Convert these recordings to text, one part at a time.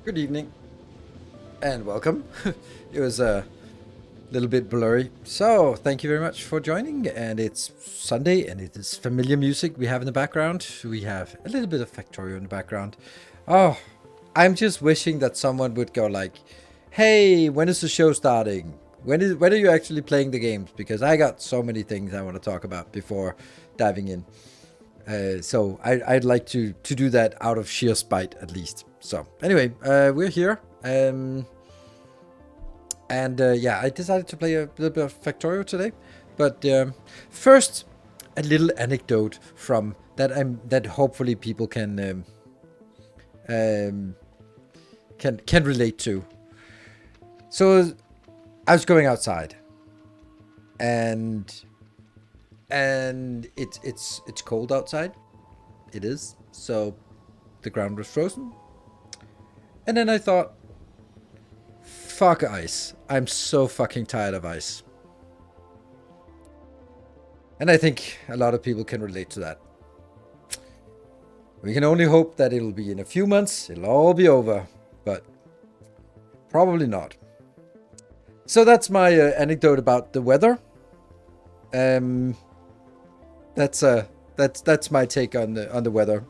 Good evening and welcome. It was a little bit blurry. So, thank you very much for joining. And it's Sunday and it is familiar music we have in the background. We have a little bit of Factorio in the background. Oh, I'm just wishing that someone would go like, hey, when is the show starting? When are you actually playing the games? Because I got so many things I want to talk about before diving in. So I'd like to do that out of sheer spite, at least. So anyway, we're here. Yeah, I decided to play a little bit of Factorio today. But first, a little anecdote from that hopefully people can relate to. So I was going outside, and it's cold outside. It is. So the ground was frozen. And then I thought, fuck ice. I'm so fucking tired of ice. And I think a lot of people can relate to that. We can only hope that it'll be in a few months, it'll all be over, but probably not. So that's my anecdote about the weather. That's my take on the weather.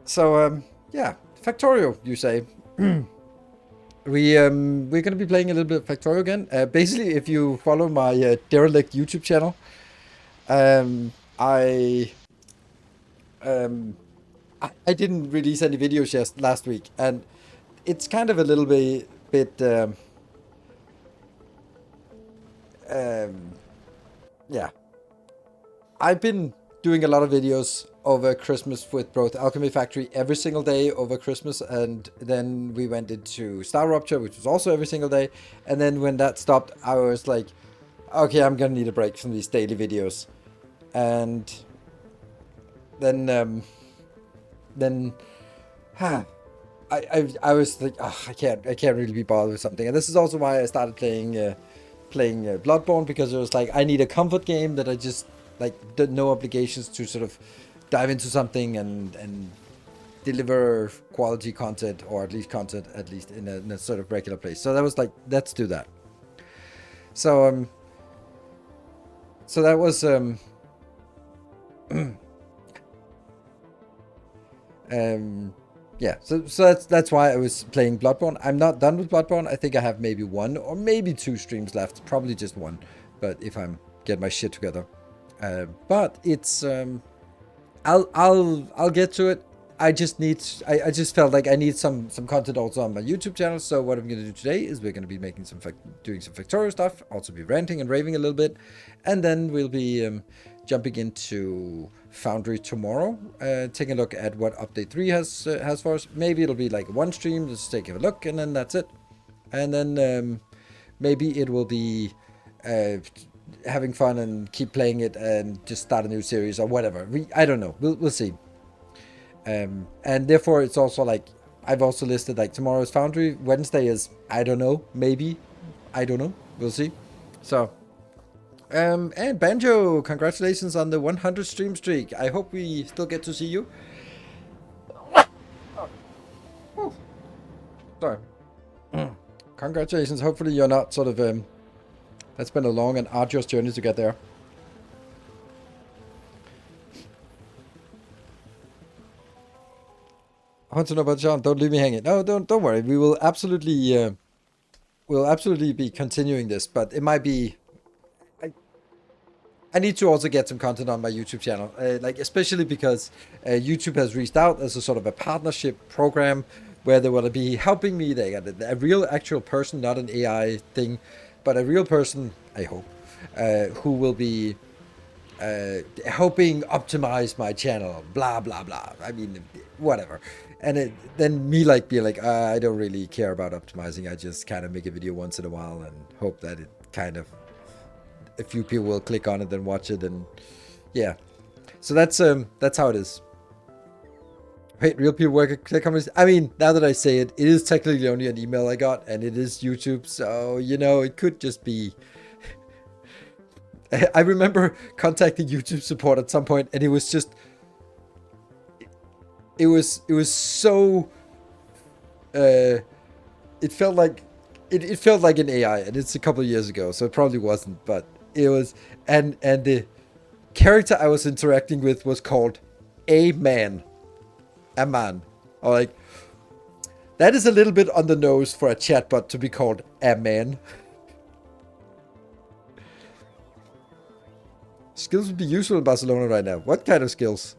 So yeah, Factorio, you say. We're gonna be playing a little bit of Factorio again. Basically, if you follow my derelict YouTube channel, I didn't release any videos just last week, and it's kind of a little bit yeah. I've been doing a lot of videos over Christmas with both Alchemy Factory every single day over Christmas, and then we went into Star Rupture, which was also every single day. And then when that stopped, I was like, okay, I'm gonna need a break from these daily videos. And then I was like, oh, I can't really be bothered with something. And this is also why I started playing Bloodborne, because it was like, I need a comfort game that I just like no obligations to sort of dive into something and deliver quality content, or at least content in a sort of regular place. So that was like, let's do that. So that was yeah, so that's why I was playing Bloodborne. I'm not done with Bloodborne. I think I have maybe one or maybe two streams left, probably just one, but if I'm get my shit together. But it's I'll get to it. I just just felt like I need some content also on my YouTube channel. So what I'm gonna do today is we're gonna be making doing some Factorio stuff, also be ranting and raving a little bit, and then we'll be jumping into Foundry tomorrow, taking a look at what update 3 has for us. Maybe it'll be like one stream, just take a look, and then that's it. And then maybe it will be having fun and keep playing it and just start a new series or whatever. I don't know. We'll see. And therefore it's also like, I've also listed like tomorrow is Foundry, Wednesday is I don't know, maybe, I don't know, we'll see. So and Banjo, congratulations on the 100 stream streak. I hope we still get to see you. Sorry. Congratulations. Hopefully you're not sort of that's been a long and arduous journey to get there. I want to know about John. Don't leave me hanging. No, don't worry. We will absolutely we'll absolutely be continuing this, but it might be. I need to also get some content on my YouTube channel, like especially because YouTube has reached out as a sort of a partnership program where they want to be helping me. They got a real actual person, not an AI thing, but a real person, I hope, who will be helping optimize my channel, blah, blah, blah. I mean, whatever. And then me like be like, I don't really care about optimizing. I just kind of make a video once in a while and hope that it kind of, a few people will click on it and watch it. And yeah, so that's how it is. Wait, real people work at companies. I mean, now that I say it, it is technically only an email I got, and it is YouTube, so you know, it could just be. I remember contacting YouTube support at some point, and it was just it was so it felt like it felt like an AI, and it's a couple of years ago, so it probably wasn't, but it was. And the character I was interacting with was called a man, or like, that is a little bit on the nose for a chatbot to be called a man. Skills would be useful in Barcelona right now. What kind of skills?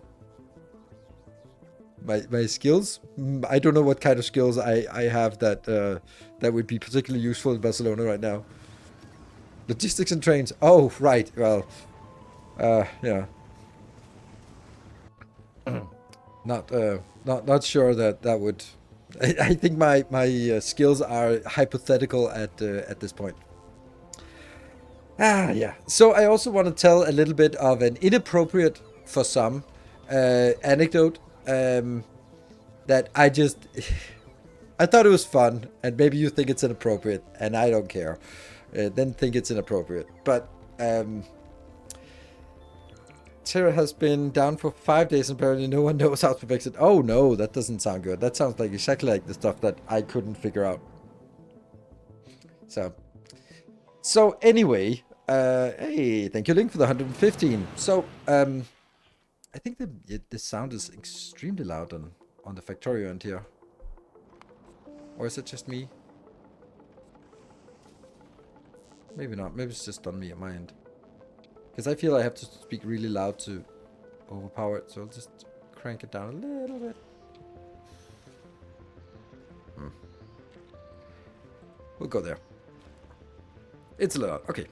My skills? I don't know what kind of skills I have that that would be particularly useful in Barcelona right now. Logistics and trains. Oh, right. Well, yeah. Not sure that would. I think my skills are hypothetical at this point. Yeah. So I also want to tell a little bit of an inappropriate, for some, anecdote that I thought it was fun, and maybe you think it's inappropriate, and I don't care. Then think it's inappropriate. But Terra has been down for 5 days, and apparently no one knows how to fix it. Oh no, that doesn't sound good. That sounds like exactly like the stuff that I couldn't figure out. So anyway, hey, thank you, Link, for the 115. So I think the sound is extremely loud on the Factorio end here. Or is it just me? Maybe not. Maybe it's just on me at my end. Because I feel I have to speak really loud to overpower it. So I'll just crank it down a little bit. We'll go there. It's a little loud. Okay.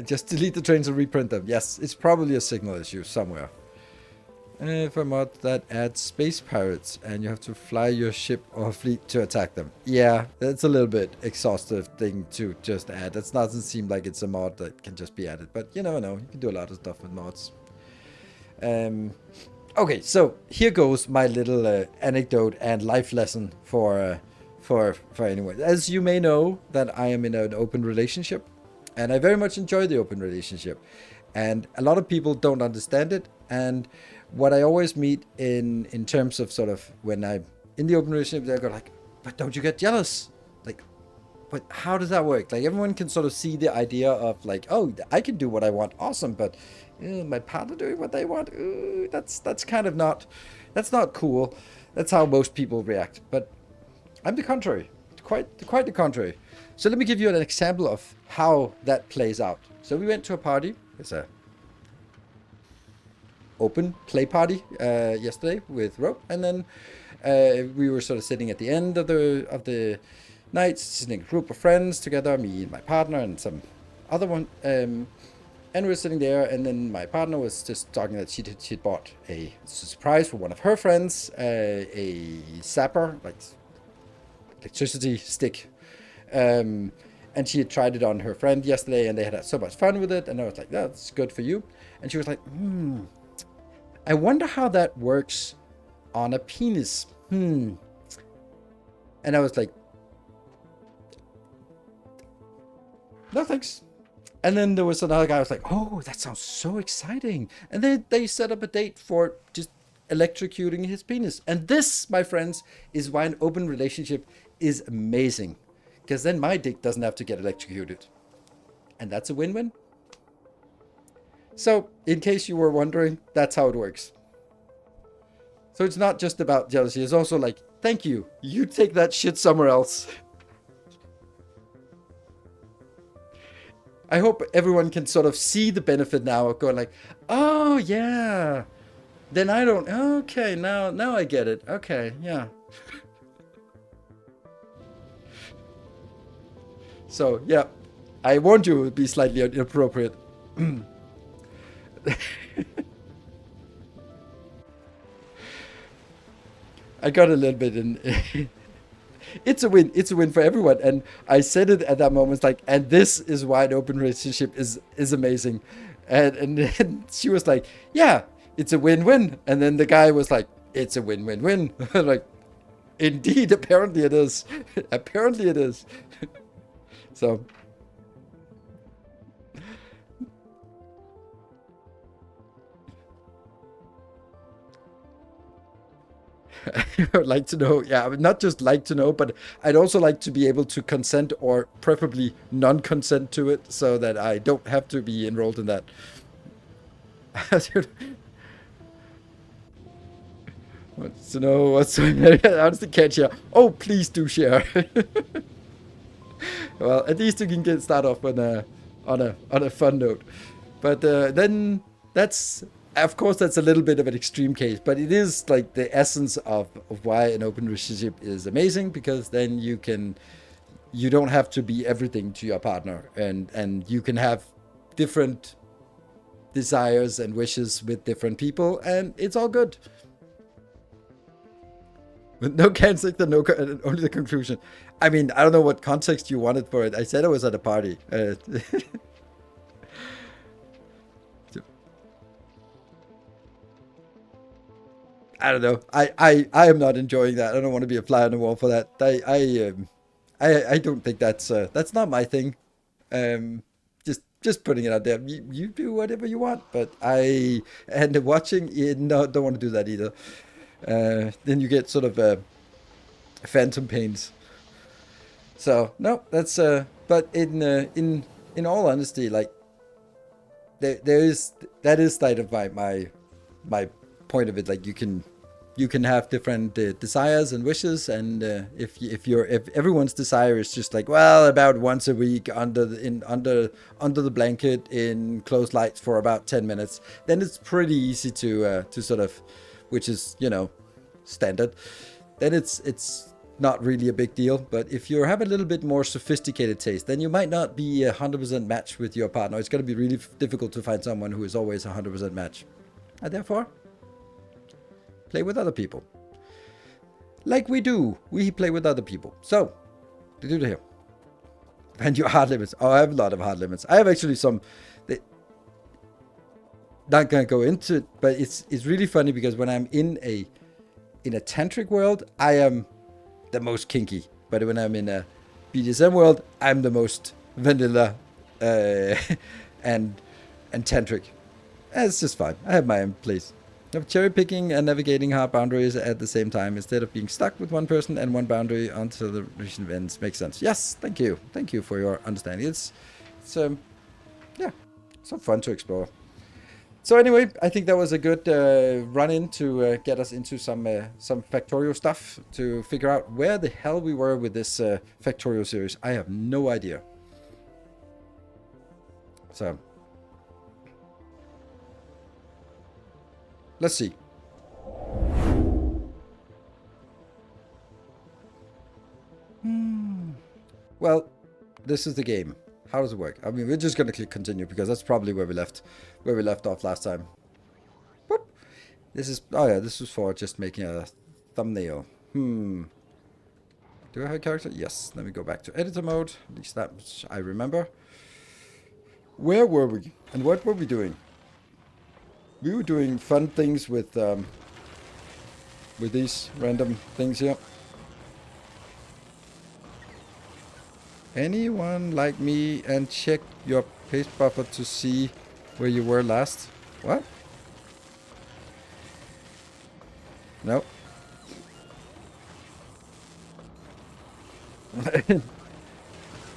Just delete the trains and reprint them. Yes, it's probably a signal issue somewhere. If a mod that adds space pirates and you have to fly your ship or fleet to attack them. Yeah, that's a little bit exhaustive thing to just add. That doesn't seem like it's a mod that can just be added, but you never know. You can do a lot of stuff with mods. Okay, so here goes my little anecdote and life lesson for anyone. As you may know, that I am in an open relationship, and I very much enjoy the open relationship. And a lot of people don't understand it, and what I always meet in terms of sort of when I'm in the open relationship, they go like, but don't you get jealous? Like, but how does that work? Like, everyone can sort of see the idea of like, oh, I can do what I want, awesome, but my partner doing what they want, that's kind of not, that's not cool. That's how most people react. But I'm the contrary, quite the contrary. So let me give you an example of how that plays out. So we went to a party. It's a open play party yesterday with Rope, and then we were sort of sitting at the end of the night, sitting a group of friends together, me and my partner and some other one, and we were sitting there, and then my partner was just talking that she'd bought a surprise for one of her friends, a zapper, like electricity stick, and she had tried it on her friend yesterday, and they had so much fun with it, and I was like, that's good for you. And she was like, I wonder how that works on a penis. And I was like, no thanks. And then there was another guy who was like, oh, that sounds so exciting. And then they set up a date for just electrocuting his penis. And this, my friends, is why an open relationship is amazing. Because then my dick doesn't have to get electrocuted. And that's a win-win. So, in case you were wondering, that's how it works. So it's not just about jealousy. It's also like, thank you. You take that shit somewhere else. I hope everyone can sort of see the benefit now of going like, oh, yeah. Then I don't... Okay, now I get it. Okay, yeah. So, yeah. I warned you it would be slightly inappropriate. I got a little bit in... It's a win. It's a win for everyone. And I said it at that moment, like, and this is why an open relationship is amazing. And then she was like, yeah, it's a win-win. And then the guy was like, it's a win-win-win. Like, indeed, apparently it is. Apparently it is. So... I would like to know. Yeah, I would not just like to know, but I'd also like to be able to consent or preferably non-consent to it, so that I don't have to be enrolled in that. Wants to know what's how's the catch here? Oh, please do share. Well, at least you can get start off on a fun note. But then that's of course that's a little bit of an extreme case, but it is like the essence of why an open relationship is amazing, because then you don't have to be everything to your partner, and you can have different desires and wishes with different people, and it's all good. With no context and only the conclusion. I mean, I don't know what context you wanted for it. I said I was at a party. I don't know. I am not enjoying that. I don't want to be a fly on the wall for that. I don't think that's not my thing. Just putting it out there. You do whatever you want, but and watching, no, don't want to do that either. Then you get sort of phantom pains. So no, that's but in all honesty, like there is that is kind of my point of it. Like you can have different desires and wishes, and if everyone's desire is just like, well, about once a week under the blanket in closed lights for about 10 minutes, then it's pretty easy to sort of, which is standard. Then it's not really a big deal. But if you have a little bit more sophisticated taste, then you might not be 100% match with your partner. It's going to be really difficult to find someone who is always 100% match, and therefore play with other people. Like we do. We play with other people. So, to do here. And your hard limits. Oh, I have a lot of hard limits. I have actually some... Not going to go into it, but it's really funny because when I'm in a tantric world, I am the most kinky. But when I'm in a BDSM world, I'm the most vanilla and tantric. It's just fine. I have my own place. Of cherry picking and navigating hard boundaries at the same time instead of being stuck with one person and one boundary until the relation ends. Makes sense. Yes, thank you for your understanding. It's yeah, so fun to explore. So anyway, I think that was a good run-in to get us into some Factorio stuff, to figure out where the hell we were with this Factorio series. I have no idea. So let's see. Well, this is the game. How does it work? I mean, we're just gonna click continue because that's probably where we left off last time. Boop. This is this was for just making a thumbnail. Do I have a character? Yes. Let me go back to editor mode. At least that much I remember. Where were we? And what were we doing? We were doing fun things with these random things here. Anyone like me and check your paste buffer to see where you were last? What? No.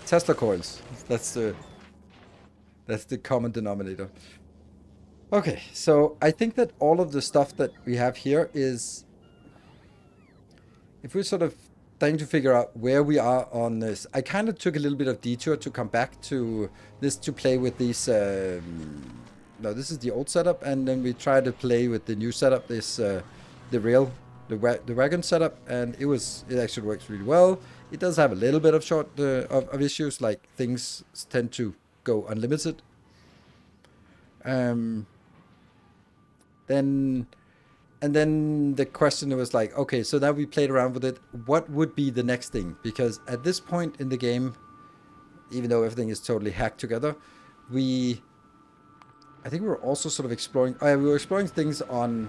Tesla coils. That's the common denominator. Okay, so I think that all of the stuff that we have here is, if we're sort of trying to figure out where we are on this, I kind of took a little bit of detour to come back to this to play with these. No, this is the old setup, and then we tried to play with the new setup, this the wagon setup, and it actually works really well. It does have a little bit of of issues, like things tend to go unlimited. Then the question was like, okay, so now we played around with it. What would be the next thing? Because at this point in the game, even though everything is totally hacked together, I think we were also sort of exploring. We were exploring things on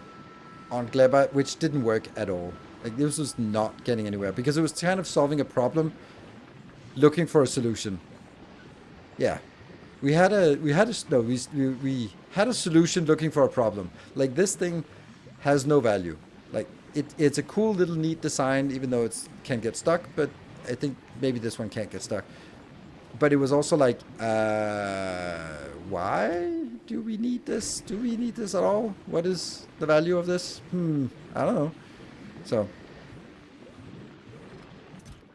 Gleba, which didn't work at all. Like, this was not getting anywhere because it was kind of solving a problem, looking for a solution. Yeah, we had a solution looking for a problem. Like, this thing has no value. Like, it's a cool little neat design, even though it can get stuck. But I think maybe this one can't get stuck. But it was also like, why do we need this? Do we need this at all? What is the value of this? I don't know. So,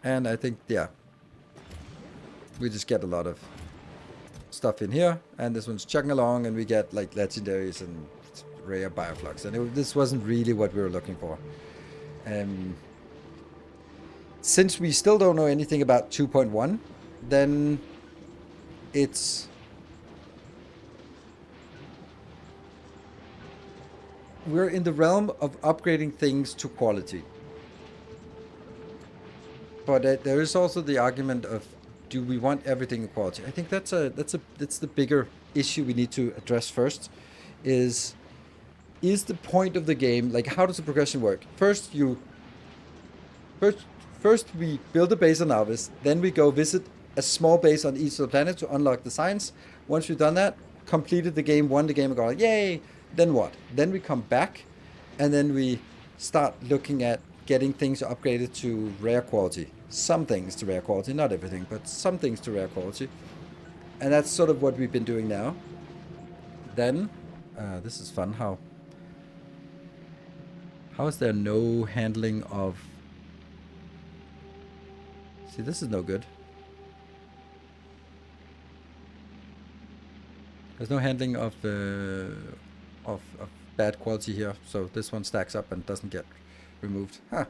and I think, yeah, we just get a lot of stuff in here, and this one's chugging along, and we get like legendaries and rare bioflux, and this wasn't really what we were looking for. Since we still don't know anything about 2.1, then we're in the realm of upgrading things to quality. But there is also the argument of, do we want everything in quality? I think that's the bigger issue we need to address first. Is the point of the game, like, how does the progression work? First we build a base on Alvis, then we go visit a small base on each of the planets to unlock the signs. Once we've done that, completed the game, won the game, and go like, yay! Then what? Then we come back, and then we start looking at getting things upgraded to rare quality. Some things to rare quality, not everything, but some things to rare quality. And that's sort of what we've been doing now. Then, this is fun, how is there no handling of... See, this is no good. There's no handling of bad quality here, so this one stacks up and doesn't get removed. Huh.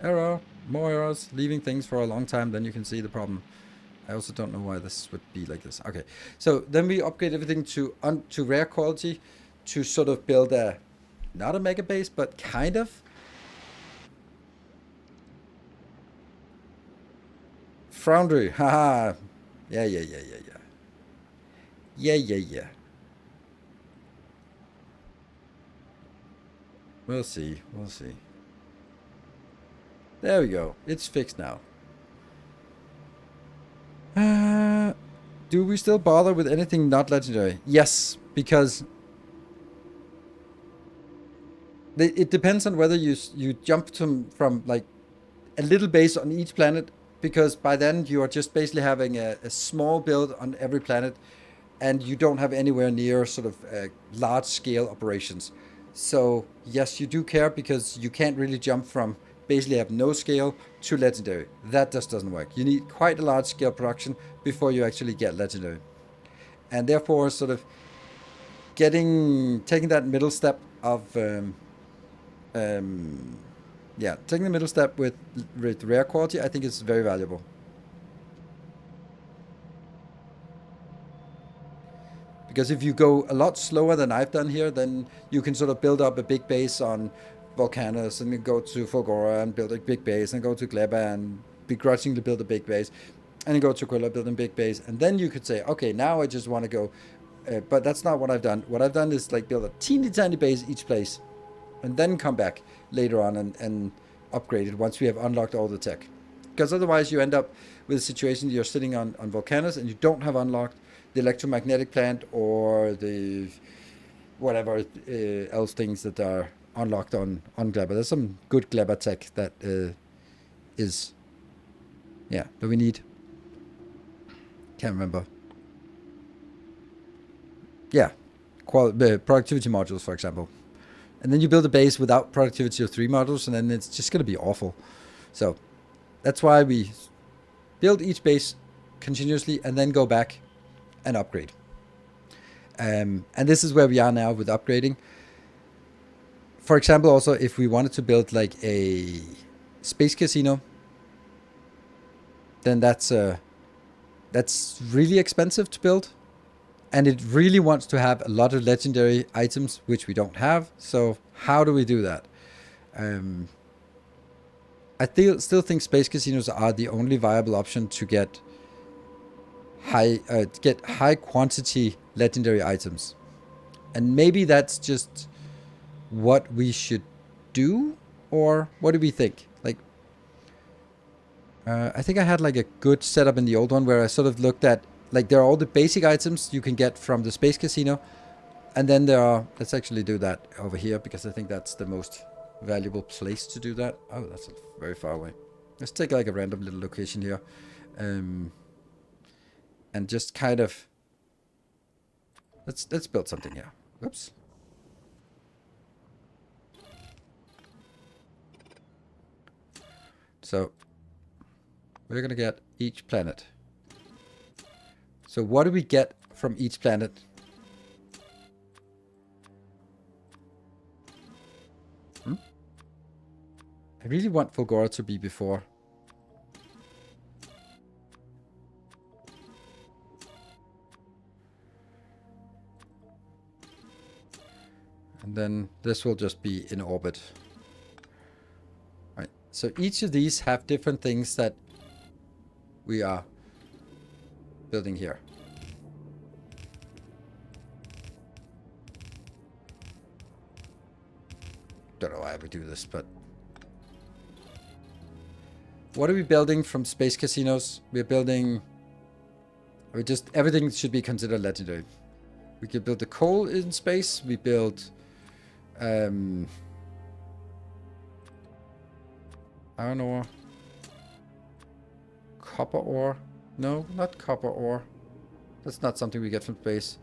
Error. More errors. Leaving things for a long time, then you can see the problem. I also don't know why this would be like this. Okay, so then we upgrade everything to rare quality to sort of build a, not a mega base, but kind of. Foundry, haha. Yeah. We'll see. There we go. It's fixed now. Do we still bother with anything not legendary? Yes, because it depends on whether you jump from like a little base on each planet, because by then you are just basically having a small build on every planet, and you don't have anywhere near sort of large scale operations. So yes, you do care, because you can't really jump from basically have no scale to legendary. That just doesn't work. You need quite a large scale production before you actually get legendary. And therefore, sort of taking that middle step of taking the middle step with rare quality, I think is very valuable. Because if you go a lot slower than I've done here, then you can sort of build up a big base on Volcanus, and then go to Fulgora and build a big base, and go to Gleba and begrudgingly build a big base, and then go to Aquila, build a big base, and then you could say, okay, now I just want to go, but that's not what I've done. What I've done is like build a teeny tiny base each place, and then come back later on and upgrade it once we have unlocked all the tech. Because otherwise you end up with a situation you're sitting on Volcanus and you don't have unlocked the electromagnetic plant or the whatever else things that are unlocked on Gleba. There's some good Gleba tech that that we need. Can't remember. Yeah, productivity modules, for example. And then you build a base without productivity of 3 modules, and then it's just going to be awful. So that's why we build each base continuously and then go back and upgrade. And this is where we are now with upgrading. For example, also, if we wanted to build like a space casino, then that's really expensive to build. And it really wants to have a lot of legendary items, which we don't have. So how do we do that? I still think space casinos are the only viable option to get high quantity legendary items. And maybe that's just what we should do, or what do we think? Like, I think I had like a good setup in the old one where I sort of looked at, like, there are all the basic items you can get from the space casino, and then there are, let's actually do that over here, because I think that's the most valuable place to do that. Oh, that's very far away. Let's take like a random little location here. And just kind of... Let's build something here. Whoops. So we're gonna get each planet. So what do we get from each planet? I really want Fulgora to be before. And then this will just be in orbit. Right. So each of these have different things that we are building here. Don't know why we do this, but... What are we building from space casinos? We're building... Everything should be considered legendary. We could build the coal in space. We build... iron ore. Copper ore. No, not copper ore. That's not something we get from space.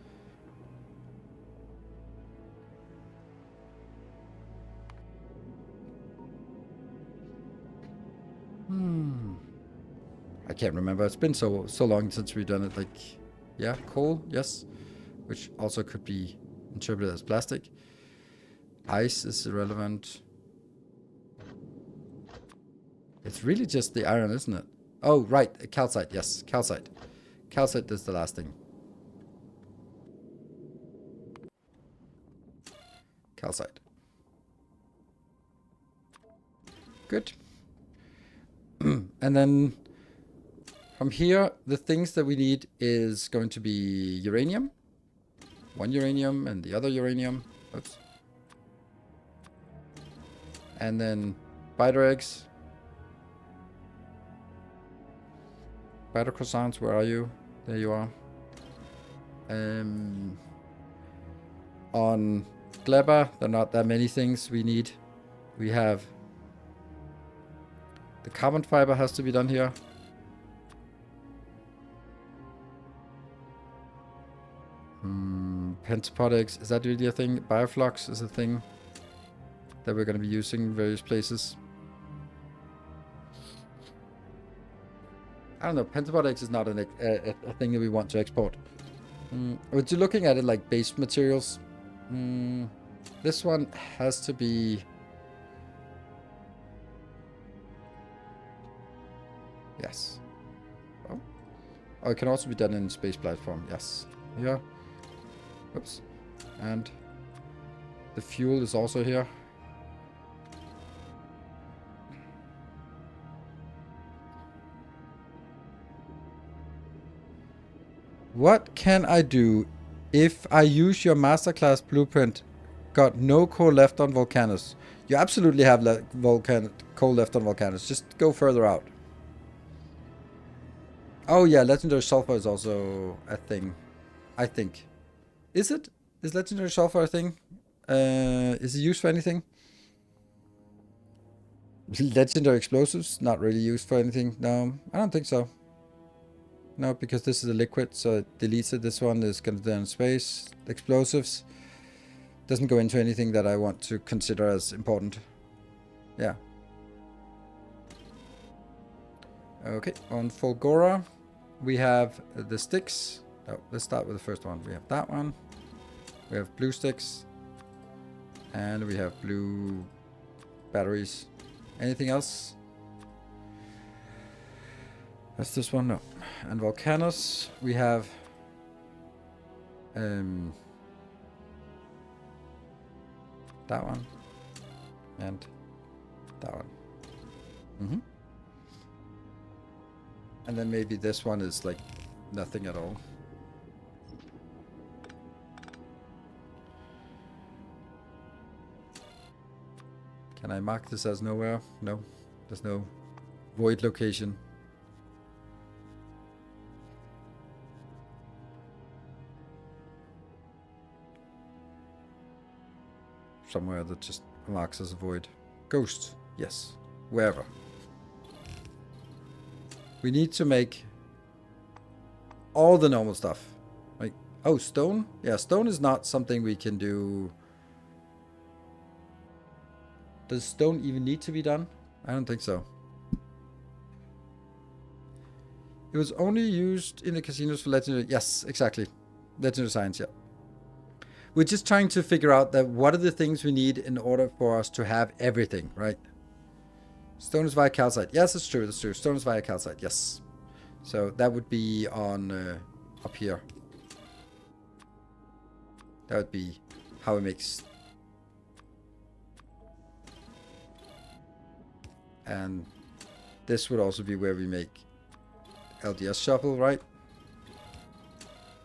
I can't remember. It's been so long since we've done it. Like, yeah, coal, yes. Which also could be interpreted as plastic. Ice is irrelevant. It's really just the iron, isn't it? Oh, right. Calcite. Yes, calcite. Calcite is the last thing. Calcite. Good. And then from here, the things that we need is going to be uranium. One uranium and the other uranium. Oops. And then spider eggs. Spider croissants, where are you? There you are. On Gleba, there are not that many things we need. We have... The carbon fiber has to be done here. Pentapod eggs, is that really a thing? Bioflux is a thing that we're going to be using in various places. I don't know, pentapod eggs is not a thing that we want to export. But you're looking at it like base materials. This one has to be... Yes. Oh, it can also be done in space platform. Yes. Here. Oops. And the fuel is also here. What can I do if I use your masterclass blueprint? Got no coal left on Volcanus. You absolutely have coal left on Volcanus. Just go further out. Oh yeah, legendary sulfur is also a thing. I think. Is it? Is legendary sulfur a thing? Is it used for anything? Legendary explosives? Not really used for anything. No, I don't think so. No, because this is a liquid, so it deletes it. This one is going to go in space. Explosives doesn't go into anything that I want to consider as important. Yeah. Okay, on Fulgora, we have the sticks. Oh, let's start with the first one. We have that one. We have blue sticks. And we have blue batteries. Anything else? That's this one, no. And Volcanus, we have that one and that one. And then maybe this one is like nothing at all. Can I mark this as nowhere? No, there's no void location. Somewhere that just marks as a void. Ghost. Yes. Wherever. We need to make all the normal stuff. Like, oh, stone? Yeah, stone is not something we can do. Does stone even need to be done? I don't think so. It was only used in the casinos for legendary. Yes, exactly. Legendary science, yeah. We're just trying to figure out that what are the things we need in order for us to have everything, right? Stone is via calcite. Yes, that's true. That's true. Stone is via calcite. Yes. So that would be on up here. That would be how it makes. And this would also be where we make LDS shuffle, right?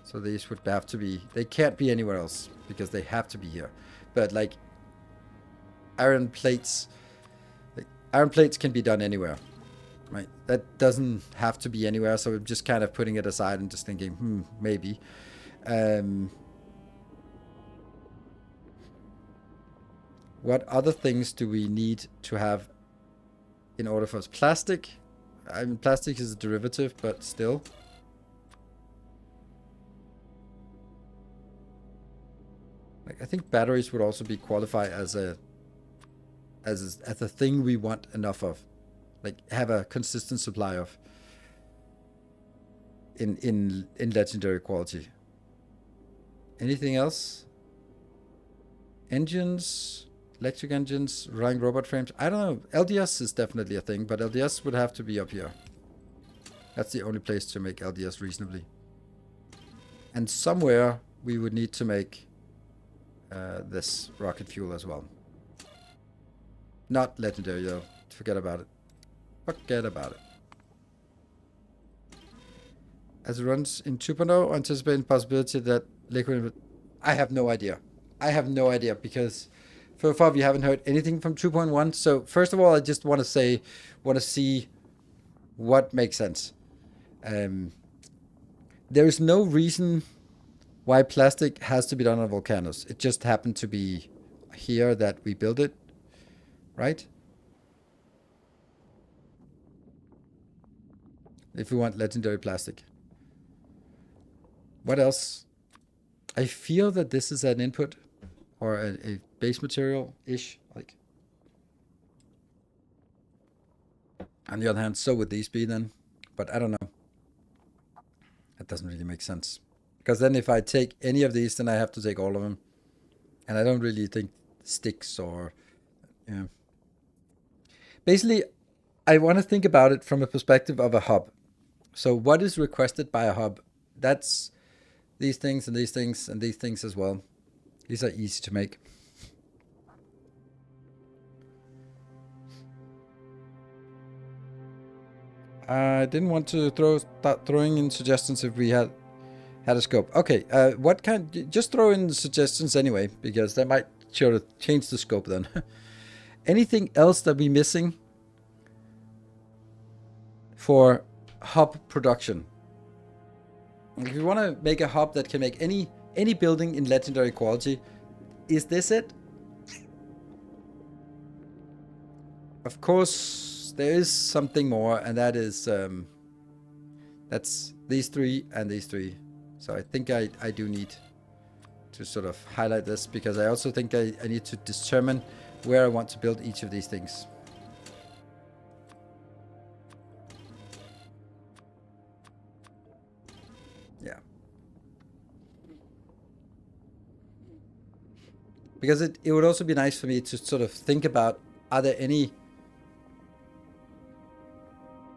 So these would have to be, they can't be anywhere else because they have to be here. But like iron plates can be done anywhere, right? That doesn't have to be anywhere. So we're just kind of putting it aside and just thinking, maybe. What other things do we need to have in order for us? Plastic. I mean, plastic is a derivative, but still. Like, I think batteries would also be qualified as a thing we want enough of, like have a consistent supply of in legendary quality. Anything else? Engines, electric engines, running robot frames. I don't know. LDS is definitely a thing, but LDS would have to be up here. That's the only place to make LDS reasonably. And somewhere we would need to make this rocket fuel as well. Not legendary though. Forget about it. Forget about it. As it runs in 2.0, anticipating possibility that liquid... I have no idea. I have no idea because so far we haven't heard anything from 2.1. So first of all, I just want to see what makes sense. There is no reason why plastic has to be done on volcanoes. It just happened to be here that we built it, right? If we want legendary plastic. What else? I feel that this is an input or a base material-ish. Like, on the other hand, so would these be then. But I don't know. That doesn't really make sense. Because then if I take any of these, then I have to take all of them. And I don't really think sticks or... Yeah. Basically, I want to think about it from a perspective of a hub. So what is requested by a hub? That's these things and these things and these things as well. These are easy to make. I didn't want to start throwing in suggestions if we had a scope. Okay, what kind? Just throw in suggestions anyway, because that might sort of change the scope then. Anything else that we're missing for hub production? If you want to make a hub that can make any building in legendary quality, is this it? Of course, there is something more, and that is that's these three and these three. So I think I do need to sort of highlight this, because I also think I need to determine where I want to build each of these things. Yeah. Because it would also be nice for me to sort of think about, are there any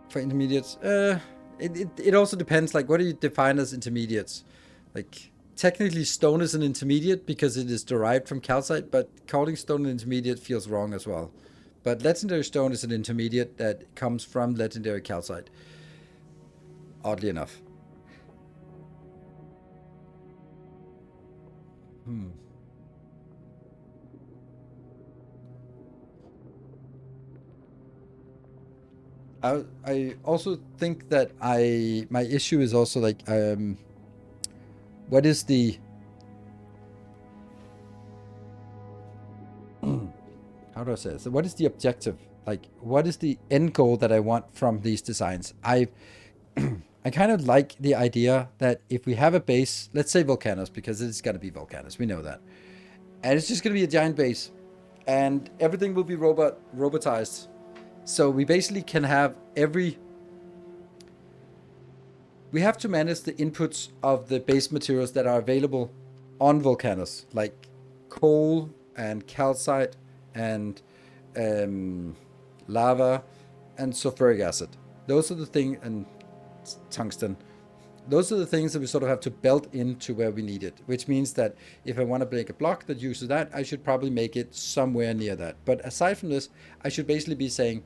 for intermediates? It also depends, like, what do you define as intermediates? Like, technically stone is an intermediate because it is derived from calcite, but calling stone an intermediate feels wrong as well. But legendary stone is an intermediate that comes from legendary calcite, oddly enough. I also think that my issue is also like, what is the how how do I say this? What is the objective? Like, what is the end goal that I want from these designs? I kind of like the idea that if we have a base, let's say volcanoes, because it's going to be volcanoes, we know that, and it's just going to be a giant base, and everything will be robotized. So we basically can have we have to manage the inputs of the base materials that are available on volcanoes, like coal and calcite and lava and sulfuric acid. Those are the things, and tungsten. Those are the things that we sort of have to belt into where we need it, which means that if I want to make a block that uses that, I should probably make it somewhere near that. But aside from this, I should basically be saying,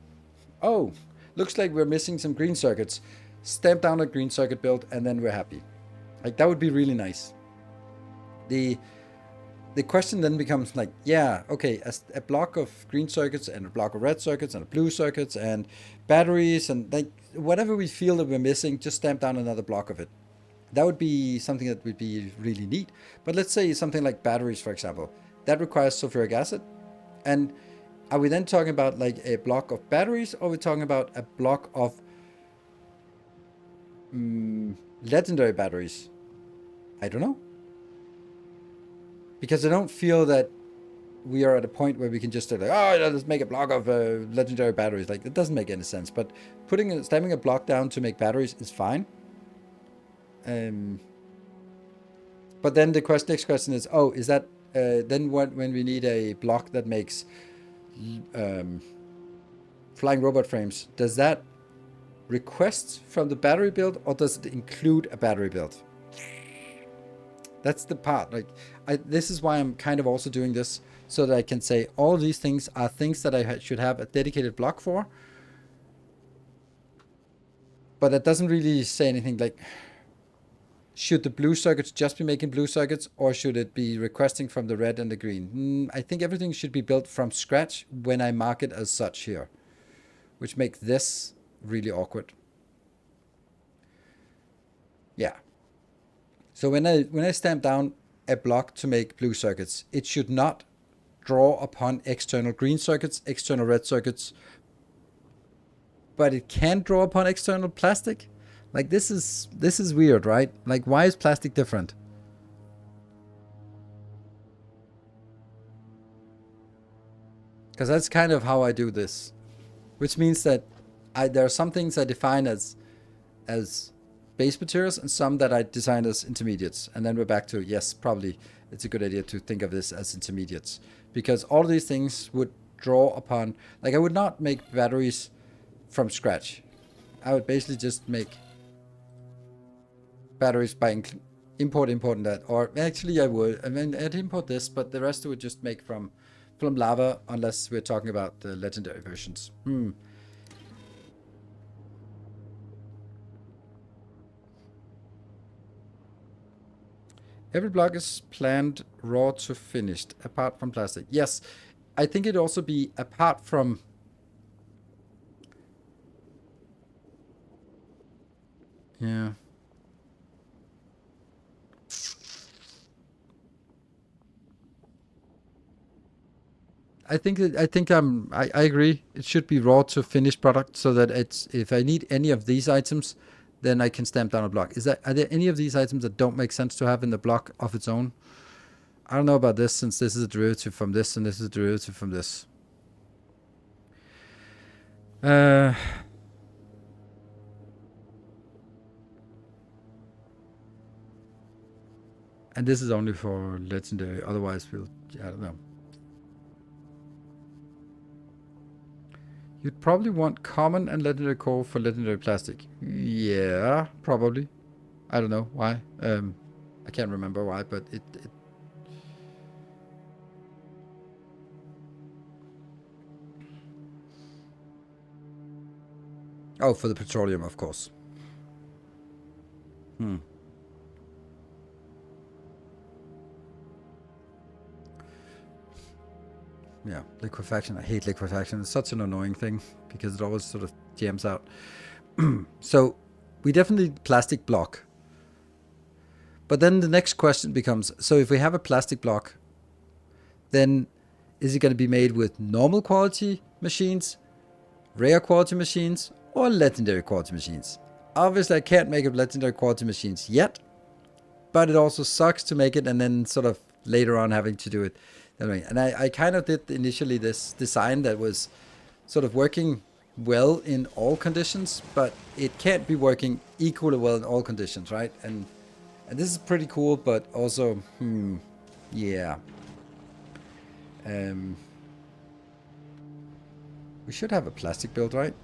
oh, looks like we're missing some green circuits. Stamp down a green circuit build, and then we're happy. Like, that would be really nice. The question then becomes like, yeah, okay, a block of green circuits and a block of red circuits and a blue circuits and batteries and like whatever we feel that we're missing, just stamp down another block of it. That would be something that would be really neat. But let's say something like batteries, for example, that requires sulfuric acid. And are we then talking about like a block of batteries, or are we talking about a block of legendary batteries? I don't know. Because I don't feel that we are at a point where we can just say like, oh, let's make a block of legendary batteries. Like, it doesn't make any sense. But stamping a block down to make batteries is fine. But then the next question is, oh, is that then when we need a block that makes flying robot frames, does that request from the battery build, or does it include a battery build? That's the part. Like, this is why I'm kind of also doing this, so that I can say all these things are things that I should have a dedicated block for. But that doesn't really say anything like, should the blue circuits just be making blue circuits, or should it be requesting from the red and the green? I think everything should be built from scratch when I mark it as such here, which makes this really awkward. Yeah. So when I stamp down a block to make blue circuits, it should not draw upon external green circuits, external red circuits, but it can draw upon external plastic. Like, this is weird, right? Like, why is plastic different? Because that's kind of how I do this, which means that there are some things I define as base materials and some that I design as intermediates. And then we're back to, yes, probably it's a good idea to think of this as intermediates, because all of these things would draw upon, like, I would not make batteries from scratch. I would basically just make batteries by importing that, or actually I would. I mean, I'd import this, but the rest would just make from lava, unless we're talking about the legendary versions. Every block is planned raw to finished, apart from plastic. Yes, I think it'd also be apart from... Yeah. I agree. It should be raw to finished product, so that it's, if I need any of these items, then I can stamp down a block. Are there any of these items that don't make sense to have in the block of its own? I don't know about this, since this is a derivative from this and this is a derivative from this. And this is only for legendary, otherwise I don't know. You'd probably want common and legendary core for legendary plastic. Yeah, probably. I don't know why. I can't remember why, but it Oh, for the petroleum, of course. Yeah, liquefaction. I hate liquefaction. It's such an annoying thing because it always sort of jams out. So we definitely plastic block. But then the next question becomes, so if we have a plastic block, then Is it going to be made with normal quality machines, rare quality machines, or legendary quality machines? Obviously, I can't make it with legendary quality machines yet, but it also sucks to make it and then sort of later on having to do it. And I kind of did initially this design that was sort of working well in all conditions, but it can't be working equally well in all conditions, right? And this is pretty cool, but also, yeah. We should have a plastic build, right?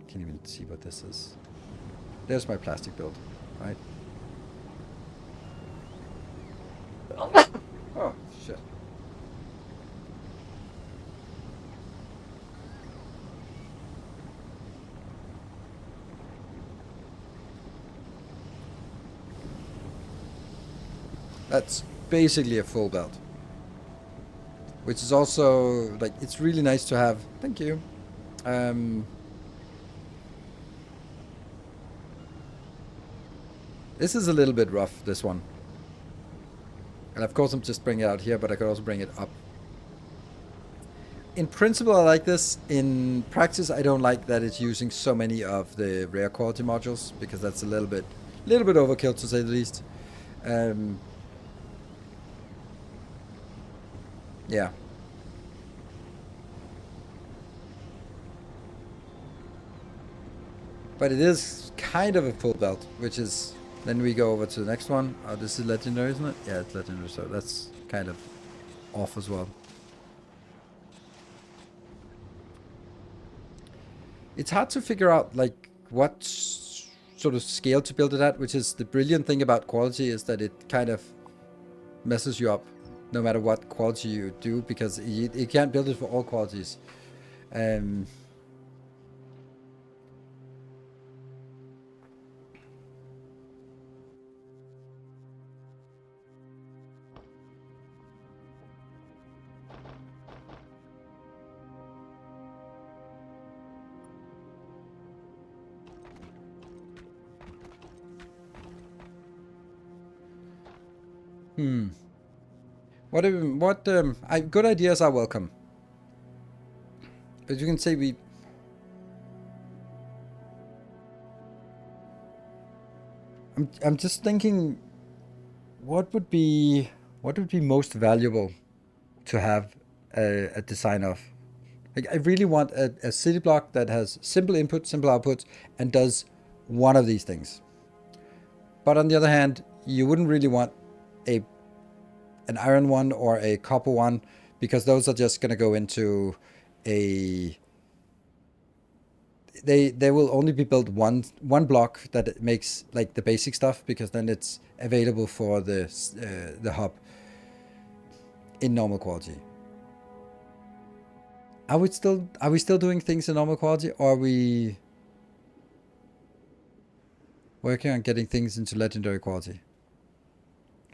Can't even see what this is. There's my plastic build, right? Oh, shit. That's basically a full belt. Which is also, like, it's really nice to have. Thank you. This is a little bit rough, this one. And of course I'm just bringing it out here, but I could also bring it up. In principle, I like this. In practice, I don't like that it's using so many of the rare quality modules, because that's a little bit overkill, to say the least. Yeah. But it is kind of a full belt, which is... Then we go over to the next one. Oh, this is legendary, isn't it? Yeah, it's legendary, so that's kind of off as well. It's hard to figure out, like, what sort of scale to build it at, which is the brilliant thing about quality, is that it kind of messes you up no matter what quality you do, because you can't build it for all qualities. Good ideas are welcome. As you can say, I'm just thinking, what would be most valuable to have a design of? Like, I really want a city block that has simple input, simple output, and does one of these things. But on the other hand, you wouldn't really want an iron one or a copper one, because those are just going to go into a... They will only be built one block that makes, like, the basic stuff, because then it's available for the hub in normal quality. Are we still doing things in normal quality, or are we working on getting things into legendary quality?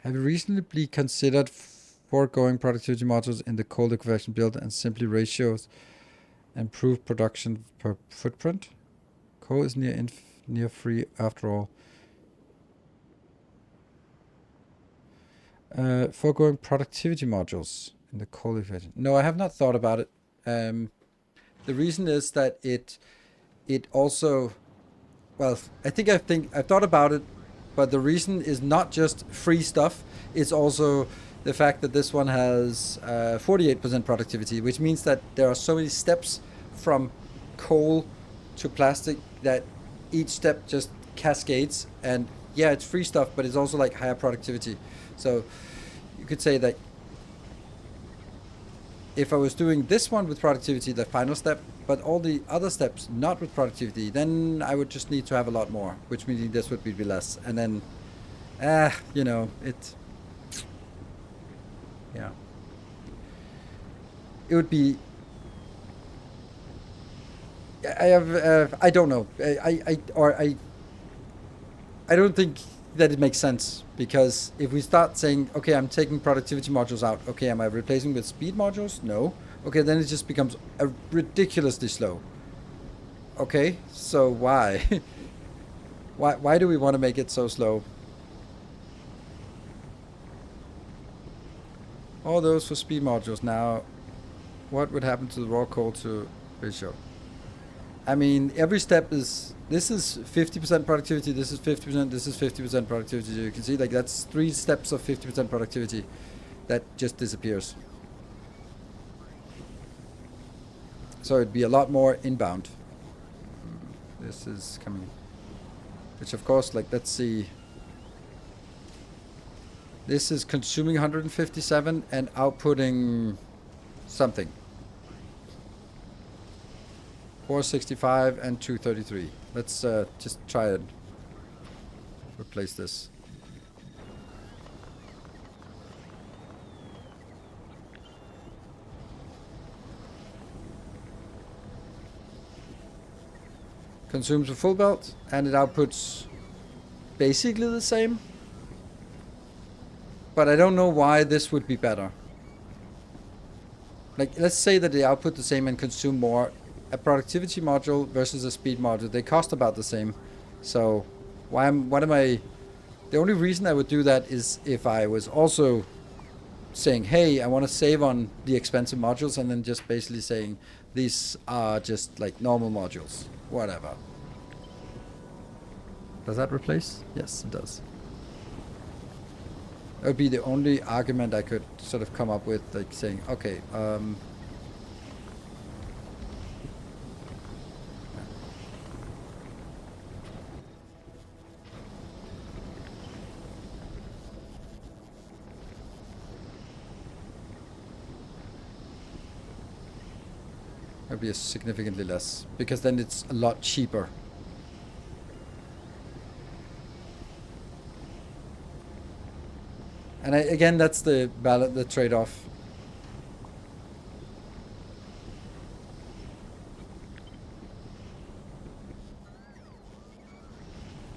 Have you recently considered foregoing productivity modules in the cold liquefaction build and simply ratios improve production per footprint? Coal is near free after all. Foregoing productivity modules in the coal liquefaction. No, I have not thought about it. The reason is that it also, well, I think I've thought about it, but the reason is not just free stuff. It's also the fact that this one has 48% productivity, which means that there are so many steps from coal to plastic that each step just cascades. And yeah, it's free stuff, but it's also like higher productivity. So you could say that if I was doing this one with productivity, the final step, but all the other steps not with productivity, then I would just need to have a lot more, which means this would be less. And then, you know, yeah. It would be... I don't know. I don't think that it makes sense, because if we start saying, okay, I'm taking productivity modules out, okay, am I replacing with speed modules? No. Okay, then it just becomes ridiculously slow. Okay, so why? Why do we want to make it so slow? All those for speed modules. Now, what would happen to the raw coal to ratio? I mean, every step is, this is 50% productivity, this is 50%, this is 50% productivity. So you can see, like, that's 3 steps of 50% productivity that just disappears. So it'd be a lot more inbound. This is coming, which of course, like, let's see. This is consuming 157 and outputting something. 465 and 233. Let's just try and replace this. Consumes a full belt and it outputs basically the same. But I don't know why this would be better. Like, let's say that they output the same and consume more. A productivity module versus a speed module, they cost about the same. So what am I, the only reason I would do that is if I was also saying, hey, I want to save on the expensive modules, and then just basically saying these are just like normal modules, whatever. Does that replace? Yes, it does. That would be the only argument I could sort of come up with, like saying, okay, it'll be significantly less, because then it's a lot cheaper. And again, that's the trade-off.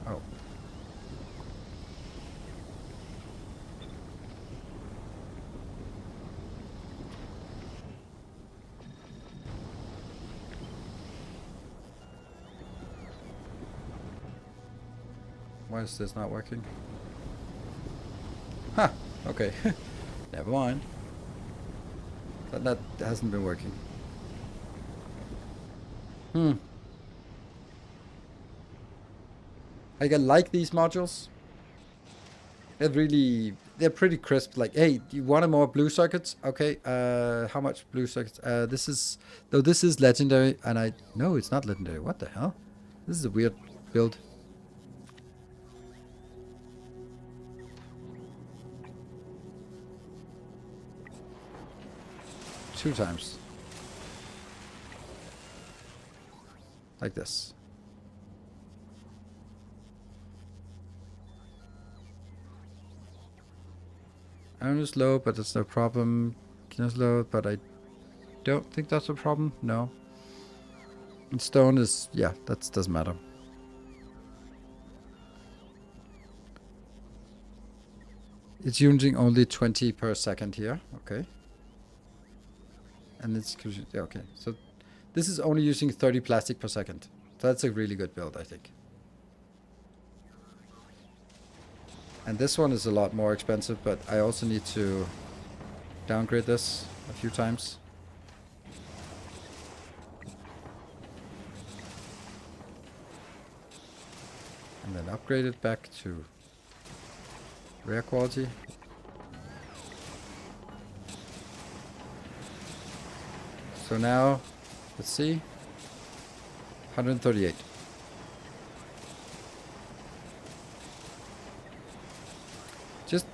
Oh. Why is this not working? Huh, okay. Never mind. That hasn't been working. I like these modules. They're pretty crisp. Like, hey, do you want more blue circuits? Okay, how much blue circuits? This is legendary, and no, it's not legendary. What the hell? This is a weird build. Two times. Like this. Iron is low, but that's no problem. Tin is low, but I don't think that's a problem. No. And stone is, yeah, that doesn't matter. It's using only 20 per second here. Okay. And it's, okay. So this is only using 30 plastic per second. So that's a really good build, I think. And this one is a lot more expensive, but I also need to downgrade this a few times. And then upgrade it back to rare quality. So now, let's see, 138. Just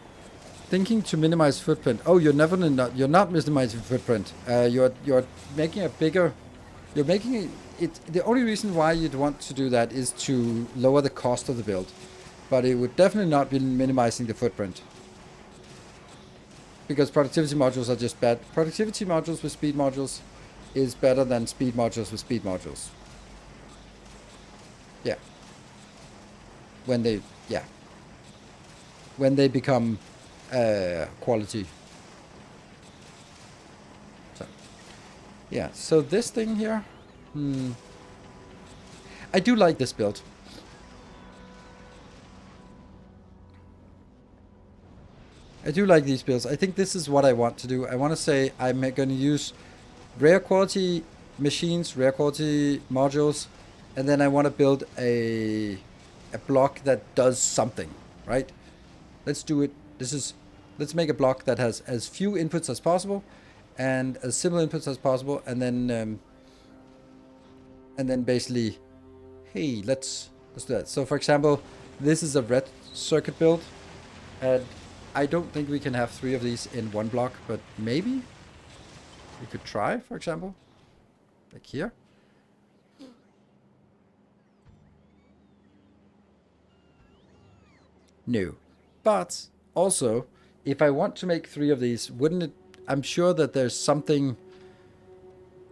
thinking to minimize footprint. Oh, you're not minimizing footprint. You're making a bigger. You're making it. The only reason why you'd want to do that is to lower the cost of the build, but it would definitely not be minimizing the footprint. Because productivity modules are just bad. Productivity modules with speed modules is better than speed modules with speed modules. Yeah. When they become quality. So, yeah. So this thing here, I do like this build. I do like these builds. I think this is what I want to do. I want to say I'm going to use rare quality machines, rare quality modules, and then I want to build a block that does something, right? Let's do it. Let's make a block that has as few inputs as possible and as similar inputs as possible, and then basically, hey, let's do that. So for example, this is a red circuit build, and I don't think we can have 3 of these in one block, but maybe we could try, for example, like here. No. But also, if I want to make 3 of these, wouldn't it... I'm sure that there's something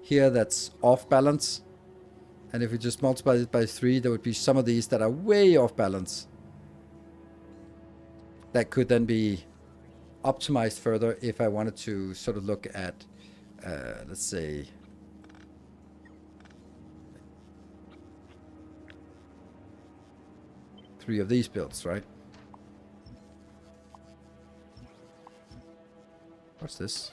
here that's off balance. And if we just multiply it by 3, there would be some of these that are way off balance. That could then be optimized further if I wanted to sort of look at, let's say... three of these builds, right? What's this?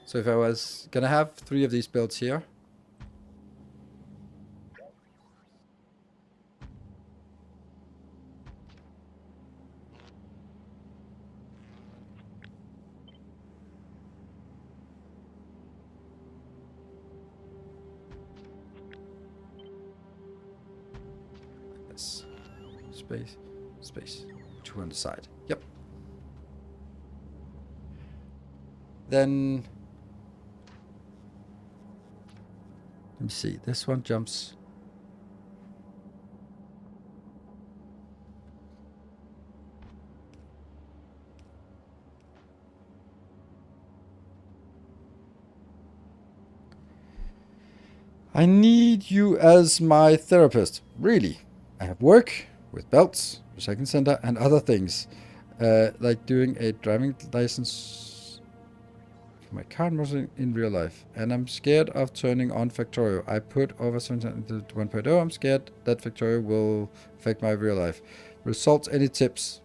So if I was gonna have 3 of these builds here, this space, space, 2 on the side. Yep. Then let me see. This one jumps. I need you as my therapist. Really? I have work with belts, recycling center, and other things. Like doing a driving license for my car in real life. And I'm scared of turning on Factorio. I put over 7 into 1.0. I'm scared that Factorio will affect my real life. Results, any tips?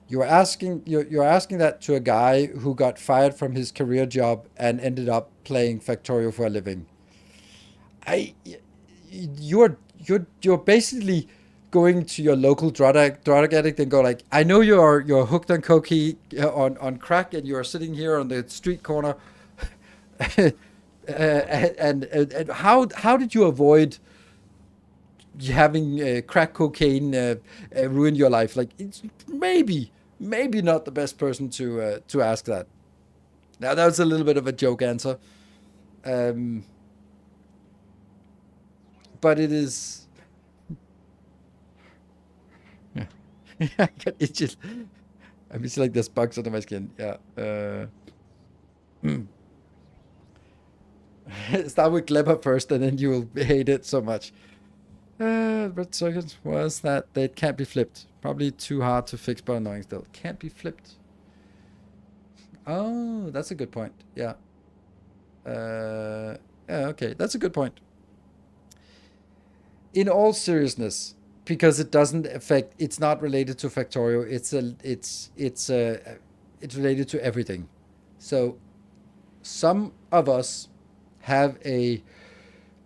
You're asking that to a guy who got fired from his career job and ended up playing Factorio for a living. You're basically going to your local drug addict and go like, I know you're hooked on cocaine, on crack, and you're sitting here on the street corner. and how did you avoid having crack cocaine ruin your life? Like, it's maybe not the best person to ask that. Now that was a little bit of a joke answer. But it is... Yeah. It's just... I feel like there's bugs under my skin. Yeah. Start with Glebber first, and then you will hate it so much. Red circuit was that they can't be flipped. Probably too hard to fix, but annoying still. Can't be flipped. Oh, that's a good point. Yeah. Yeah, okay. That's a good point. In all seriousness, because it doesn't affect, it's not related to Factorio. It's related to everything. So some of us have a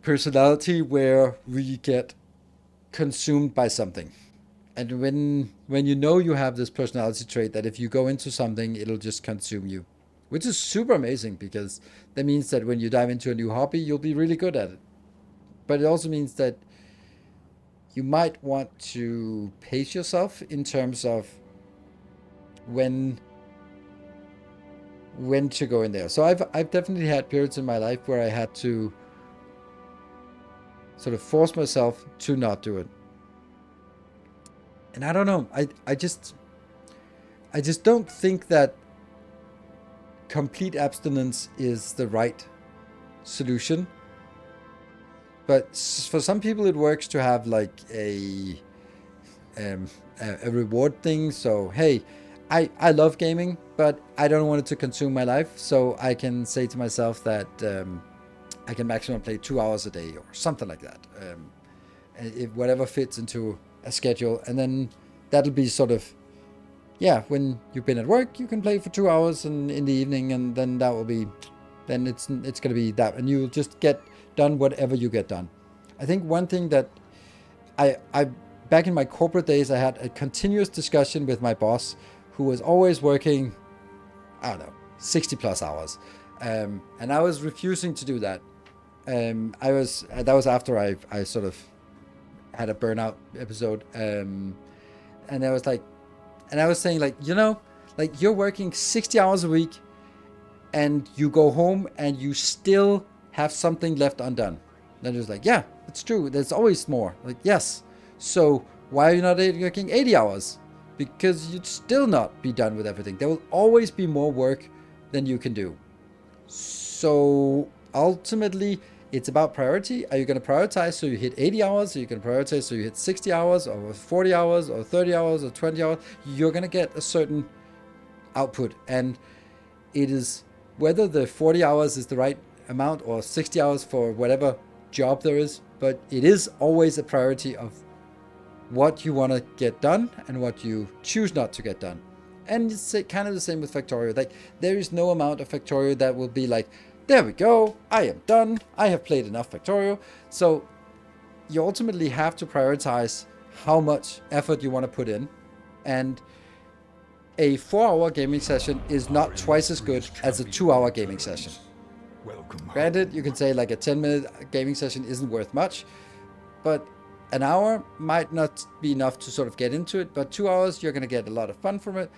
personality where we get consumed by something. And when you know you have this personality trait that if you go into something, it'll just consume you, which is super amazing because that means that when you dive into a new hobby, you'll be really good at it. But it also means that you might want to pace yourself in terms of when to go in there. So I've definitely had periods in my life where I had to sort of force myself to not do it. And I don't know. I just don't think that complete abstinence is the right solution. But for some people, it works to have like a reward thing. So, hey, I love gaming, but I don't want it to consume my life. So I can say to myself that I can maximum play 2 hours a day or something like that. If whatever fits into a schedule. And then that'll be sort of, yeah, when you've been at work, you can play for 2 hours in the evening, and then that will be, then it's going to be that, and you'll just get done whatever you get done. I think one thing that I back in my corporate days, I had a continuous discussion with my boss, who was always working, I don't know, 60 plus hours, and I was refusing to do that. That was after I sort of had a burnout episode, and I was like, and I was saying, like, like, you're working 60 hours a week, and you go home and you still have something left undone. And it was like, yeah, it's true. There's always more. Like, yes. So why are you not working 80 hours? Because you'd still not be done with everything. There will always be more work than you can do. So ultimately, it's about priority. Are you going to prioritize so you hit 80 hours? Are you going to prioritize so you hit 60 hours or 40 hours or 30 hours or 20 hours? You're going to get a certain output. And it is whether the 40 hours is the right amount or 60 hours for whatever job there is, but it is always a priority of what you want to get done and what you choose not to get done. And it's kind of the same with Factorio. Like, there is no amount of Factorio that will be like, there we go, I am done, I have played enough Factorio. So you ultimately have to prioritize how much effort you want to put in. And a 4-hour gaming session is not twice as good as a 2-hour gaming session. Granted, you can say like a 10-minute gaming session isn't worth much, but an hour might not be enough to sort of get into it, but 2 hours, you're going to get a lot of fun from it.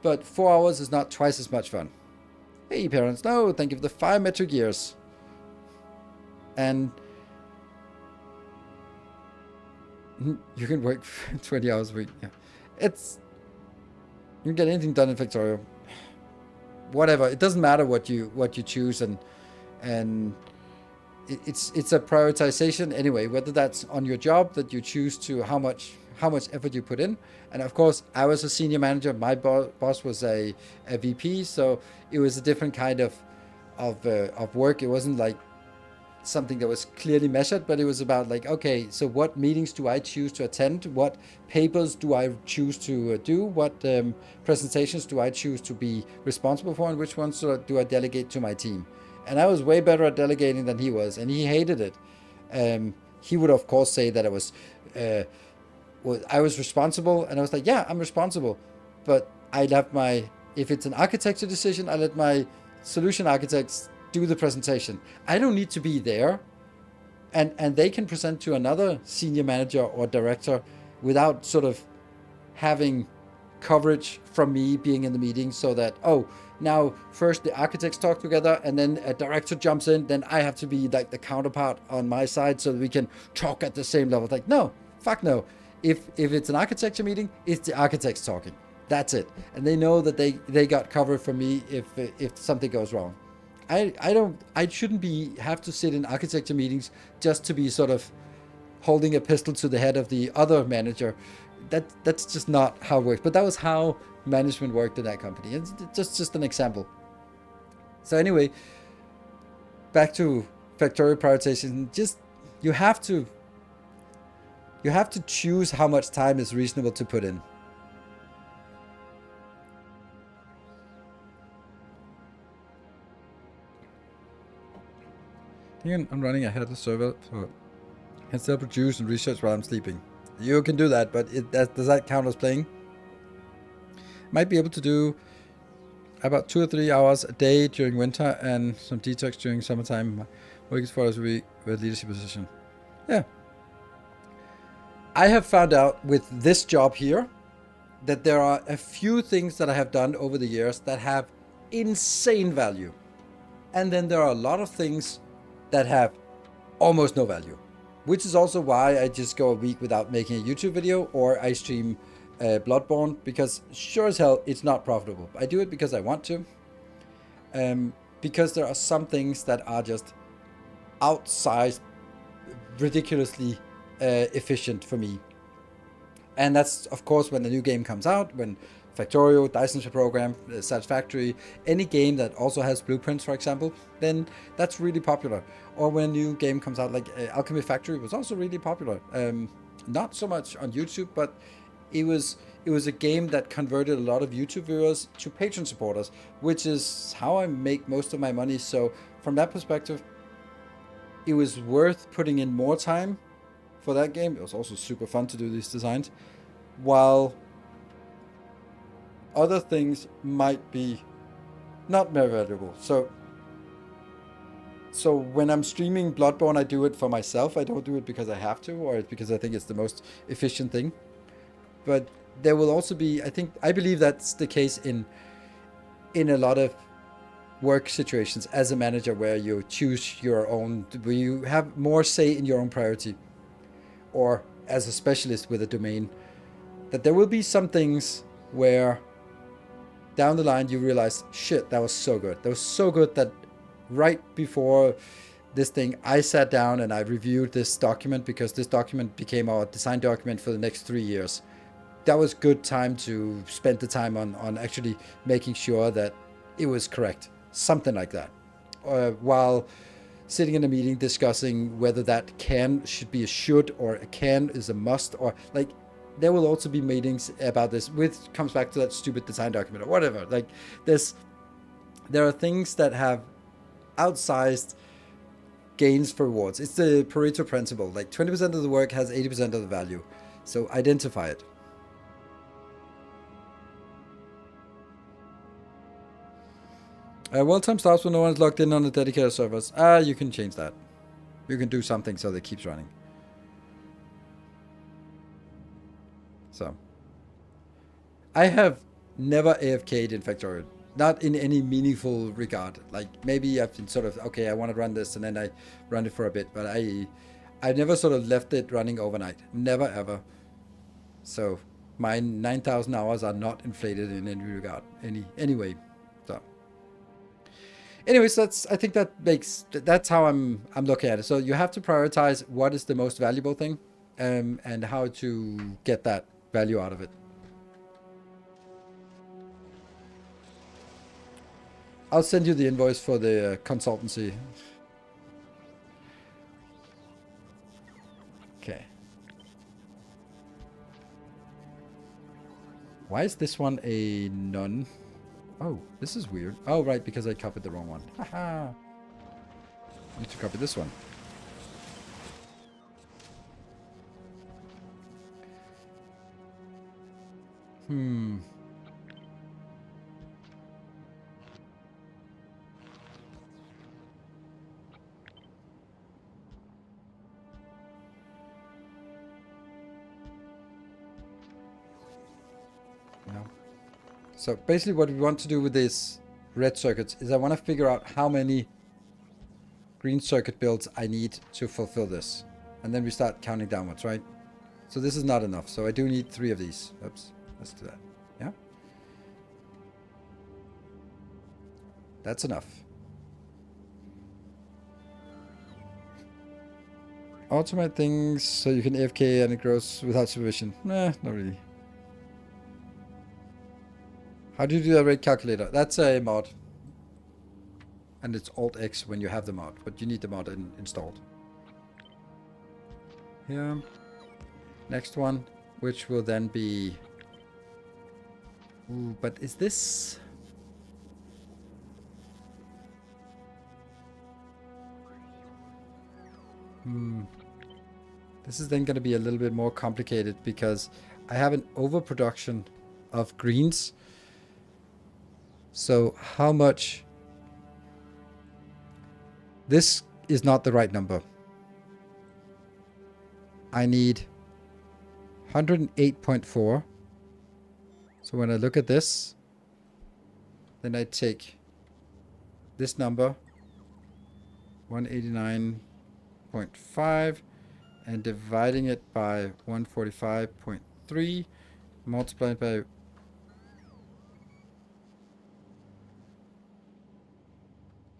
But 4 hours is not twice as much fun. Hey, parents, no, thank you for the 5 metric years. And you can work 20 hours a week. Yeah. You can get anything done in Factorio. Whatever, it doesn't matter what you choose, and it's a prioritization anyway, whether that's on your job that you choose to how much effort you put in. And of course, I was a senior manager, my boss was a VP, so it was a different kind of work. It wasn't like something that was clearly measured, but it was about like, okay, so what meetings do I choose to attend, what papers do I choose to do, what presentations do I choose to be responsible for, and which ones do I delegate to my team. And I was way better at delegating than he was, and he hated it. He would of course say that I was responsible, and I was like, yeah, I'm responsible, but if it's an architecture decision, I let my solution architects do the presentation. I don't need to be there, and they can present to another senior manager or director without sort of having coverage from me being in the meeting, so that, oh, now first the architects talk together and then a director jumps in, then I have to be like the counterpart on my side so that we can talk at the same level. Like, no, fuck no. If it's an architecture meeting, it's the architects talking. That's it. And they know that they got covered from me if something goes wrong. I shouldn't have to sit in architecture meetings just to be sort of holding a pistol to the head of the other manager. That's just not how it works. But that was how management worked in that company. It's just an example. So anyway, back to Factorio prioritization. Just you have to choose how much time is reasonable to put in. I'm running a headless server, so I can still produce and research while I'm sleeping. You can do that, but does that count as playing? Might be able to do about 2 or 3 hours a day during winter and some detox during summertime. Work as far as we with leadership position. Yeah. I have found out with this job here that there are a few things that I have done over the years that have insane value. And then there are a lot of things that have almost no value, which is also why I just go a week without making a YouTube video, or I stream Bloodborne, because sure as hell it's not profitable. I do it because I want to, because there are some things that are just outsized, ridiculously efficient for me. And that's of course when the new game comes out, when Factorio, Dyson's program, Satisfactory, any game that also has blueprints, for example, then that's really popular. Or when a new game comes out, like Alchemy Factory was also really popular. Not so much on YouTube, but it was it was a game that converted a lot of YouTube viewers to Patreon supporters, which is how I make most of my money. So from that perspective, it was worth putting in more time for that game. It was also super fun to do these designs, while other things might be not very valuable. So when I'm streaming Bloodborne, I do it for myself. I don't do it because I have to, or because I think it's the most efficient thing. But there will also be, I believe that's the case in a lot of work situations as a manager, where you choose your own, where you have more say in your own priority, or as a specialist with a domain, that there will be some things where down the line you realize, shit, that was so good. That was so good that right before this thing, I sat down and I reviewed this document, because this document became our design document for the next 3 years. That was good time to spend the time on actually making sure that it was correct. Something like that. While sitting in a meeting discussing whether that can should be a should, or a can is a must, or like, there will also be meetings about this, which comes back to that stupid design document or whatever. Like, there are things that have outsized gains for rewards. It's the Pareto principle. Like, 20% of the work has 80% of the value. So identify it. Well-time starts when no one's logged in on the dedicated servers. You can change that. You can do something so that it keeps running. So, I have never AFK'd in Factorio. Not in any meaningful regard. Like, maybe I've been sort of, okay, I want to run this, and then I run it for a bit. But I've never sort of left it running overnight. Never, ever. So, my 9,000 hours are not inflated in any regard. Anyway. So, anyways, I think that's how I'm looking at it. So you have to prioritize what is the most valuable thing, and how to get that value out of it. I'll send you the invoice for the consultancy. Okay. Why is this one a none? Oh, this is weird. Oh, right, because I copied the wrong one. Haha. I need to copy this one. No. So basically what we want to do with these red circuits is I want to figure out how many green circuit builds I need to fulfill this. And then we start counting downwards, right? So this is not enough. So I do need 3 of these. Oops. Let's do that. Yeah. That's enough. Automate things so you can AFK and it grows without supervision. Nah, not really. How do you do that rate calculator? That's a mod. And it's Alt-X when you have the mod, but you need the mod installed. Here. Next one, which will then be... Ooh, but is this... This is then going to be a little bit more complicated, because I have an overproduction of greens. So how much... This is not the right number. I need 108.4. So when I look at this, then I take this number, 189.5, and dividing it by 145.3, multiplied by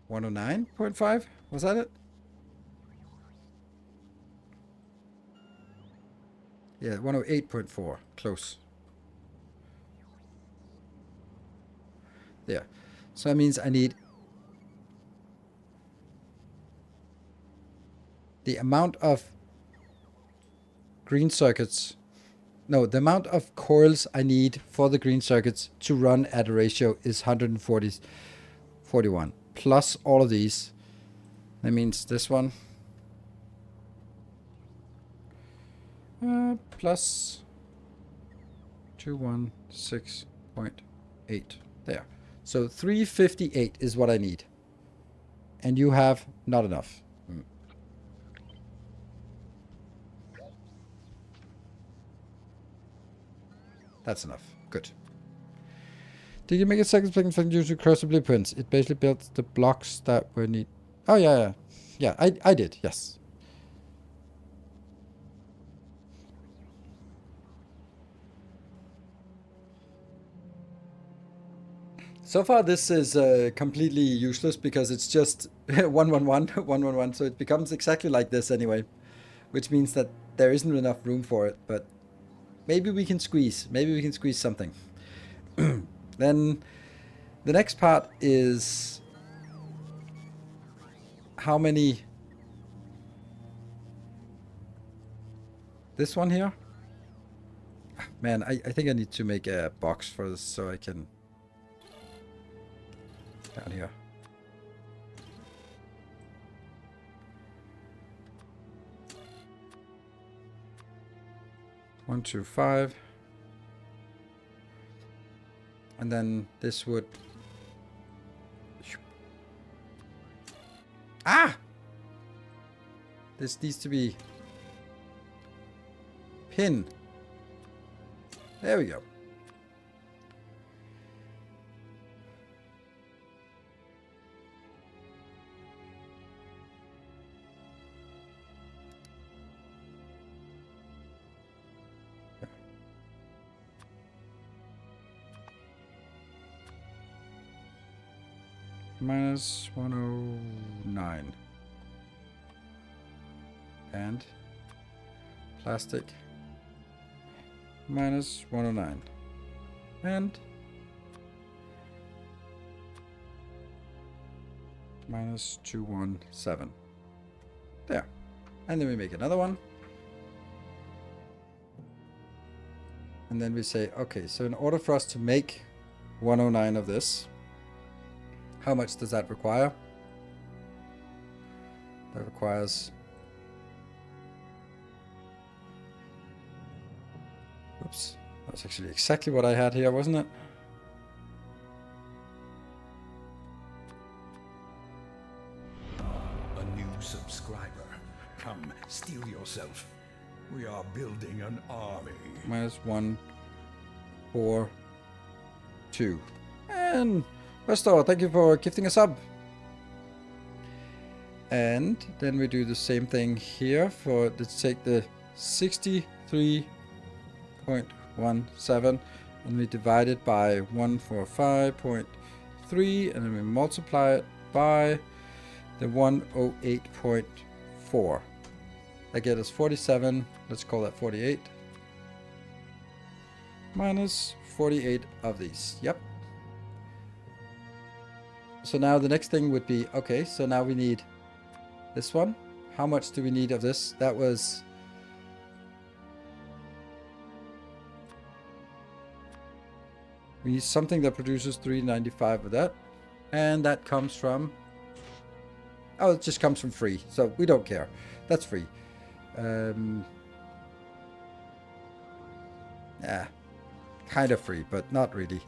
109.5? Was that it? Yeah, 108.4. Close. There. So that means I need the amount of green circuits. No, the amount of coils I need for the green circuits to run at a ratio is 41 plus all of these. That means this one plus 216.8 there. So 358 is what I need, and you have not enough. That's enough. Good. Did you make a second second from using cursor blueprints? It basically built the blocks that were need. Oh yeah. I did. Yes. So far, this is completely useless because it's just 111, 111. So it becomes exactly like this anyway, which means that there isn't enough room for it. But maybe we can squeeze. Maybe we can squeeze something. Then the next part is how many. This one here. Man, I think I need to make a box for this so I can. Down here. One, two, five. And then this would. Ah! This needs to be pin. There we go. Minus 109. And plastic. Minus 109. And minus 217. There. And then we make another one. And then we say, okay, so in order for us to make 109 of this, how much does that require? That requires... Oops. That's actually exactly what I had here, wasn't it? A new subscriber. Come, steel yourself. We are building an army. Minus 1, 4, 2. And Resto, thank you for gifting a sub. And then we do the same thing here for, let's take the 63.17 and we divide it by 145.3 and then we multiply it by the 108.4. That gets us 47, let's call that 48. Minus 48 of these, yep. So now the next thing would be, okay, so now we need this one. How much do we need of this? That was... We need something that produces 395 of that. And that comes from... Oh, it just comes from free. So we don't care. That's free. Yeah. Kind of free, but not really.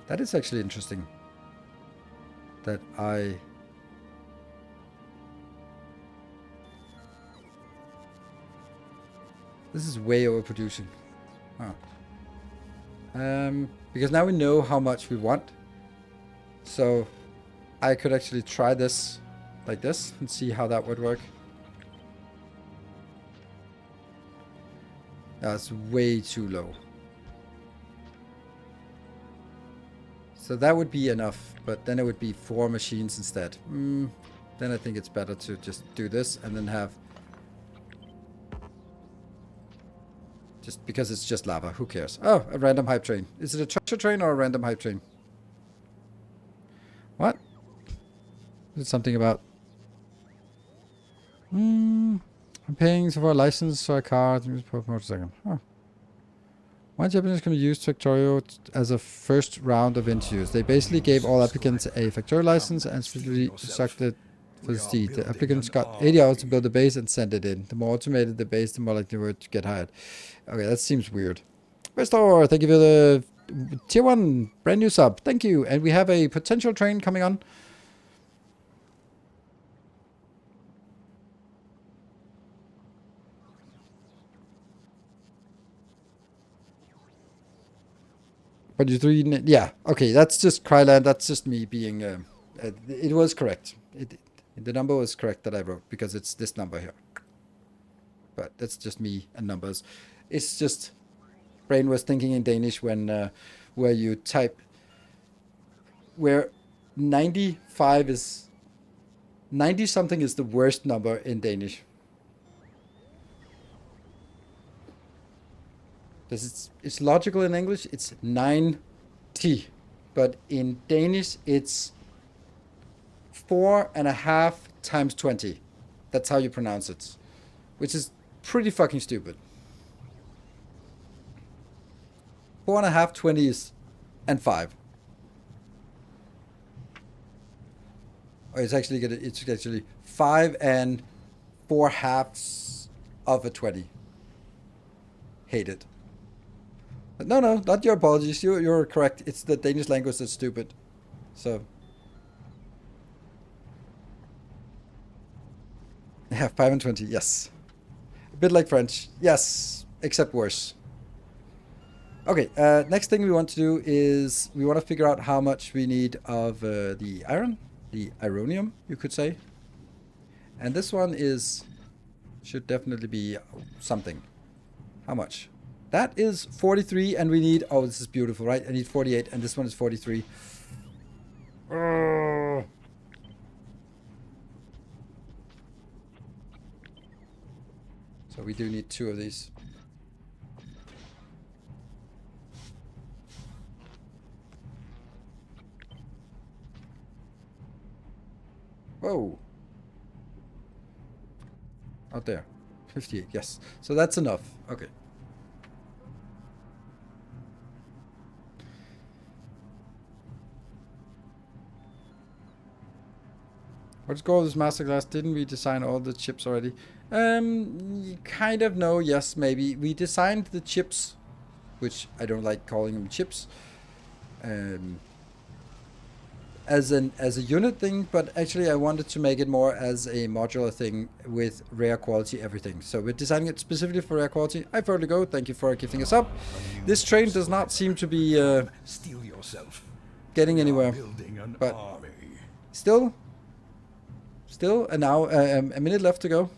That is actually interesting. That I... This is way overproducing. Oh. Because now we know how much we want. So I could actually try this like this and see how that would work. That's way too low. So that would be enough, but then it would be 4 machines instead. Then I think it's better to just do this and then have... Just because it's just lava, who cares? Oh, a random hype train. Is it a treasure train or a random hype train? What? Is it something about... I'm paying for a license for a car, motorcycle. Huh. One Japanese company used Factorio as a first round of interviews. They basically gave all applicants a Factorio license and specifically sucked it for the seat. The applicants got 80 hours to build a base and send it in. The more automated the base, the more likely they were to get hired. Okay, that seems weird. Restore, thank you for the tier 1 brand new sub. Thank you. And we have a potential train coming on. But you 3, yeah, okay, that's just Kryland. That's just me being, it was correct. The number was correct that I wrote because it's this number here. But that's just me and numbers. It's just brain was thinking in Danish when where you type where 95 is 90 something is the worst number in Danish. Because it's logical in English, it's 90. But in Danish, it's 4.5 times 20. That's how you pronounce it. Which is pretty fucking stupid. 4.5, 20s, and 5. Or it's actually 5 and 4 halves of a 20. Hate it. But no, not your apologies. You're correct. It's the Danish language that's stupid. So. Yeah, 5 and 20, yes. A bit like French. Yes, except worse. Okay, next thing we want to do is we want to figure out how much we need of the iron. The ironium, you could say. And this one should definitely be something. How much? That is 43, and we need, oh, this is beautiful, right? I need 48, and this one is 43. So we do need 2 of these. Whoa. Out there. 58, yes. So that's enough. Okay. What's goal of this masterclass? Didn't we design all the chips already? Kind of no, yes, maybe. We designed the chips, which I don't like calling them chips, as a unit thing, but actually I wanted to make it more as a modular thing with rare quality everything. So we're designing it specifically for rare quality. I further go. Thank you for gifting us up. This train does not seem to be getting anywhere, but still, and now a minute left to go.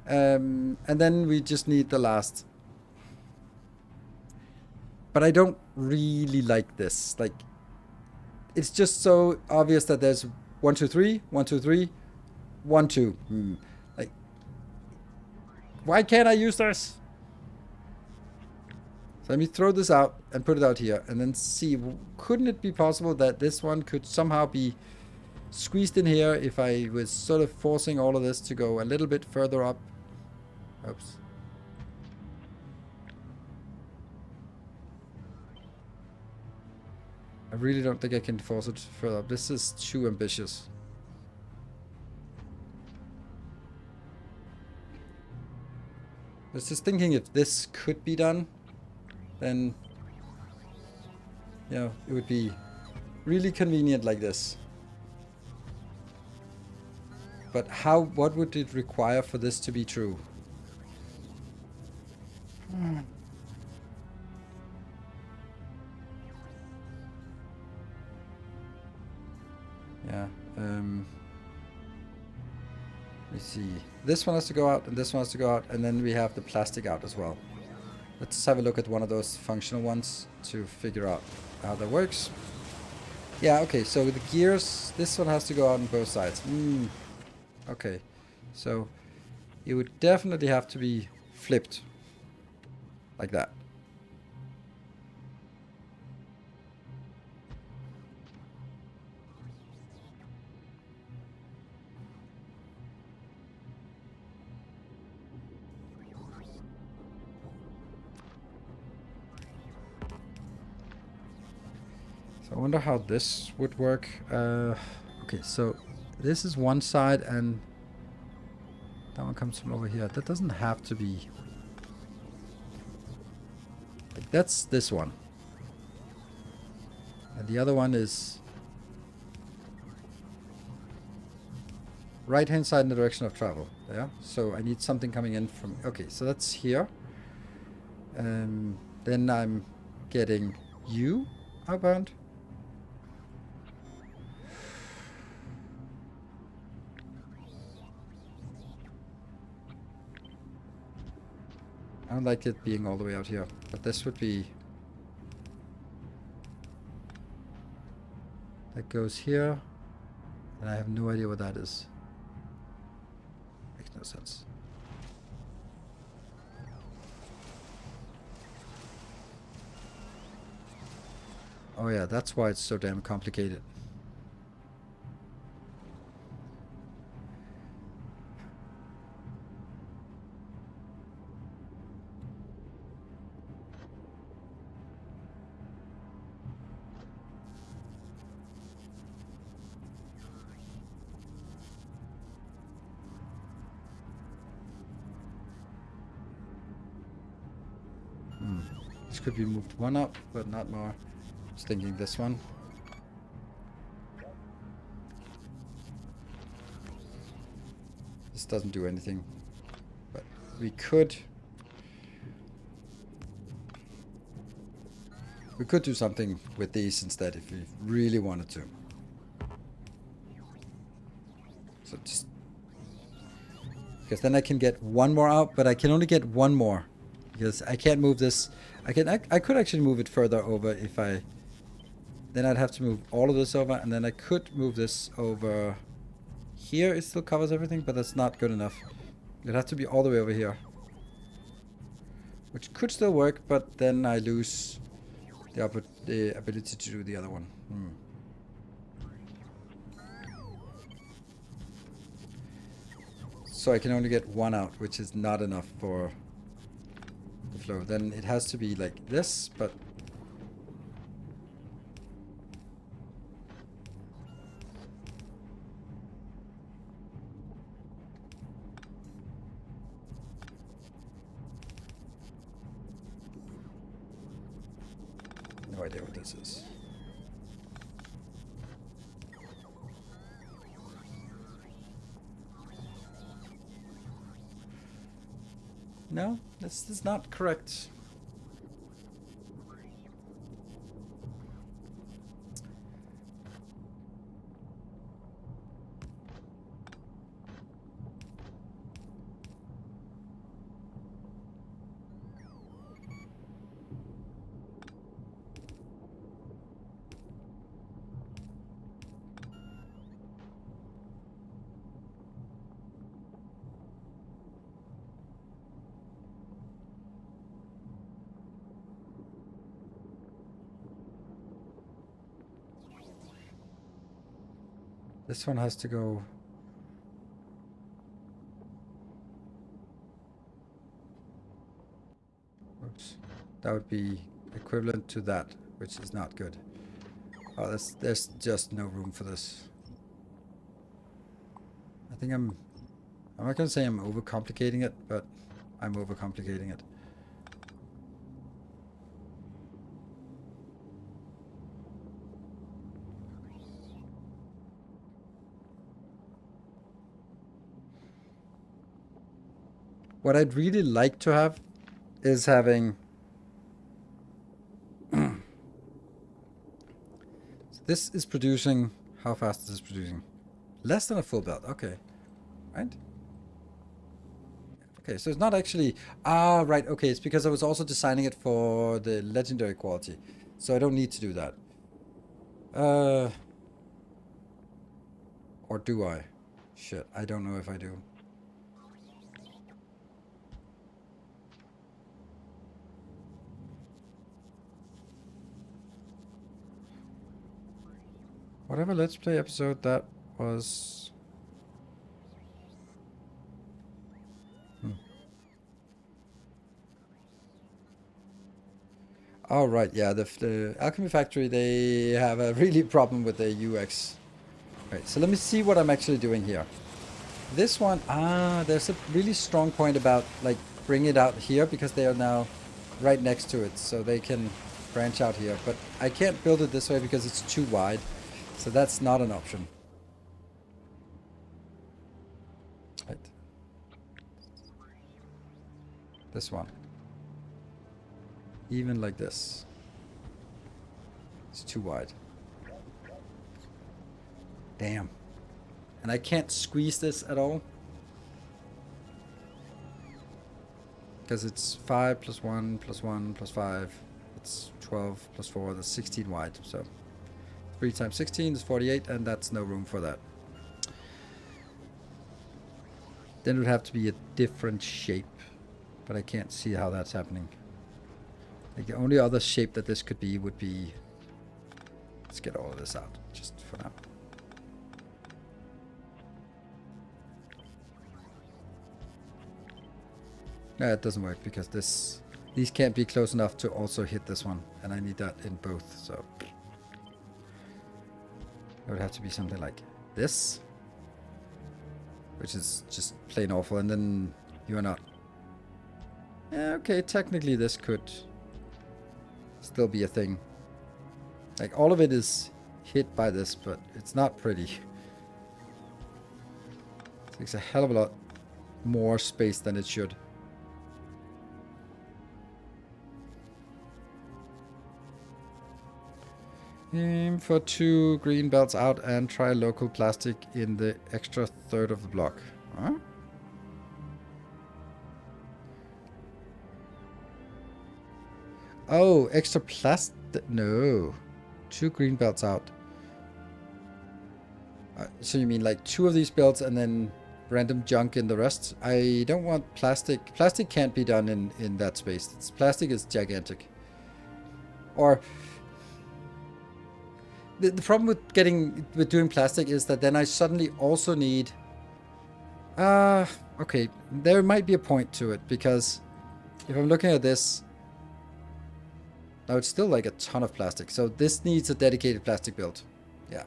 And then we just need the last. But I don't really like this. Like, it's just so obvious that there's 1, 2, 3, 1, 2, 3, 1, 2. Like, why can't I use this? So let me throw this out and put it out here and then see, couldn't it be possible that this one could somehow be squeezed in here if I was sort of forcing all of this to go a little bit further up? Oops. I really don't think I can force it further up. This is too ambitious. I was just thinking if this could be done, then, you know, it would be really convenient like this. But what would it require for this to be true? Yeah, let me see. This one has to go out, and this one has to go out, and then we have the plastic out as well. Let's have a look at one of those functional ones to figure out how that works. Yeah, okay, so the gears, this one has to go out on both sides. Okay, so it would definitely have to be flipped like that. So I wonder how this would work. Okay, so this is one side and that one comes from over here. That doesn't have to be. Like, that's this one. And the other one is right hand side in the direction of travel. Yeah. So I need something coming in from. Okay, so that's here. Then I'm getting you outbound. I don't like it being all the way out here, but this would be. That goes here, and I have no idea what that is. Makes no sense. Oh yeah, that's why it's so damn complicated. This could be moved one up, but not more. Just thinking this one. This doesn't do anything, but we could do something with these instead if we really wanted to. So just because then I can get one more out, but I can only get one more because I can't move this. I could actually move it further over if I. Then I'd have to move all of this over, and then I could move this over here. It still covers everything, but that's not good enough. It'd have to be all the way over here. Which could still work, but then I lose the ability to do the other one. So I can only get one out, which is not enough for the flow. Then it has to be like this, but no idea what this is. No, this is not correct. This one has to go. Oops. That would be equivalent to that, which is not good. Oh, there's just no room for this. I think I'm not gonna say I'm overcomplicating it, but I'm overcomplicating it. What I'd really like to have is having. So this is producing. How fast is this producing? Less than a full belt. Okay. Right? Okay, so it's not actually. Ah, right. Okay, it's because I was also designing it for the legendary quality. So I don't need to do that. Or do I? Shit, I don't know if I do. Whatever Let's Play episode that was. Oh, right, yeah, the Alchemy Factory, they have a really problem with the UX. Right, so let me see what I'm actually doing here. This one, there's a really strong point about, like, bring it out here because they are now right next to it, so they can branch out here. But I can't build it this way because it's too wide, so that's not an option. Right. This one. Even like this. It's too wide. Damn. And I can't squeeze this at all. Because it's 5 plus 1 plus 1 plus 5. It's 12 plus 4. That's 16 wide. So 3 times 16 is 48, and that's no room for that. Then it would have to be a different shape. But I can't see how that's happening. Like the only other shape that this could be would be... Let's get all of this out, just for now. No, it doesn't work because these can't be close enough to also hit this one, and I need that in both, so it would have to be something like this, which is just plain awful, and then you're not... Yeah, okay, technically this could still be a thing. Like, all of it is hit by this, but it's not pretty. It takes a hell of a lot more space than it should. Aim for 2 green belts out and try local plastic in the extra third of the block. Huh? Oh, extra plastic. No. 2 green belts out. So you mean like 2 of these belts and then random junk in the rest? I don't want plastic. Plastic can't be done in that space. Plastic is gigantic. Or... The problem with doing plastic is that then I suddenly also need... okay, there might be a point to it, because if I'm looking at this... Now it's still like a ton of plastic, so this needs a dedicated plastic build. Yeah.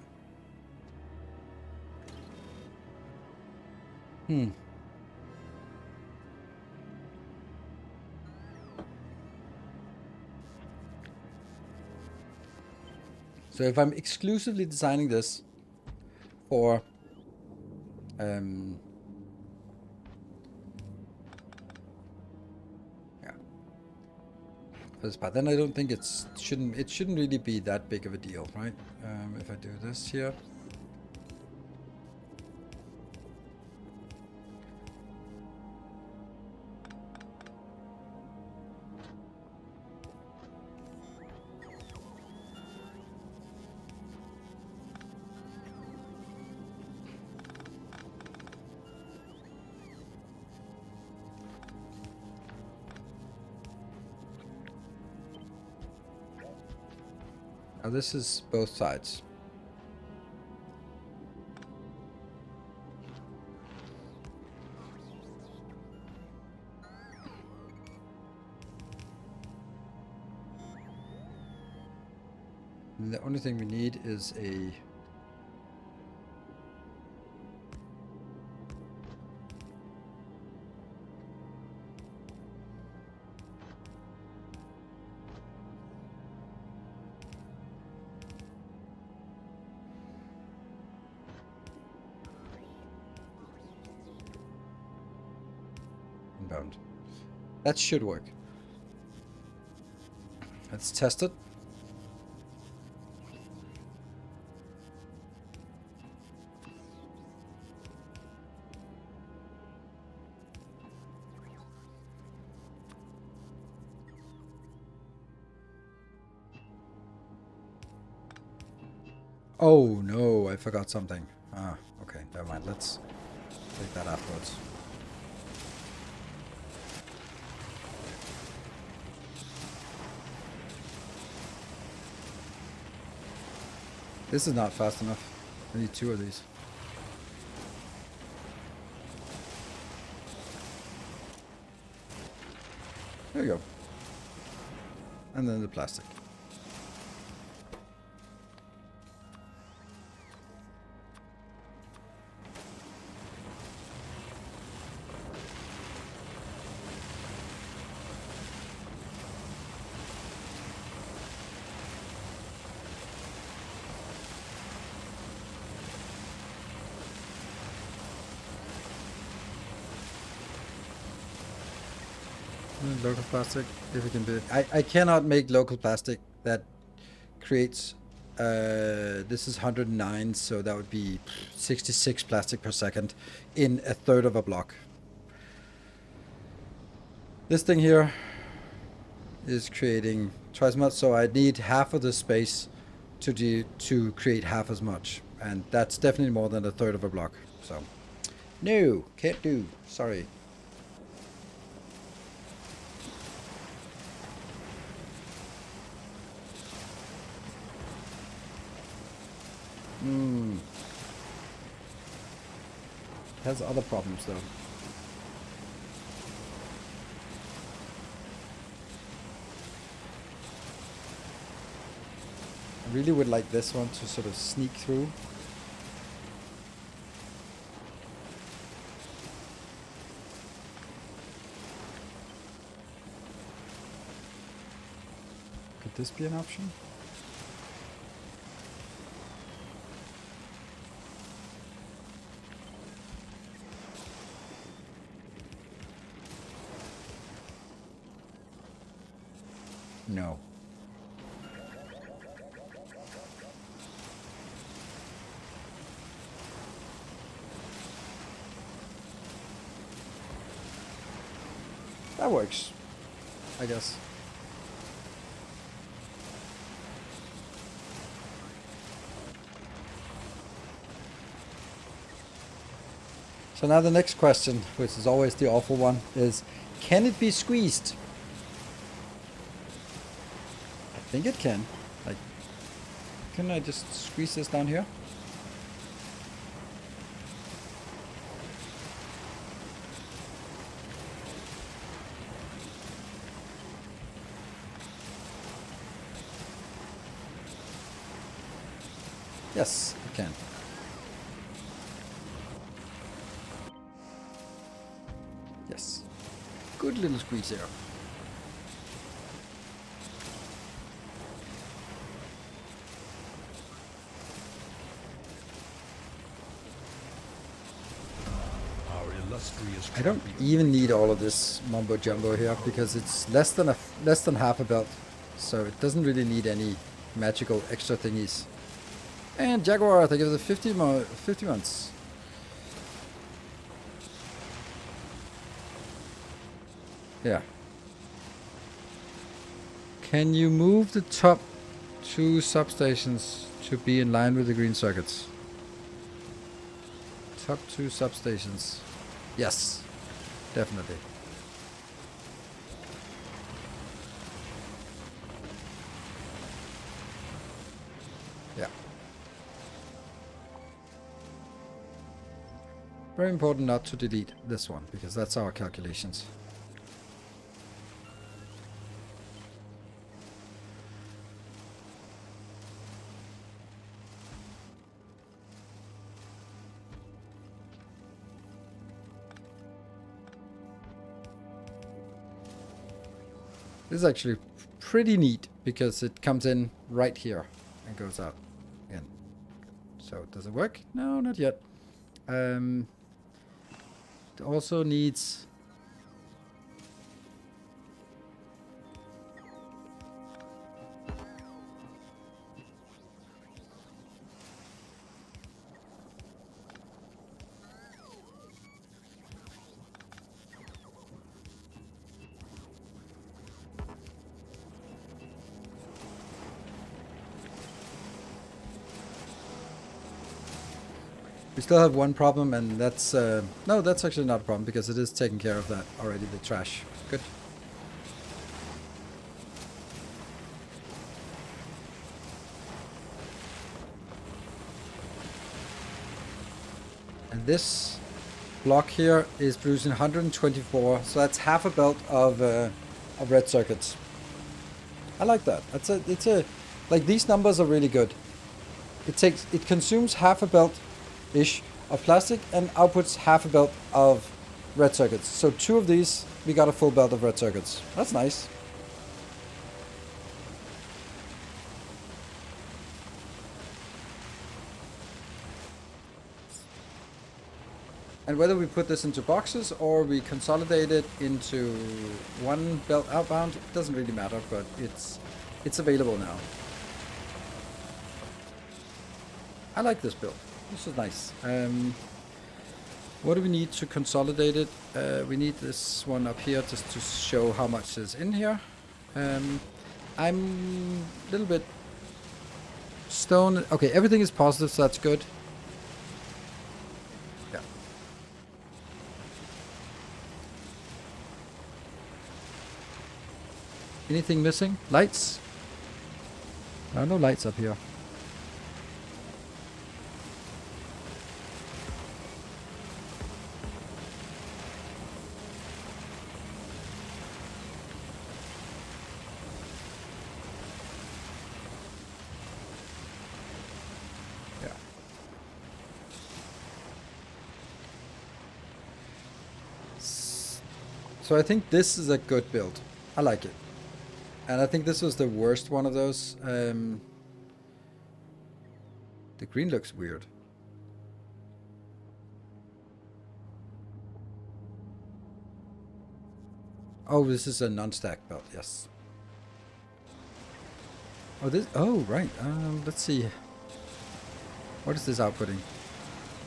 So if I'm exclusively designing this for yeah, for this part, then I don't think it shouldn't really be that big of a deal, right? If I do this here. Now this is both sides. And the only thing we need is a... inbound. That should work. Let's test it. Oh no, I forgot something. Ah, okay, never mind. Let's take that afterwards. This is not fast enough. I need 2 of these. There we go. and then the plastic. Local plastic, if it can be. I cannot make local plastic that creates. This is 109, so that would be 66 plastic per second in a third of a block. This thing here is creating twice as much, so I need half of the space to create half as much, and that's definitely more than a third of a block. So, no, can't do. Sorry. It has other problems though. I really would like this one to sort of sneak through. Could this be an option? No. That works, I guess. So now the next question, which is always the awful one, is can it be squeezed? I think it can. Like, can I just squeeze this down here? Yes, it can. Yes. Good little squeeze there. I don't even need all of this mumbo jumbo here because it's less than half a belt, so it doesn't really need any magical extra thingies. And Jaguar, they give it 50 months. Yeah. Can you move the top two substations to be in line with the green circuits? Top two substations. Yes, definitely. Yeah. Very important not to delete this one, because that's our calculations. This is actually pretty neat because it comes in right here and goes out again. So does it work? No, not yet. It also needs... We still have one problem, and that's... no, that's actually not a problem, because it is taking care of that already, the trash. Good. And this block here is producing 124, so that's half a belt of red circuits. I like that. It's a, like these numbers are really good. It consumes half a belt-ish of plastic and outputs half a belt of red circuits. So 2 of these, we got a full belt of red circuits. That's nice. And whether we put this into boxes or we consolidate it into one belt outbound, it doesn't really matter, but it's available now. I like this build. This is nice. What do we need to consolidate it? We need this one up here just to show how much is in here. I'm a little bit stoned. Okay, everything is positive, so that's good. Yeah. Anything missing? Lights? There are no lights up here. So I think this is a good build. I like it. And I think this was the worst one of those. The green looks weird. Oh, this is a non-stack belt, yes. Oh, this. Oh, right. Let's see. What is this outputting?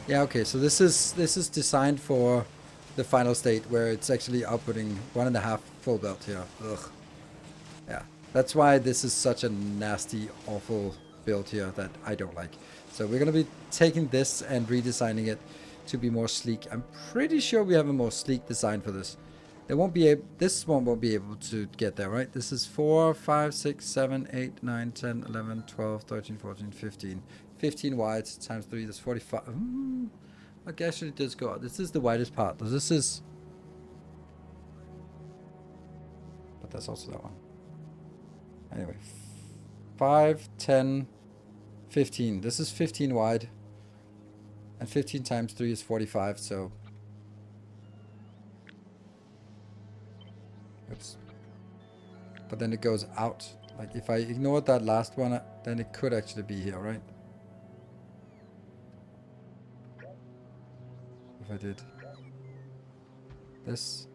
Yeah, okay. So this is designed for the final state where it's actually outputting 1.5 full belt here. Ugh. Yeah, that's why this is such a nasty, awful build here that I don't like. So we're gonna be taking this and redesigning it to be more sleek. I'm pretty sure we have a more sleek design for this. There won't be this one won't be able to get there, right? This is 4, 5, 6, 7, 8, 9, 10, 11, 12, 13, 14, 15. 15 wide times 3, that's 45. Okay, actually it does go out. This is the widest part. This is... But that's also that one. Anyway. 5, 10, 15. This is 15 wide. And 15 times 3 is 45, so... Oops. But then it goes out. Like, if I ignore that last one, then it could actually be here, right? If I did this,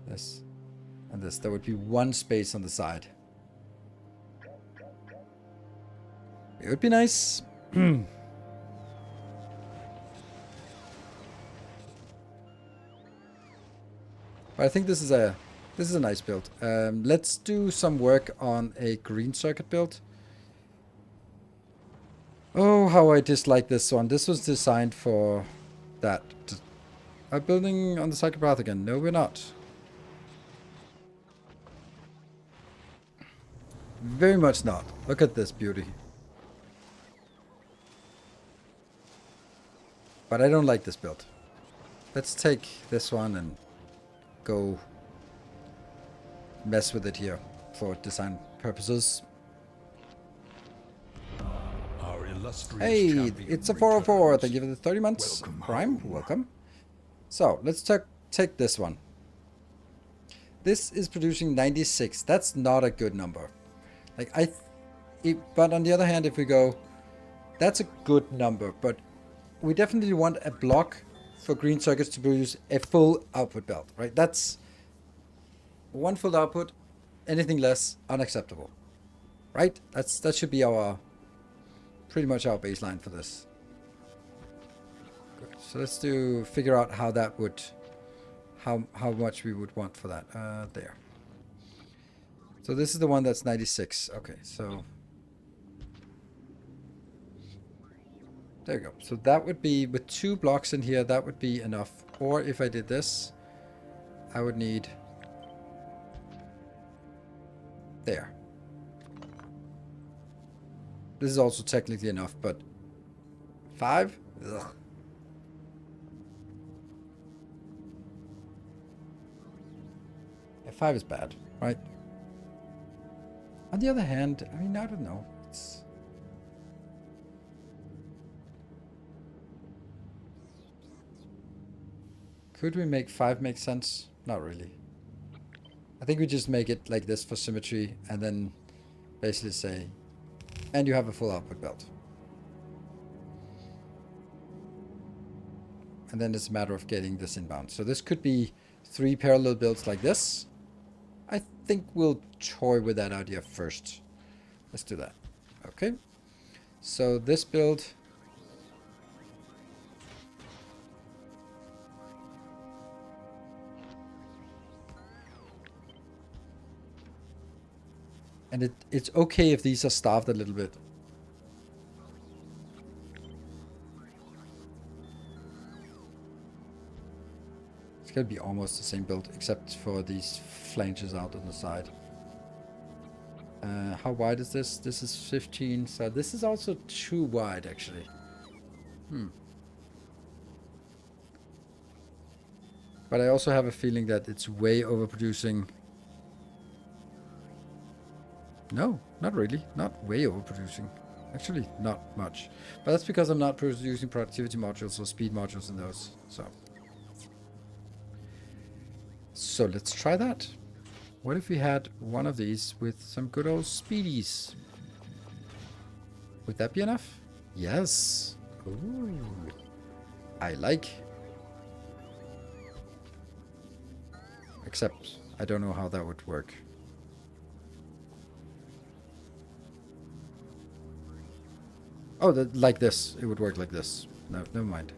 this, and this, there would be one space on the side. It would be nice. But I think this is a nice build. Let's do some work on a green circuit build. Oh, how I dislike this one. This was designed for that. Are building on the circuit path again? No, we're not. Very much not. Look at this beauty. But I don't like this build. Let's take this one and go mess with it here for design purposes. Hey, it's a 404. Thank you for the 30 months. Prime, welcome. So, let's take this one. This is producing 96. That's not a good number. Like, but on the other hand, if we go, that's a good number, but we definitely want a block for green circuits to produce a full output belt, right? That's one full output, anything less, unacceptable, right? That should be pretty much our baseline for this. Good. So let's figure out how that would, how much we would want for that. There. So this is the one that's 96. Okay, so there you go. So that would be, with 2 blocks in here, that would be enough. Or if I did this, I would need... There. This is also technically enough, but 5? Ugh. Yeah, 5 is bad, right? On the other hand, I mean, I don't know. It's... Could we make 5 make sense? Not really. I think we just make it like this for symmetry and then basically say, and you have a full output belt. And then it's a matter of getting this inbound. So this could be 3 parallel builds like this. I think we'll toy with that idea first. Let's do that. Okay. So this build... And it's okay if these are starved a little bit. It's gonna be almost the same build, except for these flanges out on the side. How wide is this? This is 15, so this is also too wide, actually. But I also have a feeling that it's way overproducing. No, not really. Not way overproducing. Actually, not much. But that's because I'm not producing productivity modules or speed modules in those. So let's try that. What if we had one of these with some good old speedies? Would that be enough? Yes. Ooh. I like. Except I don't know how that would work. Oh, like this. It would work like this. No, never mind.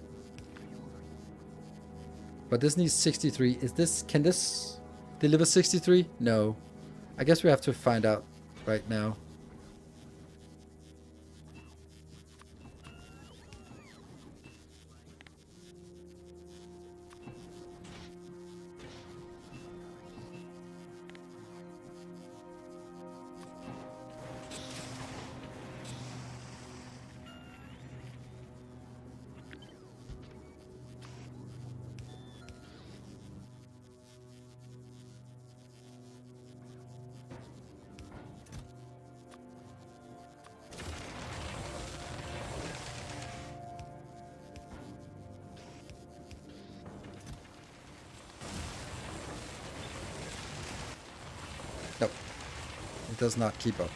But this needs 63. Is this... Can this deliver 63? No. I guess we have to find out right now. Nope. It does not keep up.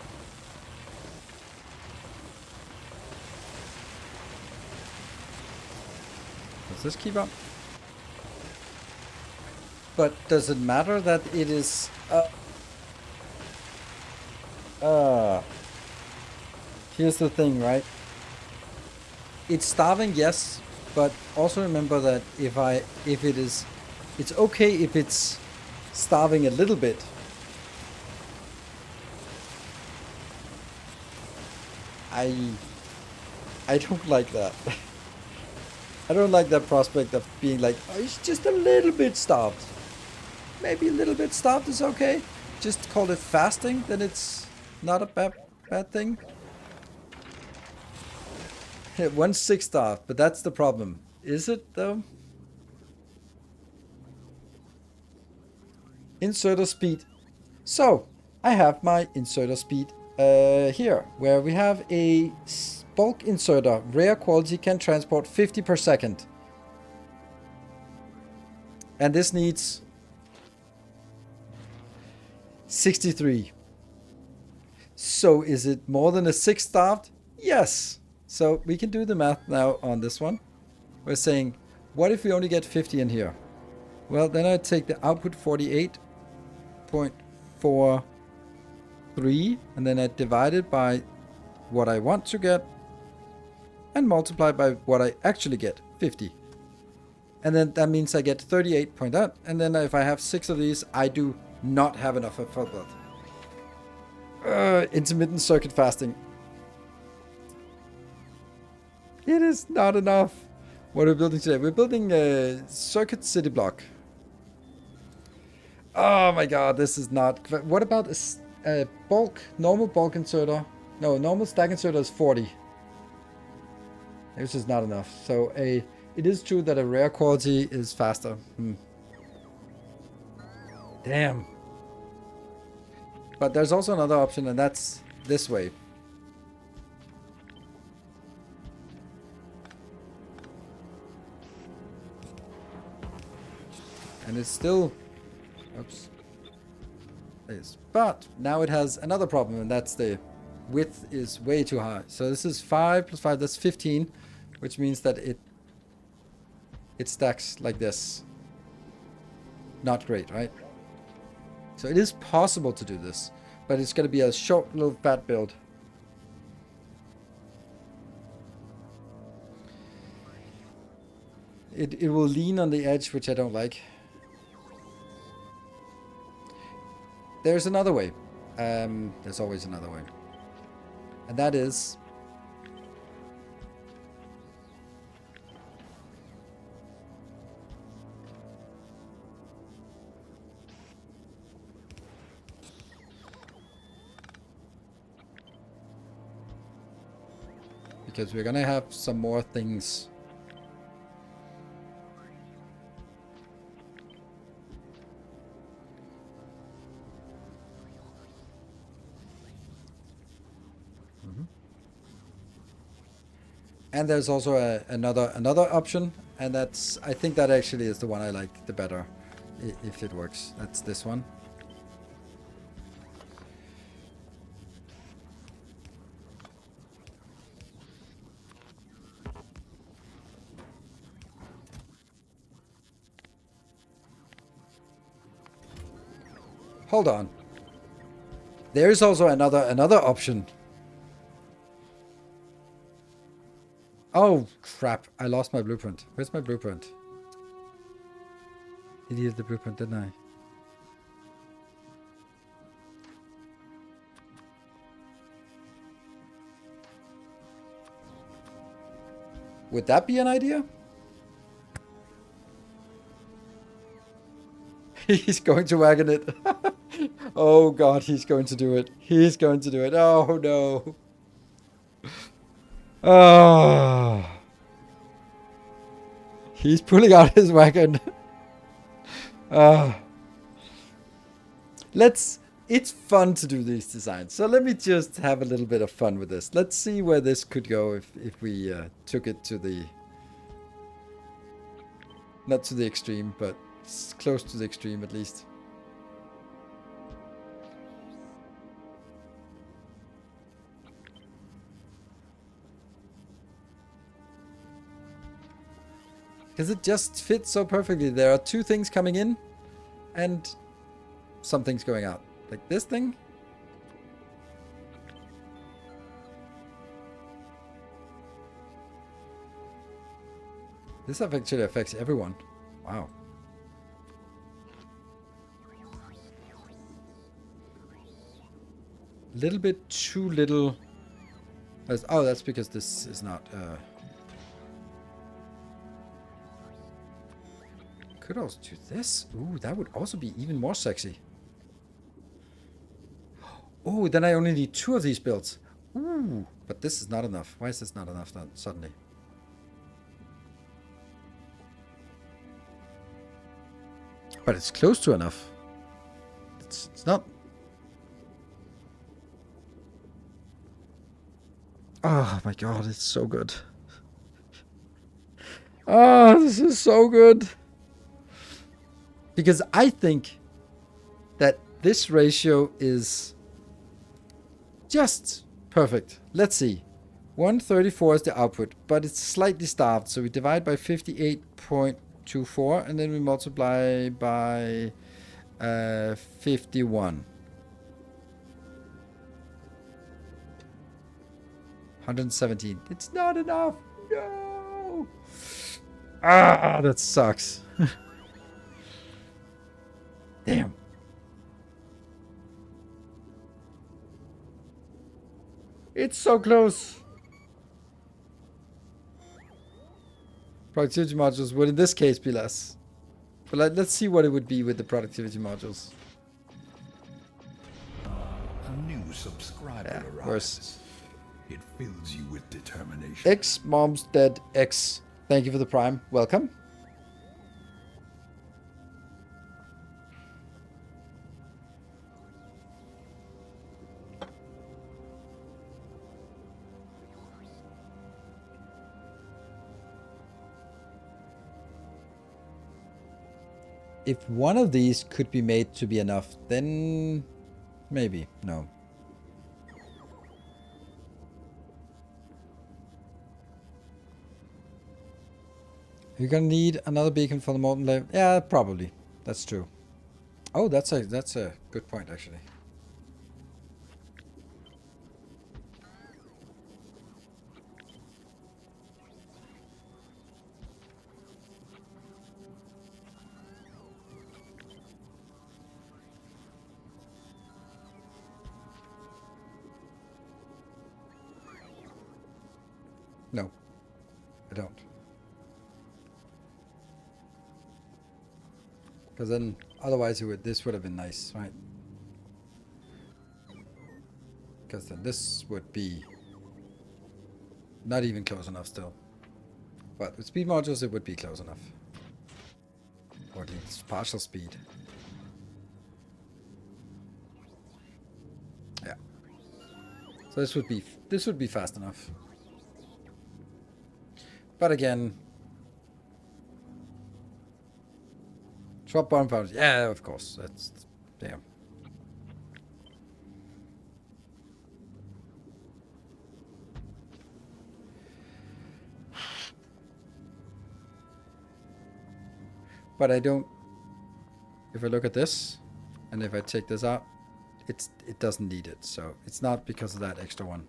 Does this keep up? But does it matter that it is... Here's the thing, right? It's starving, yes, but also remember that it's okay if it's starving a little bit. I don't like that. I don't like that prospect of being like, oh, it's just a little bit starved. Maybe a little bit starved is okay. Just call it fasting, then it's not a bad thing. 1/6 starved, but that's the problem. Is it though? Inserter speed. So, I have my inserter speed here, where we have a bulk inserter. Rare quality, can transport 50 per second. And this needs 63. So is it more than a 6 starved? Yes. So we can do the math now on this one. We're saying, what if we only get 50 in here? Well, then I take the output 48.43 and then I divide it by what I want to get and multiply by what I actually get, 50. And then that means I get 38 point out. And then if I have 6 of these, I do not have enough of full blood. Intermittent circuit fasting. It is not enough. What are we building today? We're building a circuit city block. Oh my god, this is not... What about a bulk, normal bulk inserter? No, normal stack inserter is 40. This is not enough. So it is true that a rare quality is faster. Damn. But there's also another option, and that's this way. And it's still... Oops. Is. But now it has another problem, and that's the width is way too high. So this is 5 plus 5, that's 15, which means that it stacks like this. Not great, right? So it is possible to do this, but it's going to be a short little fat build. It will lean on the edge, which I don't like. There's another way. There's always another way. And that is... because we're gonna have some more things. And there's also another option, and that's, I think that actually is the one I like the better, if it works. That's this one. Hold on. There is also another option. Oh, crap. I lost my blueprint. Where's my blueprint? I needed the blueprint, didn't I? Would that be an idea? He's going to wagon it. Oh, God, he's going to do it. He's going to do it. Oh, no. Oh. He's pulling out his wagon. It's fun to do these designs. So let me just have a little bit of fun with this. Let's see where this could go if we took it to the... not to the extreme, but close to the extreme at least. Because it just fits so perfectly. There are two things coming in and some things going out. Like this thing. This actually affects everyone. Wow. Little bit too little. Oh, that's because this is not... Could also do this. Ooh, that would also be even more sexy. Oh, then I only need 2 of these builds. Ooh, but this is not enough. Why is this not enough then, suddenly? But it's close to enough. It's not... Oh my god, it's so good. Oh, this is so good. Because I think that this ratio is just perfect. Let's see. 134 is the output, but it's slightly starved. So we divide by 58.24 and then we multiply by 51. 117. It's not enough. No. Ah, that sucks. Damn. It's so close. Productivity modules would in this case be less. But let's see what it would be with the productivity modules. A new subscriber arrives. Worse. It fills you with determination. X Mom's Dead X. Thank you for the prime. Welcome. if one of these could be made to be enough, then maybe. No. You're gonna need another beacon for the molten lava. Yeah, probably. That's true. Oh, that's a good point actually. No, I don't. Because then, otherwise, this would have been nice, right? Because then this would be not even close enough still. But with speed modules, it would be close enough. Or at least partial speed. Yeah. So this would be fast enough. But again, swap bonfires. Yeah, of course. That's damn. But I don't. If I look at this, and if I take this out, it doesn't need it. So it's not because of that extra one.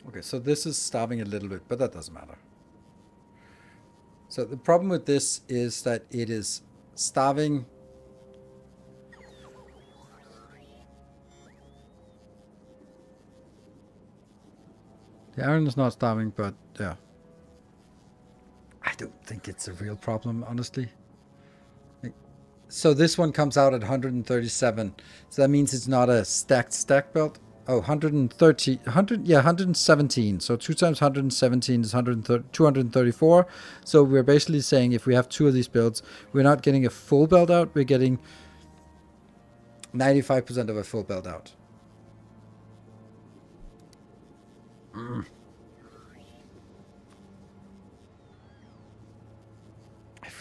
Okay, so this is starving a little bit, but that doesn't matter. So the problem with this is that it is starving. The iron is not starving, but yeah. I don't think it's a real problem, honestly. So this one comes out at 137. So that means it's not a stack belt. Oh, 130, 100, yeah, 117. So 2 times 117 is 234. So we're basically saying if we have 2 of these builds, we're not getting a full belt out. We're getting 95% of a full belt out. I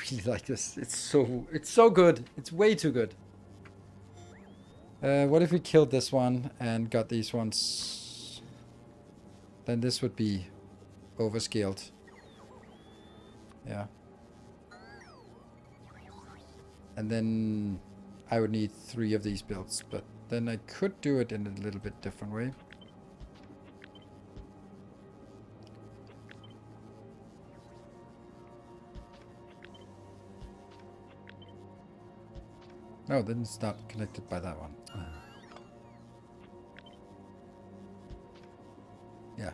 really like this. It's so good. It's way too good. What if we killed this one and got these ones? Then this would be overscaled. Yeah. And then I would need 3 of these builds, but then I could do it in a little bit different way. No, then it's not connected by that one. Yeah.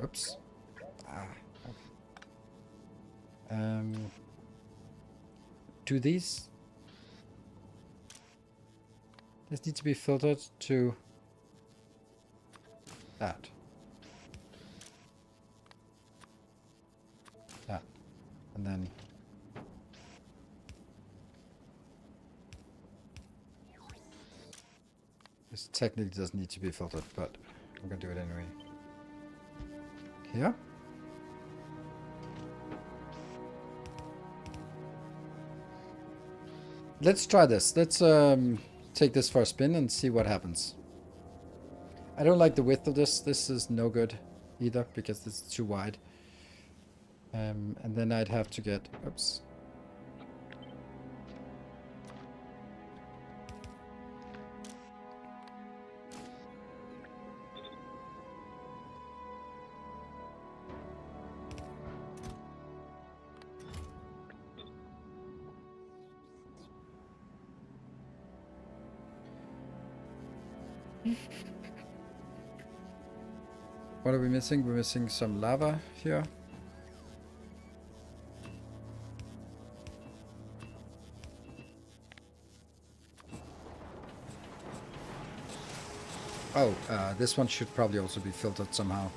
Oops. Do these need to be filtered to that. That. And then this technically doesn't need to be filtered, but I'm gonna do it anyway. Here. Let's try this. Let's take this for a spin and see what happens. I don't like the width of this. This is no good either because this is too wide. And then I'd have to get... Oops. What are we missing? We're missing some lava here. Oh, this one should probably also be filtered somehow.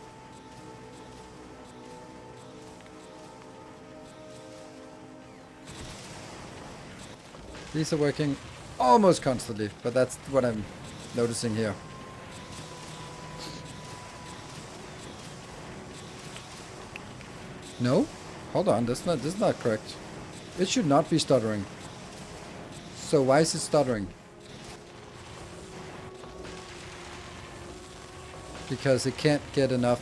These are working almost constantly, but that's what I'm noticing here. No? Hold on, this is not correct. It should not be stuttering. So why is it stuttering? Because it can't get enough.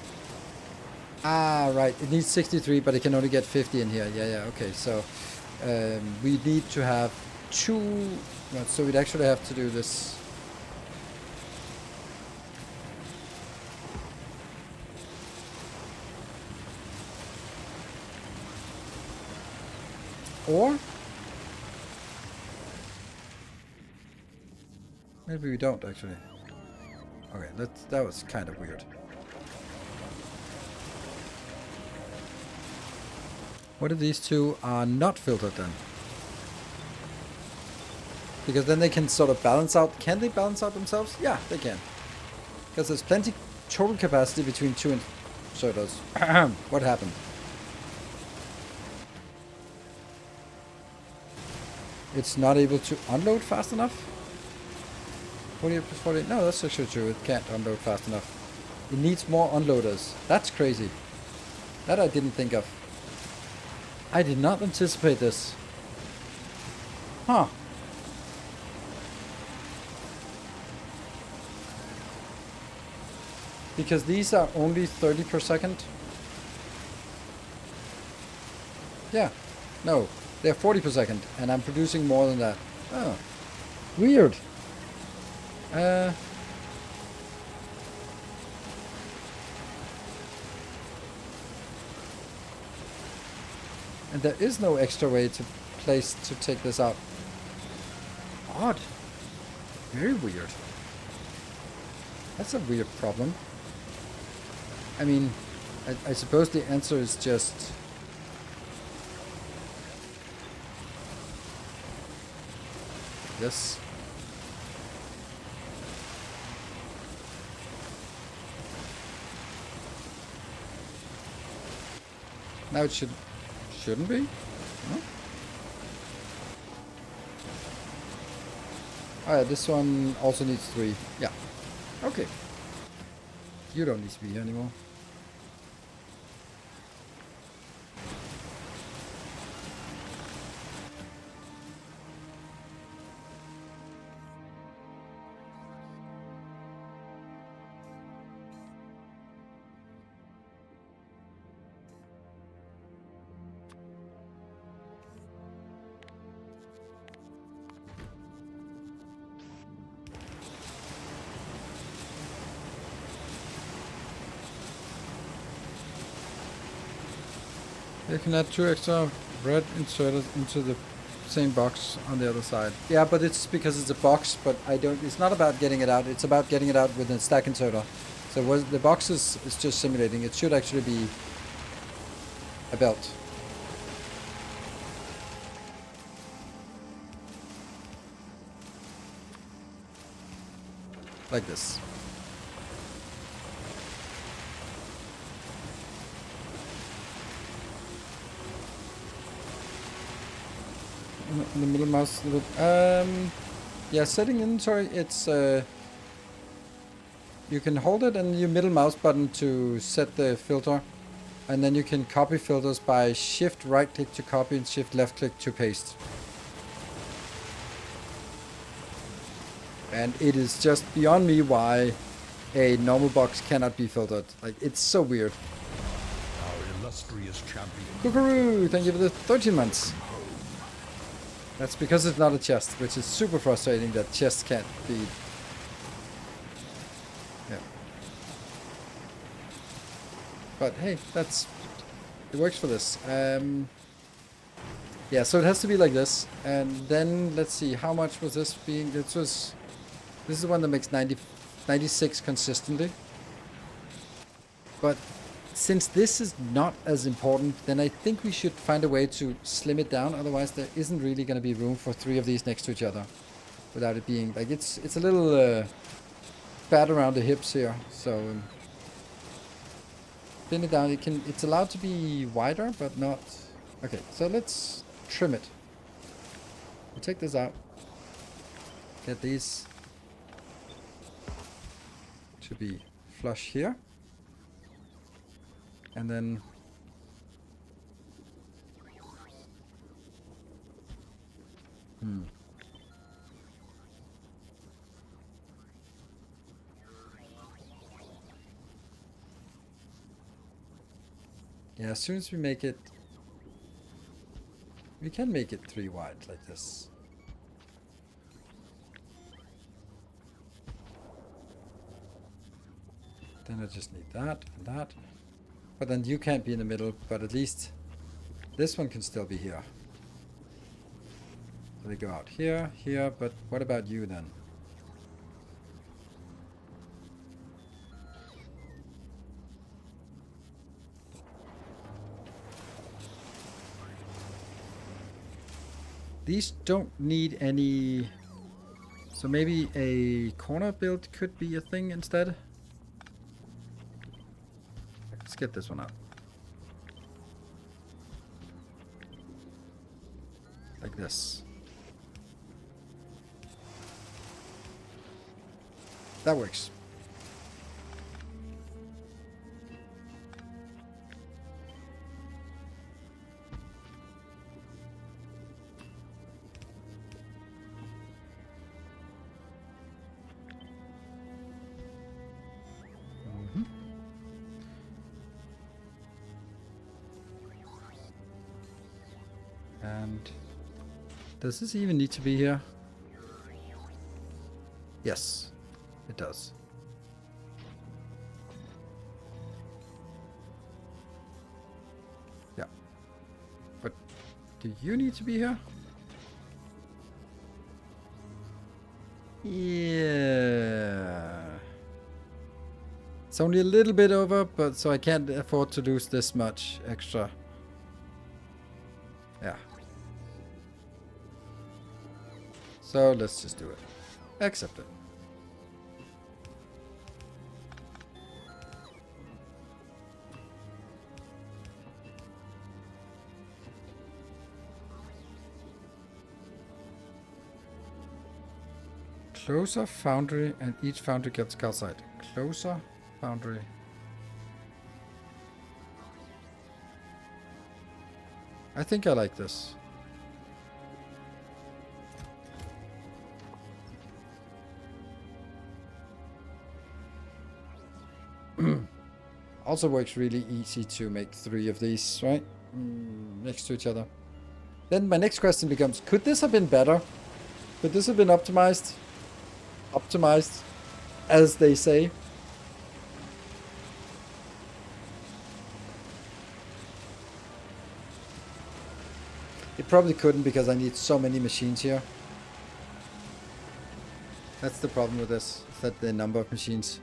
Ah, right. It needs 63, but it can only get 50 in here. Yeah, okay. So we need to have 2. Well, so we'd actually have to do this. Or maybe we don't actually. Okay, that was kind of weird. What if these two are not filtered then? Because then they can sort of balance out. Can they balance out themselves? Yeah, they can. Because there's plenty total capacity between 2 inserters. What happened? It's not able to unload fast enough? 48 plus 48? No, that's actually true. It can't unload fast enough. It needs more unloaders. That's crazy. That I didn't think of. I did not anticipate this. Huh. Because these are only 30 per second. Yeah. No. They're 40 per second. And I'm producing more than that. Oh. Weird. And there is no extra way to take this out. Odd. Very weird. That's a weird problem. I mean, I suppose the answer is just this. Now it shouldn't be? No? Oh yeah, this one also needs 3. Yeah. Okay. You don't need to be here anymore. You can add 2 extra red inserters into the same box on the other side. Yeah, but it's because it's a box, but it's not about getting it out, it's about getting it out with a stack inserter. So the box is just simulating. It should actually be a belt. Like this. In the middle mouse. Yeah, setting inventory. It's you can hold it and your middle mouse button to set the filter, and then you can copy filters by shift right click to copy and shift left click to paste. And it is just beyond me why a normal box cannot be filtered. Like, it's so weird. Our illustrious champion. Kookaroo! Thank you for the 13 months. That's because it's not a chest, which is super frustrating that chests can't be... Yeah. But hey, it works for this. Yeah, so it has to be like this. And then, let's see, how much was this being... This is the one that makes 90... 96 consistently. But since this is not as important, then I think we should find a way to slim it down. Otherwise, there isn't really going to be room for 3 of these next to each other, without it being like it's a little fat around the hips here. So thin it down. It's allowed to be wider, but not. Okay, so let's trim it. We take this out. Get these to be flush here. And then yeah, as soon as we make it, we can make it 3 wide like this. Then I just need that and that. But then you can't be in the middle, but at least this one can still be here. So they go out here, here, but what about you then? These don't need any... So maybe a corner build could be a thing instead. Let's get this one out. Like this. That works. And does this even need to be here? Yes, it does. Yeah. But do you need to be here? Yeah. It's only a little bit over, but so I can't afford to lose this much extra. Yeah. So let's just do it. Accept it. Closer foundry, and each foundry gets calcite. Closer foundry. I think I like this. Also works really easy to make 3 of these, right? Next to each other. Then my next question becomes, could this have been better? Could this have been optimized? Optimized, as they say. It probably couldn't because I need so many machines here. That's the problem with this, is that the number of machines.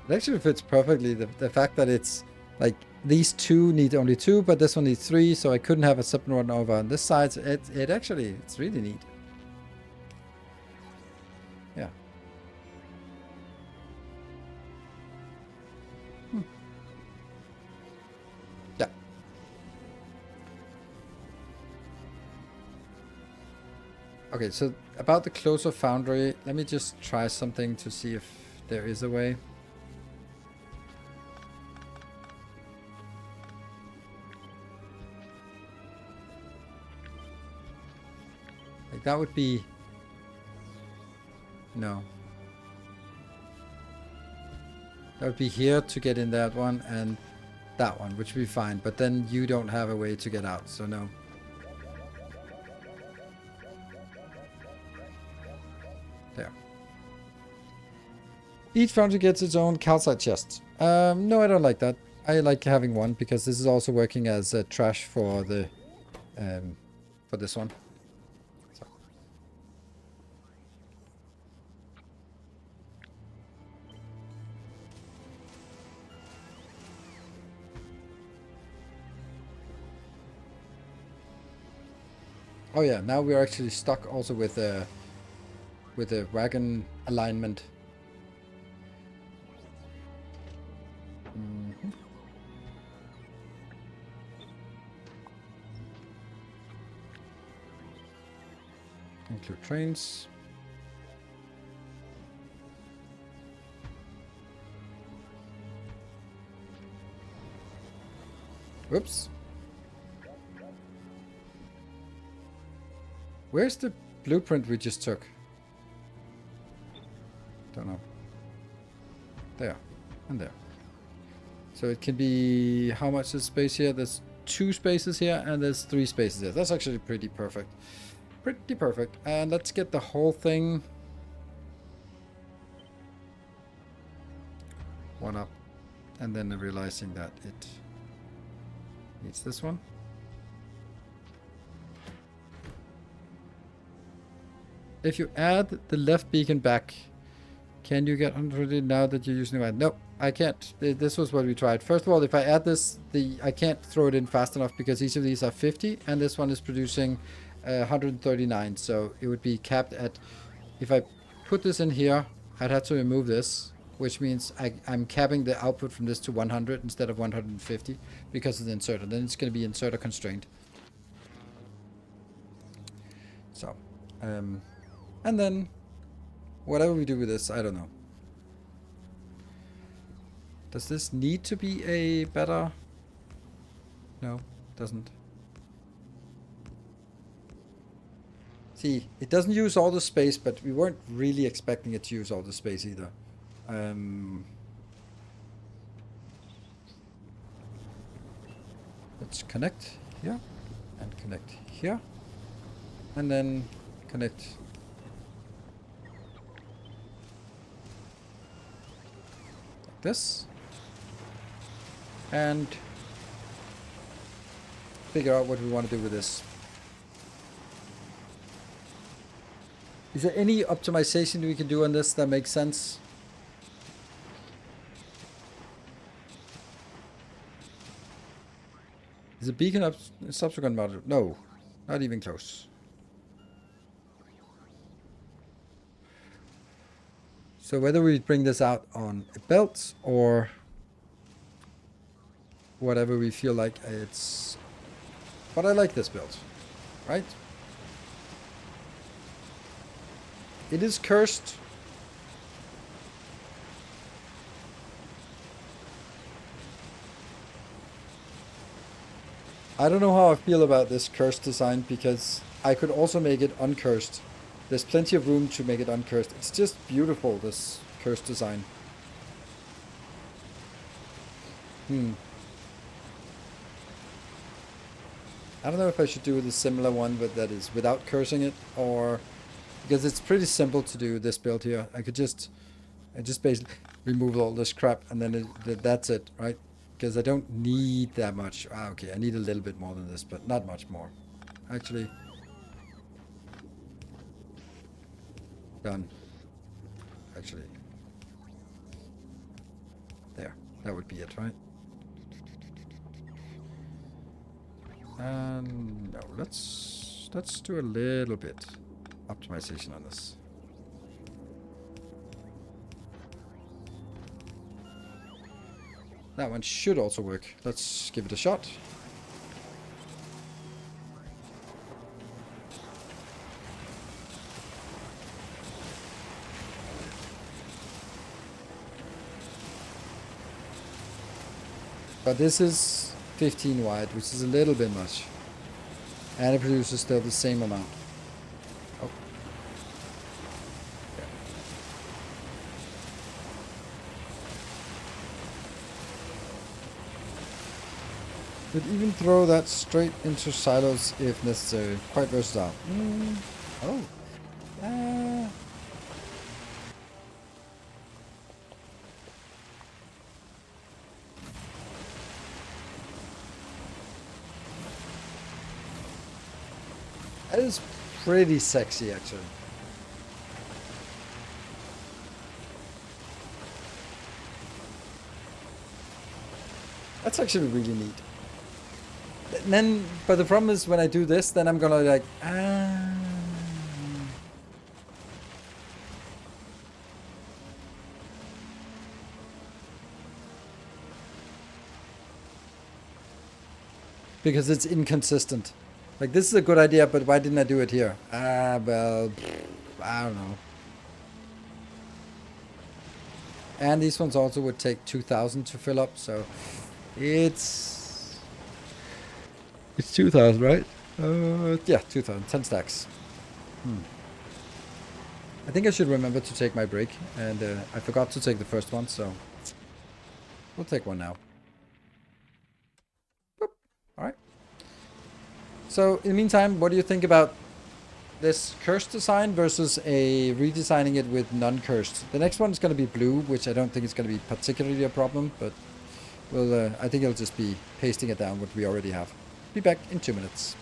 It actually fits perfectly. The fact that it's like these 2 need only 2, but this one needs 3, so I couldn't have a separate one over on this side. It actually, it's really neat. Yeah. Yeah. Okay, so about the closer foundry, let me just try something to see if there is a way. Like that would be... No. That would be here to get in that one and that one, which would be fine. But then you don't have a way to get out, so no. There. Each foundry gets its own calcite chest. No, I don't like that. I like having one because this is also working as trash for the for this one. So. Oh yeah, now we're actually stuck also with the wagon alignment. Include trains. Whoops. Where's the blueprint we just took? Don't know. There. And there. So it can be... How much is space here? There's 2 spaces here and there's 3 spaces here. That's actually pretty perfect. Pretty perfect. And let's get the whole thing... one up. And then realizing that it needs this one. If you add the left beacon back, can you get 100 now that you're using it? No, I can't. This was what we tried. First of all, if I add this, I can't throw it in fast enough because each of these are 50 and this one is producing 139. So it would be capped at, if I put this in here, I'd have to remove this, which means I'm capping the output from this to 100 instead of 150 because of the inserter. Then it's going to be inserter constrained. So, and then whatever we do with this, I don't know. Does this need to be a better? No, doesn't. See, it doesn't use all the space, but we weren't really expecting it to use all the space either. Let's connect here and connect here and then connect like this and figure out what we want to do with this. Is there any optimization we can do on this that makes sense? Is a beacon up subsequent module? No, not even close. So whether we bring this out on a belt or whatever we feel like it's... But I like this build, right? It is cursed. I don't know how I feel about this cursed design because I could also make it uncursed. There's plenty of room to make it uncursed. It's just beautiful, this cursed design. I don't know if I should do the similar one but that is without cursing it, or because it's pretty simple to do this build here. I just basically remove all this crap and then that's it, right? Because I don't need that much. Okay, I need a little bit more than this, but not much more. Actually, done. Actually, there. That would be it, right? And no, let's do a little bit optimization on this. That one should also work. Let's give it a shot. But this is 15 wide, which is a little bit much. And it produces still the same amount. Oh. Could even throw that straight into silos if necessary. Quite versatile. Oh. That is pretty sexy, actually. That's actually really neat. And then, but the problem is when I do this, then I'm gonna like, because it's inconsistent. Like, this is a good idea, but why didn't I do it here? Well, I don't know. And these ones also would take 2,000 to fill up, so it's 2,000, right? Yeah, 2,000, 10 stacks. I think I should remember to take my break, and I forgot to take the first one, so we'll take one now. Boop. All right. So in the meantime, what do you think about this cursed design versus a redesigning it with non-cursed? The next one is going to be blue, which I don't think is going to be particularly a problem, but we'll, I think it'll just be pasting it down what we already have. Be back in 2 minutes.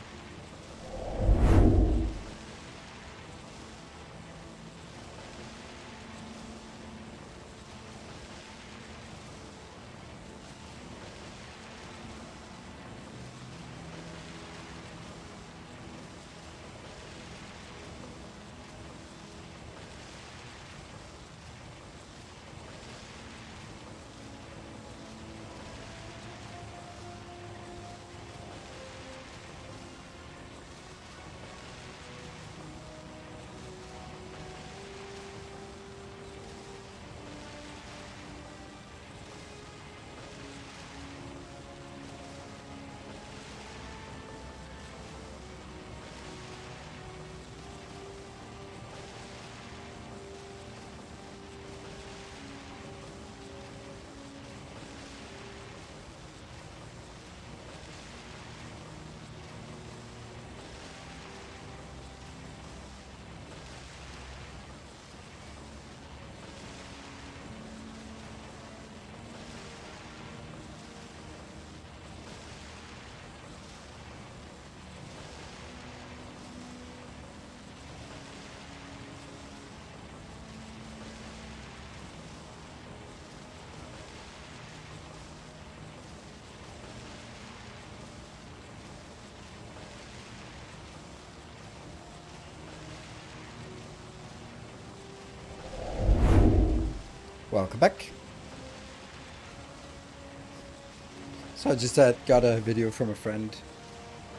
Welcome back. So I just got a video from a friend,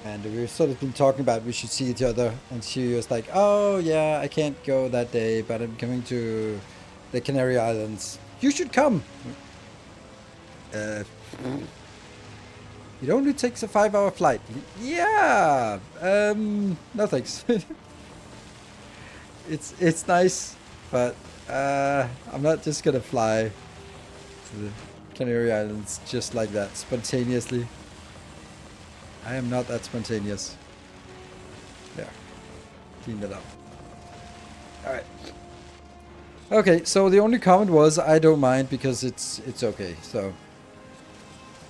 and we've sort of been talking about we should see each other, and she was like, oh yeah, I can't go that day, but I'm coming to the Canary Islands. You should come. It only takes a 5-hour flight. Yeah. No thanks. It's nice, but I'm not just gonna fly to the Canary Islands just like that, spontaneously. I am not that spontaneous. There. Clean that up. Alright. Okay, so the only comment was I don't mind because it's okay, so.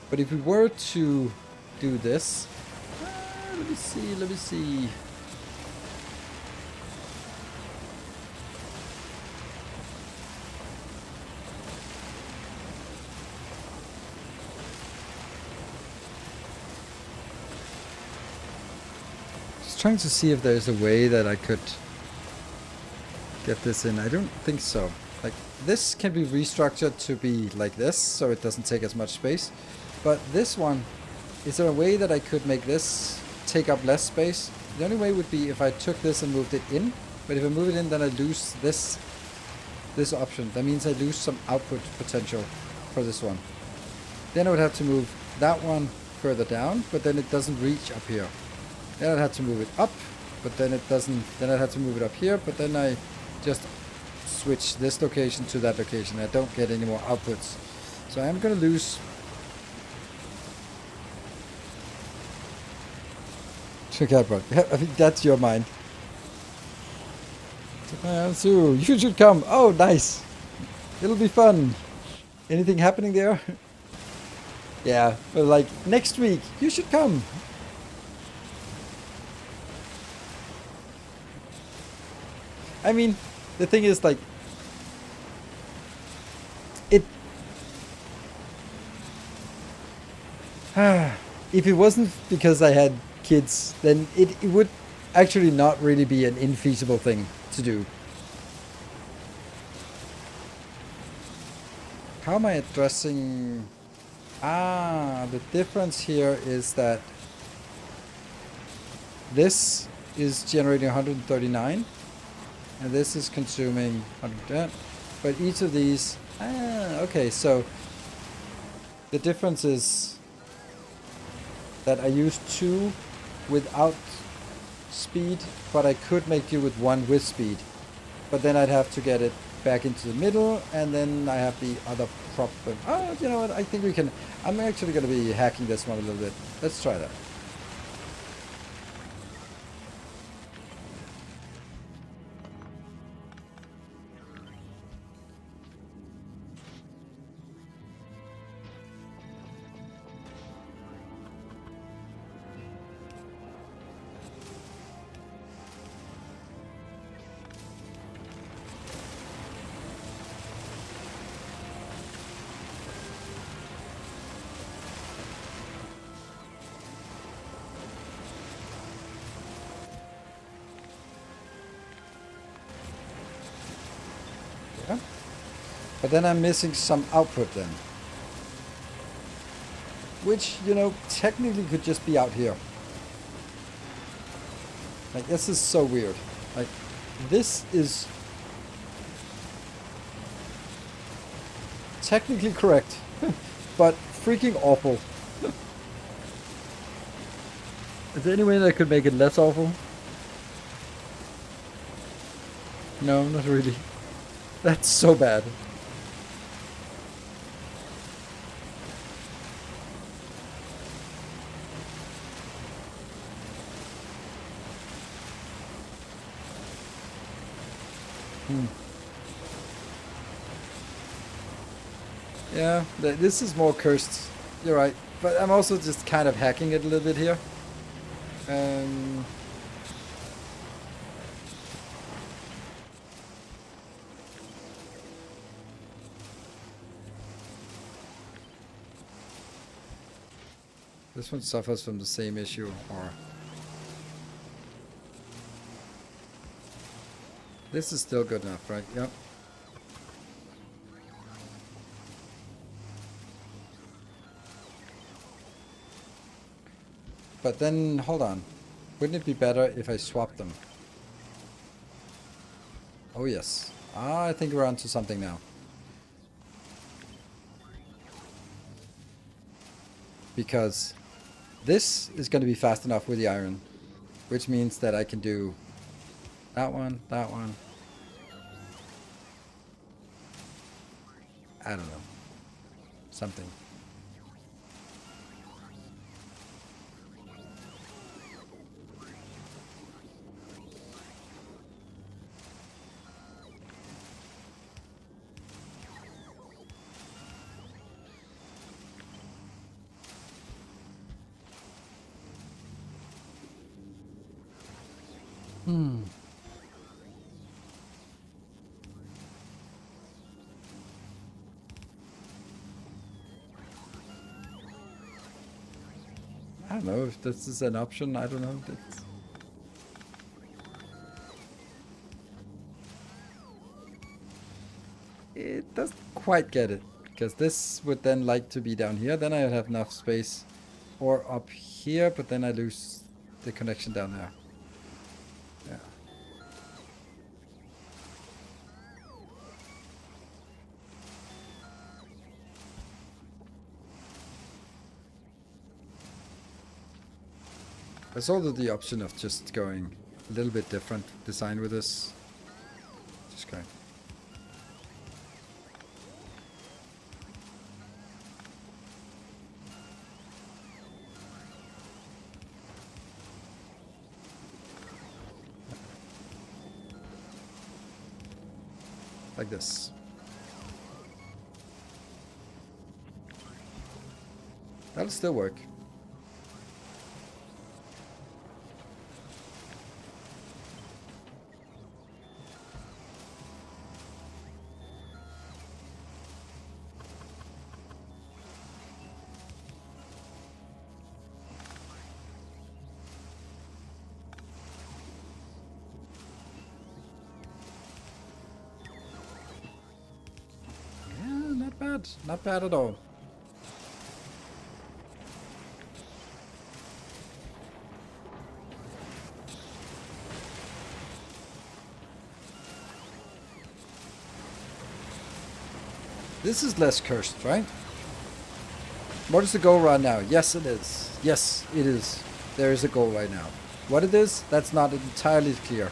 But if we were to do this, let me see. Just trying to see if there's a way that I could get this in. I don't think so. Like, this can be restructured to be like this, so it doesn't take as much space. But this one, is there a way that I could make this take up less space? The only way would be if I took this and moved it in. But if I move it in, then I lose this option. That means I lose some output potential for this one. Then I would have to move that one further down, but then it doesn't reach up here. Then I'd have to move it up, but then it doesn't. Then I'd have to move it up here, but then I just switch this location to that location. I don't get any more outputs. So I'm going to lose. Check out, bro. I think that's your mind. Sue, you should come. Oh, nice. It'll be fun. Anything happening there? Yeah, but like next week, you should come. I mean, the thing is, like, it... if it wasn't because I had kids, then it would actually not really be an infeasible thing to do. How am I addressing... the difference here is that this is generating 139 and this is consuming 110, but each of these... okay, so the difference is that I use 2 without speed, but I could make do with 1 with speed, but then I'd have to get it back into the middle, and then I have the other problem. Oh, you know what, I think we can... I'm actually going to be hacking this one a little bit. Let's try that. Yeah. But then I'm missing some output then. Which, you know, technically could just be out here. Like, this is so weird. Like, this is technically correct, but freaking awful. Is there any way that could make it less awful? No, not really. That's so bad. Yeah, this is more cursed. You're right. But I'm also just kind of hacking it a little bit here. This one suffers from the same issue, or... This is still good enough, right? Yep. But then, hold on. Wouldn't it be better if I swapped them? Oh yes. I think we're onto something now. Because this is going to be fast enough with the iron, which means that I can do that one, that one. I don't know. Something. I don't know if this is an option. I don't know. It doesn't quite get it, because this would then like to be down here. Then I would have enough space, or up here, but then I lose the connection down there. Yeah. There's also the option of just going a little bit different design with this. Just going. Like this. That'll still work. Not bad at all. This is less cursed, right? What is the goal right now? Yes, it is. Yes, it is. There is a goal right now. What it is, that's not entirely clear.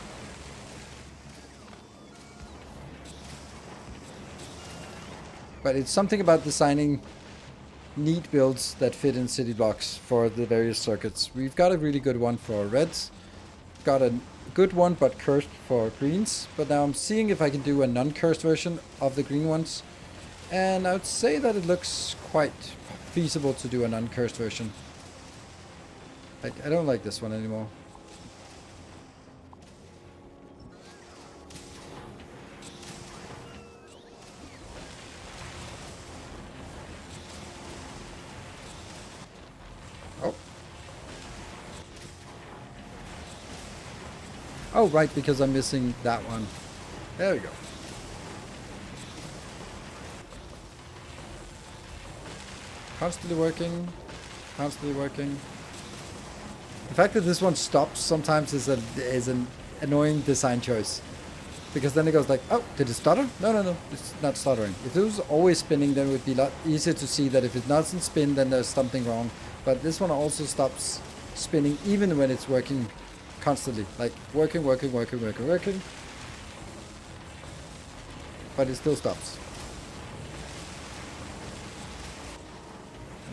But it's something about designing neat builds that fit in city blocks for the various circuits. We've got a really good one for reds. Got a good one but cursed for greens. But now I'm seeing if I can do a non-cursed version of the green ones. And I would say that it looks quite feasible to do a non-cursed version. I don't like this one anymore. Oh, right, because I'm missing that one. There we go. Constantly working. Constantly working. The fact that this one stops sometimes is an annoying design choice. Because then it goes like, oh, did it stutter? No, it's not stuttering. If it was always spinning, then it would be a lot easier to see that if it doesn't spin, then there's something wrong. But this one also stops spinning even when it's working constantly. Like, working. But it still stops.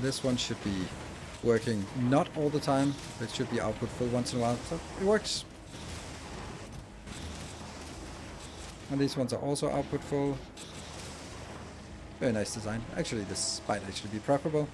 This one should be working not all the time. It should be output full once in a while. So it works. And these ones are also output full. Very nice design. Actually, this might actually be preferable.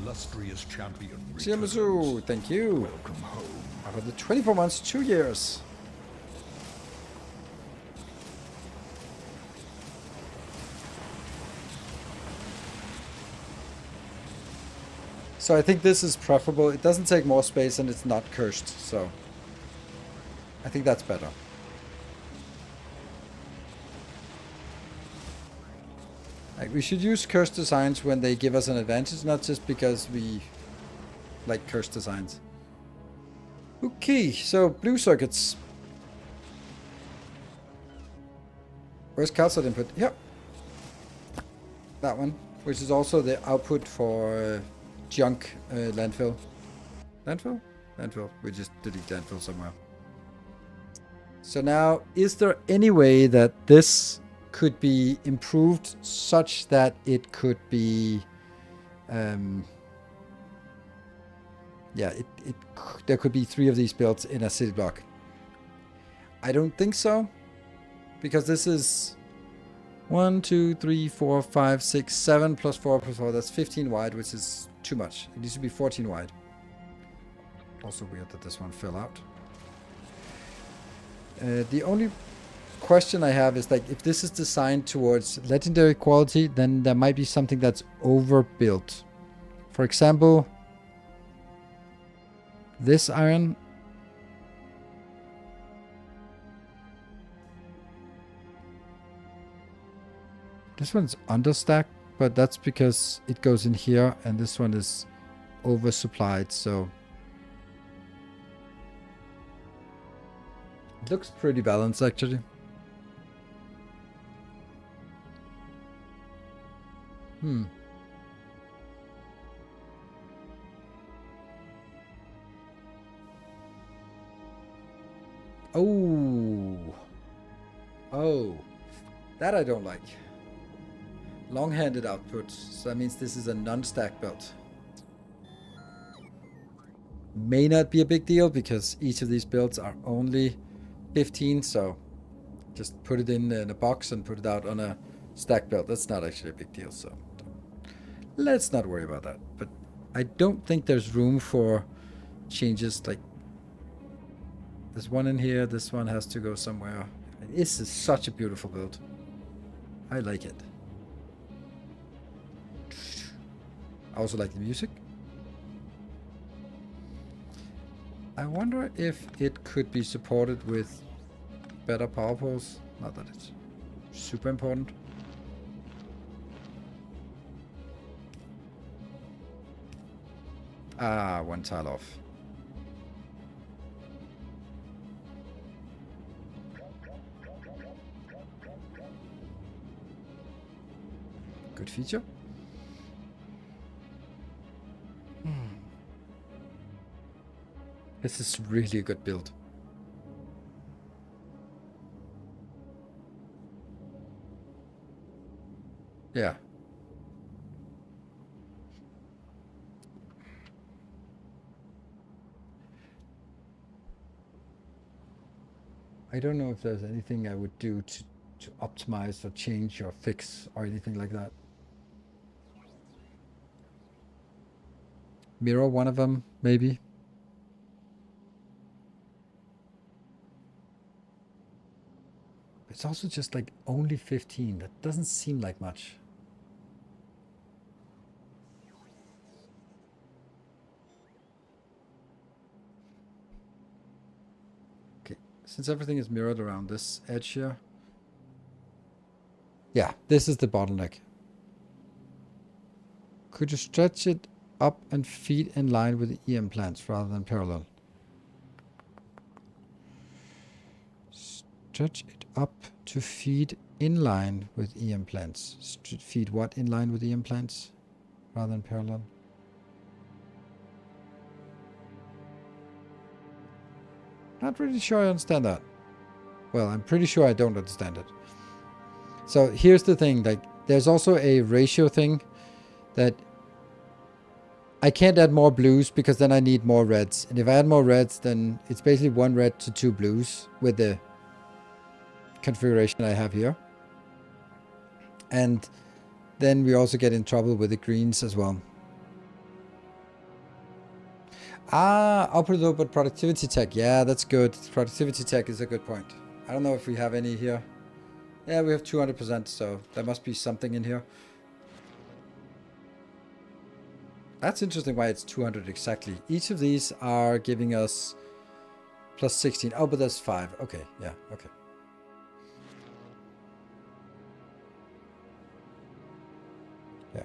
Illustrious champion. Shimizu, thank you. Welcome home. After the 24 months, 2 years. So I think this is preferable. It doesn't take more space and it's not cursed, so I think that's better. Like, we should use cursed designs when they give us an advantage, not just because we like cursed designs. Okay, so blue circuits. Where's calcite input? Yep. That one, which is also the output for junk landfill. Landfill? Landfill. We just delete landfill somewhere. So now, is there any way that this could be improved such that it could be there could be 3 of these builds in a city block? I don't think so, because this is 1, 2, 3, 4, 5, 6, 7 plus 4 plus 4. That's 15 wide, which is too much. It needs to be 14 wide. Also weird that this one fell out. The only question I have is, like, if this is designed towards legendary quality, then there might be something that's overbuilt. For example, this iron. This one's understacked, but that's because it goes in here and this one is oversupplied, so it looks pretty balanced actually. Oh, that I don't like. Long-handed output, so that means this is a non-stack build. May not be a big deal because each of these builds are only 15, so just put it in a box and put it out on a stack belt. That's not actually a big deal, so let's not worry about that. But I don't think there's room for changes. Like, there's one in here, this one has to go somewhere. This is such a beautiful build. I like it. I also like the music. I wonder if it could be supported with better power poles. Not that it's super important. Ah, one tile off. Good feature. This is really a good build. Yeah. I don't know if there's anything I would do to optimize or change or fix or anything like that. Mirror one of them, maybe. It's also just like only 15. That doesn't seem like much. Okay, since everything is mirrored around this edge here. Yeah, this is the bottleneck. Could you stretch it up and feed in line with the EM plants rather than parallel? Stretch it up to feed in line with EM plants. Feed what in line with EM plants rather than parallel? Not really sure I understand that. Well, I'm pretty sure I don't understand it. So here's the thing, like there's also a ratio thing that I can't add more blues because then I need more reds. And if I add more reds, then it's basically 1 red to 2 blues with the configuration I have here. And then we also get in trouble with the greens as well. Ah, output low, but productivity tech. Yeah, that's good. Productivity tech is a good point. I don't know if we have any here. Yeah, we have 200%, so there must be something in here. That's interesting why it's 200 exactly. Each of these are giving us plus 16. Oh, but that's 5. Okay, yeah, okay. Yeah.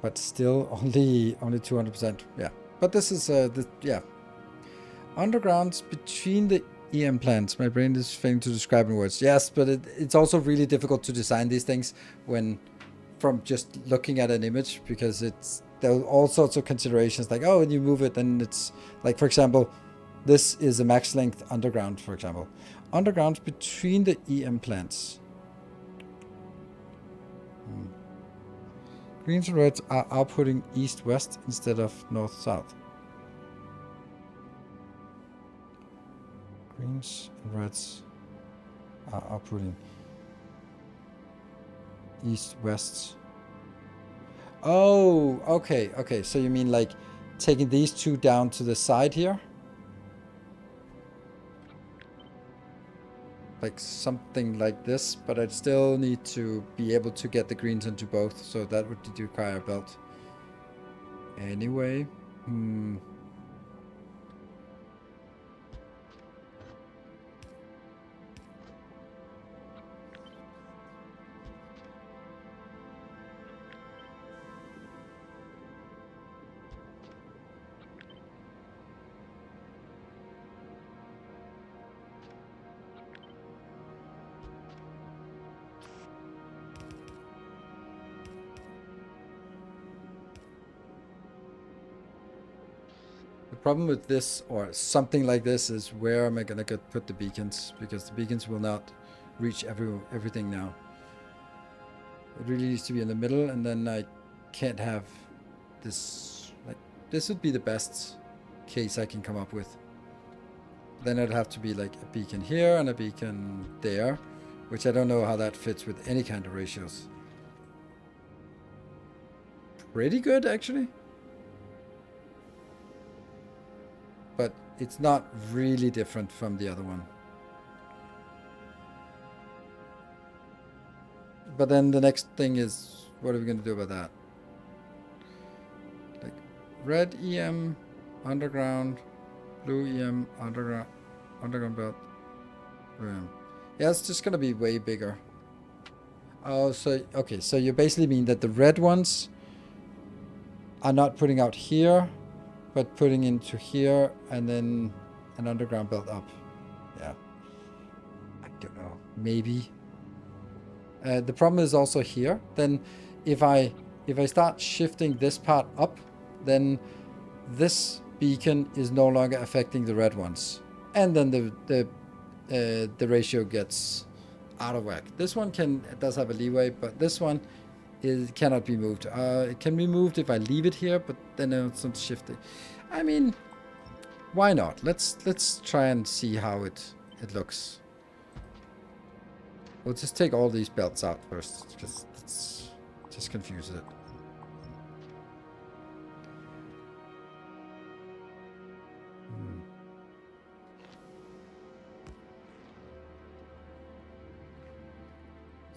But still only 200%. Yeah. But this is, yeah. Undergrounds between the EM plants. My brain is failing to describe in words. Yes, but it's also really difficult to design these things when from just looking at an image because there are all sorts of considerations like, oh, when you move it, then it's like, for example, this is a max length underground, for example. Undergrounds between the EM plants. Greens and reds are outputting east-west instead of north-south. Greens and reds are outputting east-west. Oh, okay, okay. So you mean like taking these two down to the side here? Like something like this, but I'd still need to be able to get the greens into both, so that would require a belt. Anyway, the problem with this, or something like this, is where am I gonna put the beacons? Because the beacons will not reach everything now. It really needs to be in the middle, and then I can't have this, like, this would be the best case I can come up with. Then it'd have to be like a beacon here and a beacon there, which I don't know how that fits with any kind of ratios. Pretty good, actually. But it's not really different from the other one. But then the next thing is, what are we going to do about that? Like, red EM, underground, blue EM, underground belt. Yeah, it's just going to be way bigger. Oh, so, okay, so you basically mean that the red ones are not putting out here, but putting into here, and then an underground belt up. Yeah. I don't know. Maybe. The problem is also here. Then if I start shifting this part up, then this beacon is no longer affecting the red ones. And then the ratio gets out of whack. This one does have a leeway, but this one cannot be moved. It can be moved if I leave it here, but then it's not shifting. I mean, why not? Let's try and see how it looks. We'll just take all these belts out first, because it's just confuses it.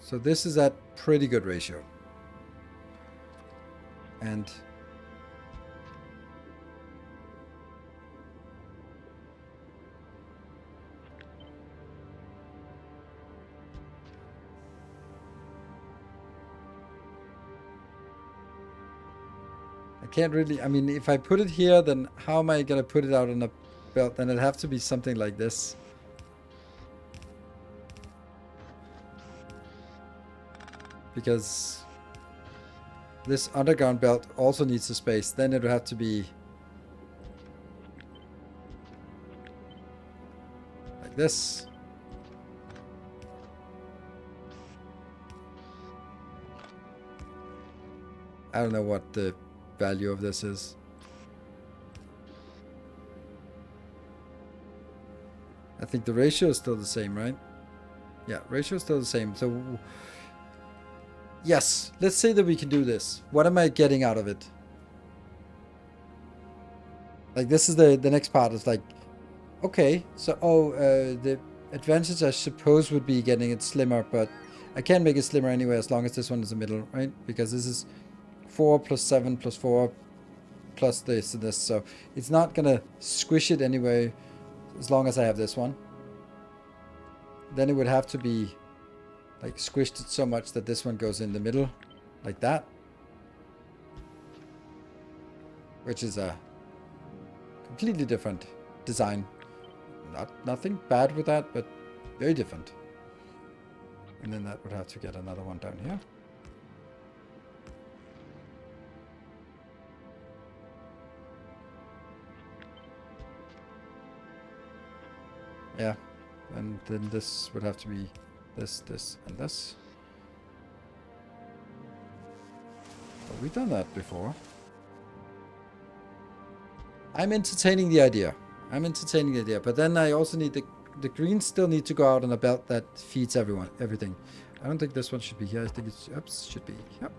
So this is at pretty good ratio. And I can't really, I mean, if I put it here, then how am I going to put it out on a belt? Then it'd have to be something like this. Because this underground belt also needs a space. Then it would have to be like this. I don't know what the value of this is. I think the ratio is still the same, right? Yeah, ratio is still the same. So yes, let's say that we can do this. What am I getting out of it? Like, this is the next part. It's like, okay, so the advantage I suppose would be getting it slimmer, but I can make it slimmer anyway as long as this one is the middle, right? Because this is 4 plus 7 plus 4 plus this and this, so it's not gonna squish it anyway as long as I have this one. Then it would have to be like squished it so much that this one goes in the middle like that, which is a completely different design. Nothing bad with that, but very different. And then that would have to get another one down here. Yeah, and then this would have to be this, this, and this. But we've done that before. I'm entertaining the idea. But then I also need the greens still need to go out on a belt that feeds everything. I don't think this one should be here. I think it's, oops, should be, yep.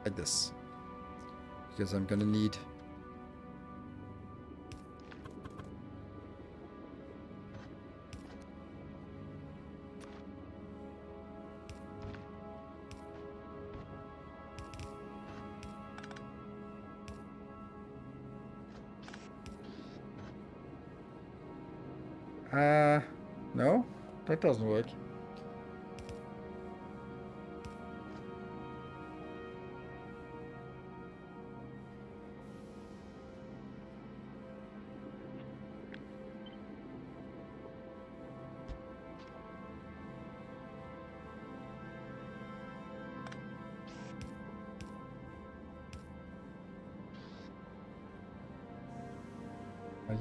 Like this. Because I'm gonna need no, that doesn't work.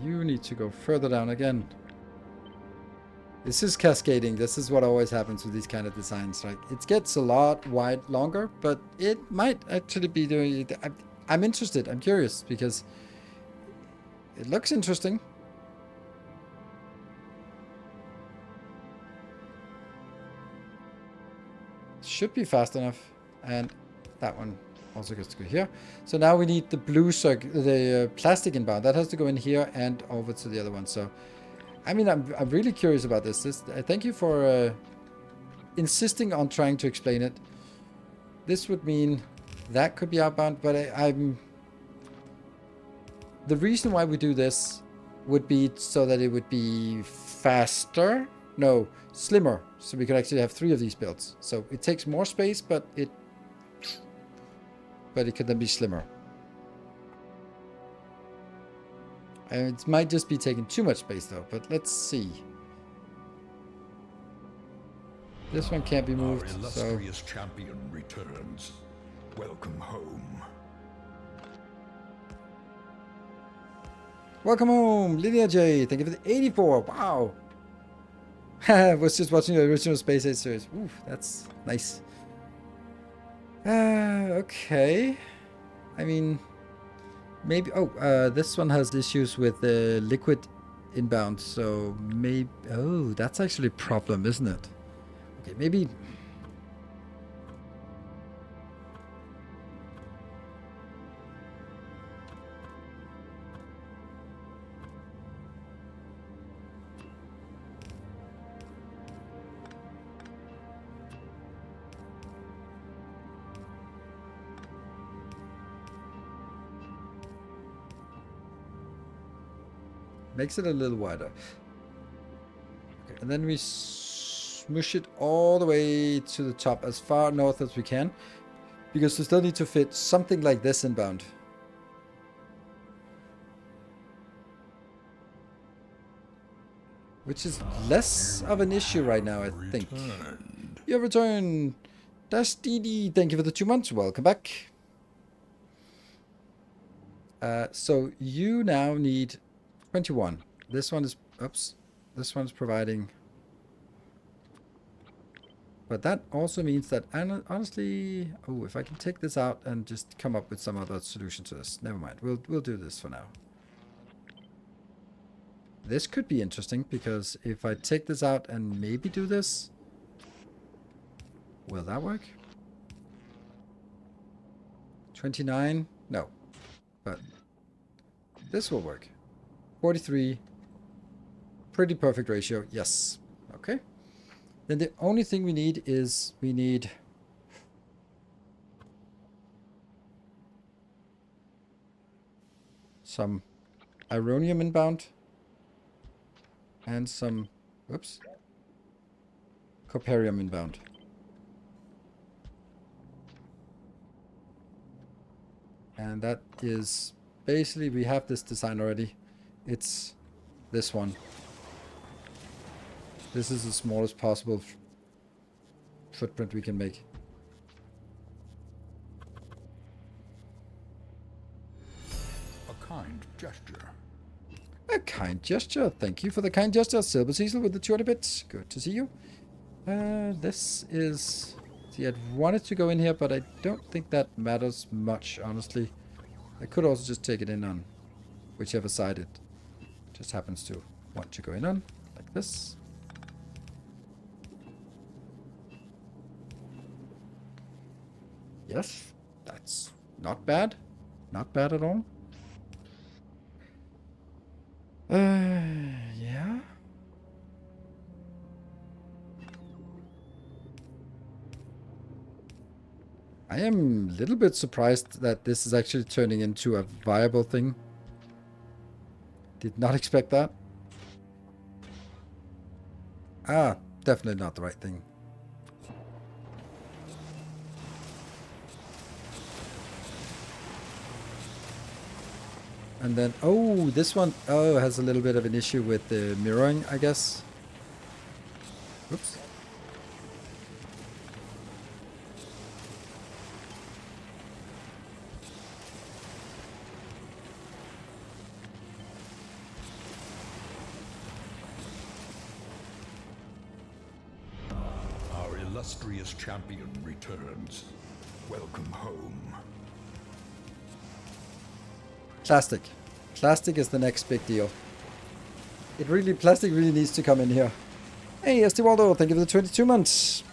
you need to go further down again. This is cascading. This is what always happens with these kind of designs. Like, it gets a lot longer, but it might actually be doing it. I'm interested. I'm curious because it looks interesting. Should be fast enough. And that one also gets to go here. So now we need the blue circle, the plastic inbound. That has to go in here and over to the other one. So, I mean, I'm really curious about this. Thank you for insisting on trying to explain it. This would mean that could be outbound, but I'm... The reason why we do this would be so that it would be faster. No, slimmer. So we could actually have 3 of these builds. So it takes more space, but it could then be slimmer. It might just be taking too much space though, but let's see. This one can't be moved, Our illustrious champion returns. Welcome home. Welcome home, Lydia J. Thank you for the 84. Wow. I was just watching the original Space Age series. Ooh, that's nice. Okay. I mean, maybe... Oh, this one has issues with the liquid inbound, so maybe... Oh, that's actually a problem, isn't it? Okay, maybe... Makes it a little wider. Okay, and then we smush it all the way to the top, as far north as we can, because we still need to fit something like this inbound. Which is less of an issue right now, I think. You have returned. Dash DD, thank you for the 2 months. Welcome back. So you now need 21. This one is... Oops. This one's providing... But that also means that... honestly... Oh, if I can take this out and just come up with some other solution to this. Never mind. We'll do this for now. This could be interesting, because if I take this out and maybe do this... Will that work? 29? No. But this will work. 43. Pretty perfect ratio. Yes. Okay. Then the only thing we need is we need some ironium inbound and some, whoops, coparium inbound. And that is basically, we have this design already. It's this one. This is the smallest possible footprint we can make. A kind gesture. A kind gesture. Thank you for the kind gesture. Silver Cecil with the 200 bits. Good to see you. This is... See, I'd wanted to go in here, but I don't think that matters much, honestly. I could also just take it in on whichever side it just happens to want to go in on, like this. Yes, that's not bad. Not bad at all. Yeah. I am a little bit surprised that this is actually turning into a viable thing. Did not expect that. Ah, definitely not the right thing. And then, oh, this one, oh, has a little bit of an issue with the mirroring, I guess. Oops. illustrious champion returns. Welcome home. Plastic. Plastic is the next big deal. Plastic really needs to come in here. Hey, SD Waldo, thank you for the 22 months.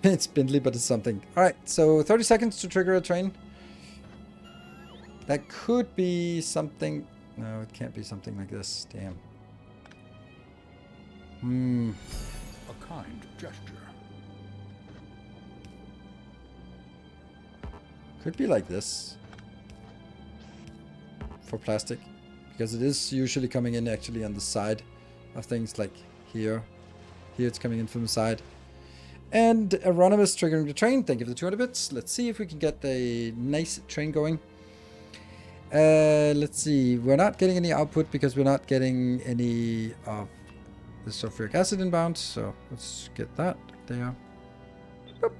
It's spindly, but it's something. Alright, so 30 seconds to trigger a train. That could be something... No, it can't be something like this. Damn. A kind gesture. Could be like this. For plastic. Because it is usually coming in actually on the side of things, like here. Here it's coming in from the side. And Anonymous triggering the train. Thank you for the 200 bits. Let's see if we can get a nice train going. Let's see. We're not getting any output because we're not getting any of the sulfuric acid inbound. So let's get that there. Boop.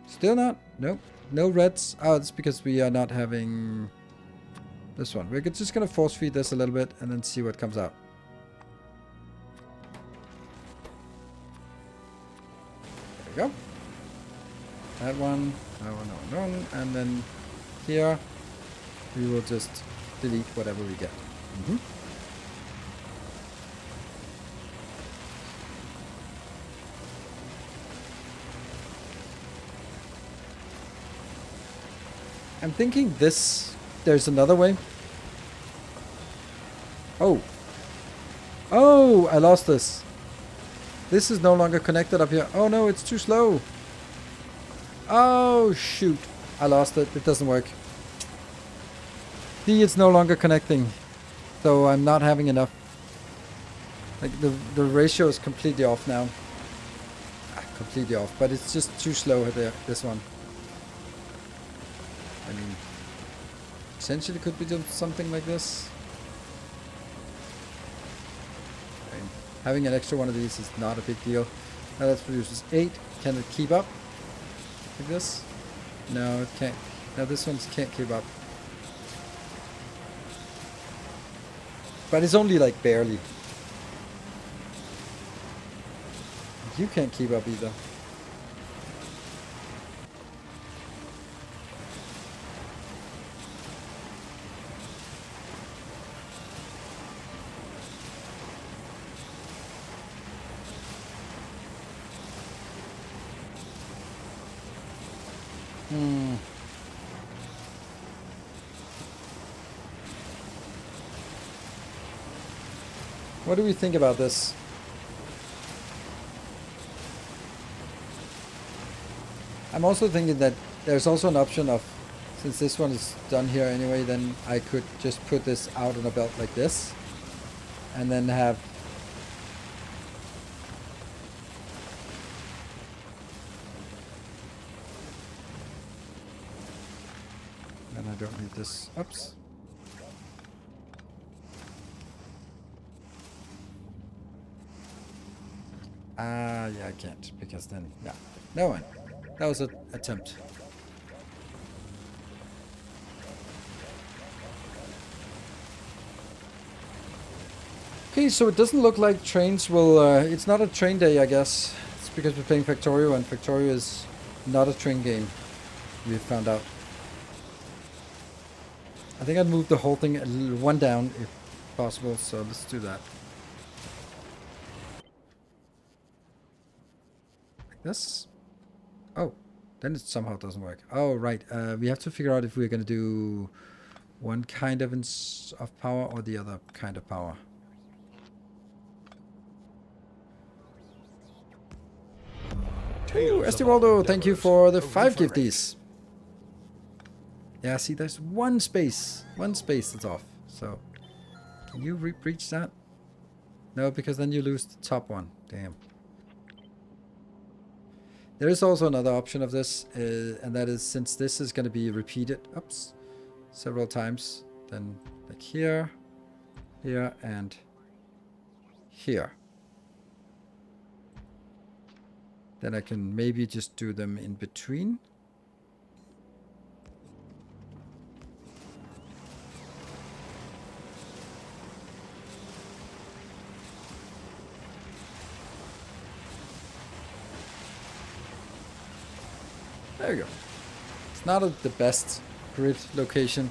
Still not. Nope. No reds. Oh, it's because we are not having this one. We're just going to force feed this a little bit and then see what comes out. There we go. That one. And then here we will just delete whatever we get. I'm thinking there's another way. Oh, I lost this. This is no longer connected up here. Oh no, it's too slow. Oh shoot, I lost it. It doesn't work. See, it's no longer connecting. So I'm not having enough. Like the ratio is completely off now. Completely off, but it's just too slow there, this one. I mean, essentially could be something like this. Okay. Having an extra one of these is not a big deal. Now that produces 8. Can it keep up like this? No, it can't. Now this one can't keep up. But it's only like barely. You can't keep up either. What do we think about this? I'm also thinking that there's also an option of, since this one is done here anyway, then I could just put this out on a belt like this. And then have... And I don't need this. Oops. Yeah, I can't, because then, yeah. No one. That was an attempt. Okay, so it doesn't look like trains will, it's not a train day, I guess. It's because we're playing Factorio, and Factorio is not a train game, we found out. I think I'd move the whole thing one down, if possible, so let's do that. This? Oh, then it somehow doesn't work. Oh, right. We have to figure out if we're going to do one kind of power or the other kind of power. Ooh, SD Waldo, thank you for the 5 gifties. Yeah, see, there's one space. One space that's off. So, can you breach that? No, because then you lose the top one. Damn. There is also another option of this, and that is, since this is going to be repeated, several times, then like here, here, and here. Then I can maybe just do them in between. There you go. It's not the best grid location.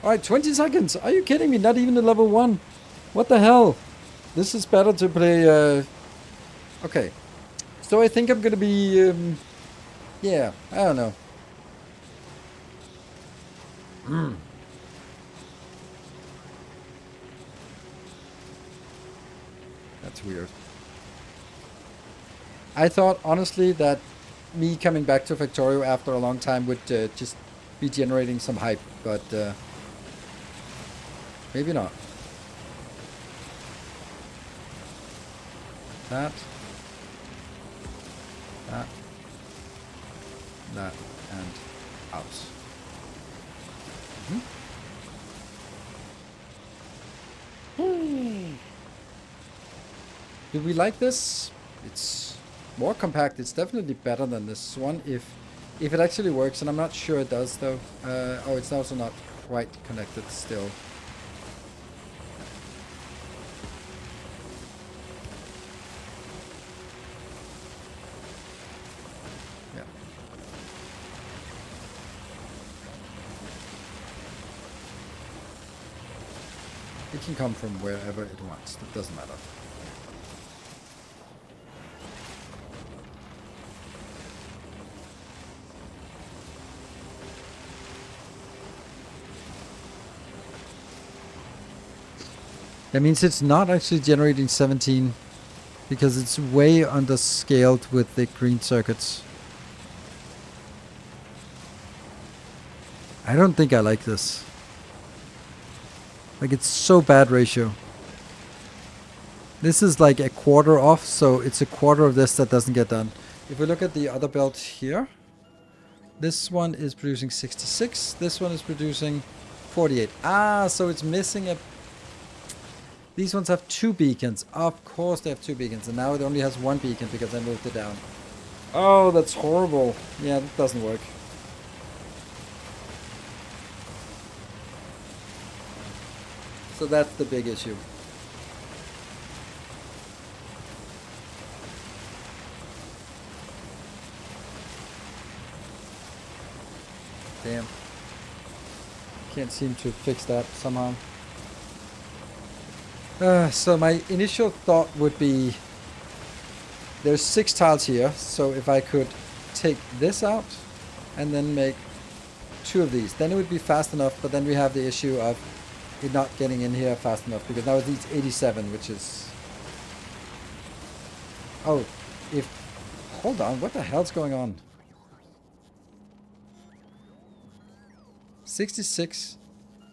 Alright, 20 seconds. Are you kidding me? Not even a level 1. What the hell? This is better to play... Okay. So I think I'm gonna be... yeah, I don't know. That's weird. I thought, honestly, that me coming back to Factorio after a long time would just be generating some hype, but maybe not. That, and out. Do we like this? It's more compact. It's definitely better than this one if it actually works, and I'm not sure it does though. Oh, it's also not quite connected still. Yeah. It can come from wherever it wants. It doesn't matter. That means it's not actually generating 17 because it's way underscaled with the green circuits. I don't think I like this. Like, it's so bad ratio. This is like a quarter off, so it's a quarter of this that doesn't get done. If we look at the other belt here, this one is producing 66, this one is producing 48. Ah, so it's missing a... These ones have 2 beacons. Of course they have 2 beacons, and now it only has 1 beacon because I moved it down. Oh, that's horrible. Yeah, that doesn't work. So that's the big issue. Damn. Can't seem to fix that somehow. So my initial thought would be there's 6 tiles here, so if I could take this out and then make 2 of these, then it would be fast enough, but then we have the issue of it not getting in here fast enough because now it needs 87, which is... Oh, if... Hold on, what the hell's going on? 66.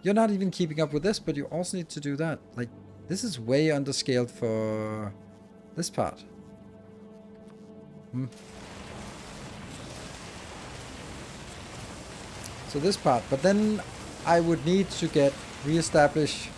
You're not even keeping up with this, but you also need to do that. Like, this is way underscaled for this part. So this part, but then I would need to get reestablish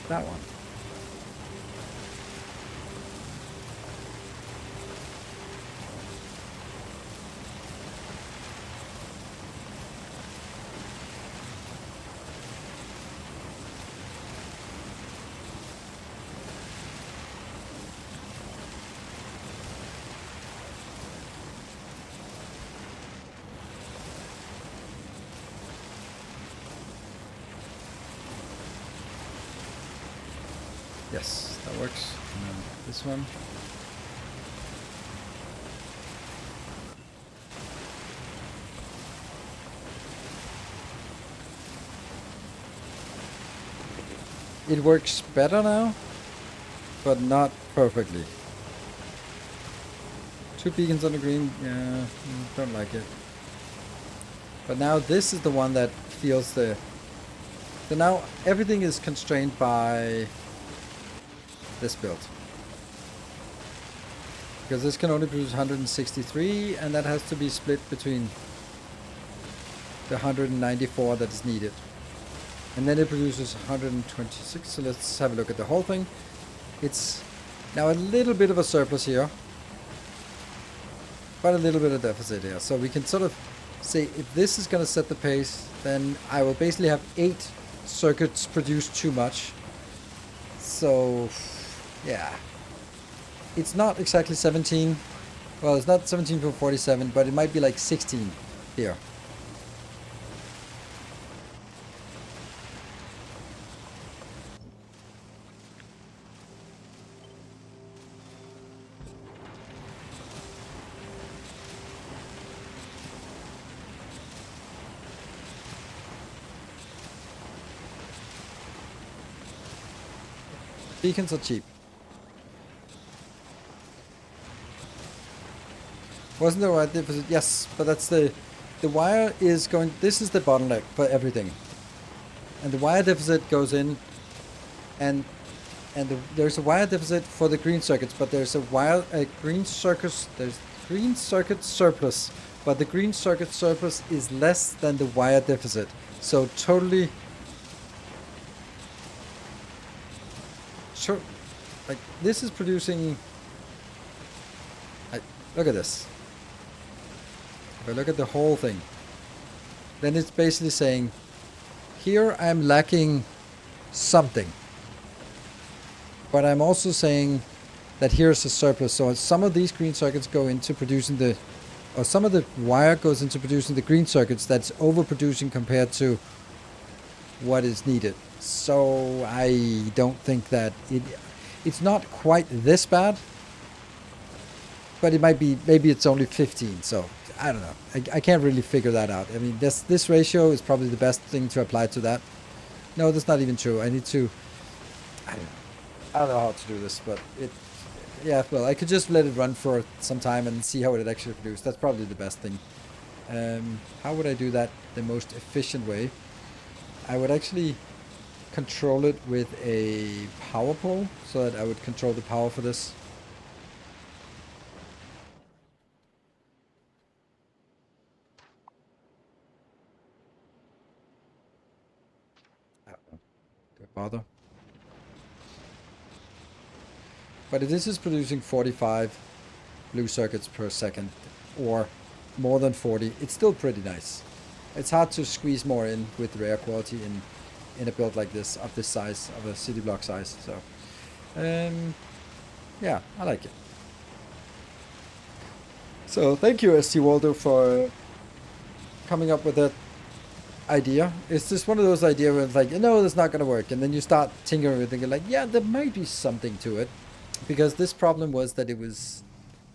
that one. Yes, that works. And then this one. It works better now, but not perfectly. 2 beacons on the green, yeah, don't like it. But now this is the one that feels the... So now everything is constrained by this build. Because this can only produce 163, and that has to be split between the 194 that is needed. And then it produces 126, so let's have a look at the whole thing. It's now a little bit of a surplus here. but a little bit of deficit here. So we can sort of say if this is going to set the pace, then I will basically have 8 circuits produced too much. So, yeah. It's not exactly 17. Well, it's not 17.47, but it might be like 16 here. Beacons are cheap. Wasn't there a wire deficit? Yes, but that's the wire is going. This is the bottleneck for everything, and the wire deficit goes in, and there's a wire deficit for the green circuits, but there's a green circuit. There's green circuit surplus, but the green circuit surplus is less than the wire deficit. So totally. Sure, like this is producing. Look at this. If I look at the whole thing, then it's basically saying, here I'm lacking something. But I'm also saying that here's a surplus. So some of these green circuits go into producing or some of the wire goes into producing the green circuits that's overproducing compared to what is needed. So I don't think that it's not quite this bad. But it might be, maybe it's only 15, so I don't know. I can't really figure that out. I mean, this ratio is probably the best thing to apply to that. No, that's not even true. I need to, I don't know how to do this, but yeah, well, I could just let it run for some time and see how it actually produces. That's probably the best thing. How would I do that the most efficient way? I would actually control it with a power pole, so that I would control the power for this. Bother. But if this is producing 45 blue circuits per second, or more than 40, it's still pretty nice. It's hard to squeeze more in with rare quality in a build like this, of this size, of a city block size. So, yeah, I like it. So thank you, ST Waldo, for coming up with that idea. It's just one of those ideas where it's like, no, that's not going to work. And then you start tinkering with it and you're like, yeah, there might be something to it. Because this problem was that it was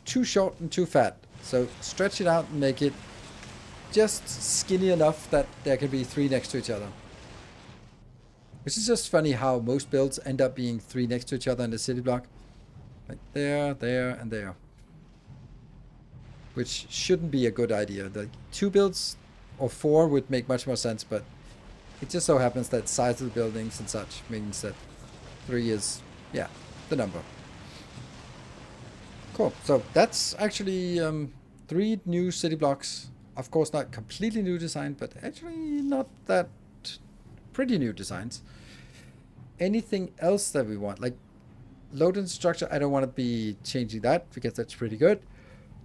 too short and too fat. So stretch it out and make it just skinny enough that there can be 3 next to each other. Which is just funny how most builds end up being 3 next to each other in the city block. Like there, there, and there. Which shouldn't be a good idea. The 2 builds or 4 would make much more sense, but it just so happens that size of the buildings and such means that 3 is, yeah, the number. Cool. So that's actually 3 new city blocks. Of course, not completely new design, but actually not that pretty new designs. Anything else that we want? Like load and structure, I don't want to be changing that because that's pretty good.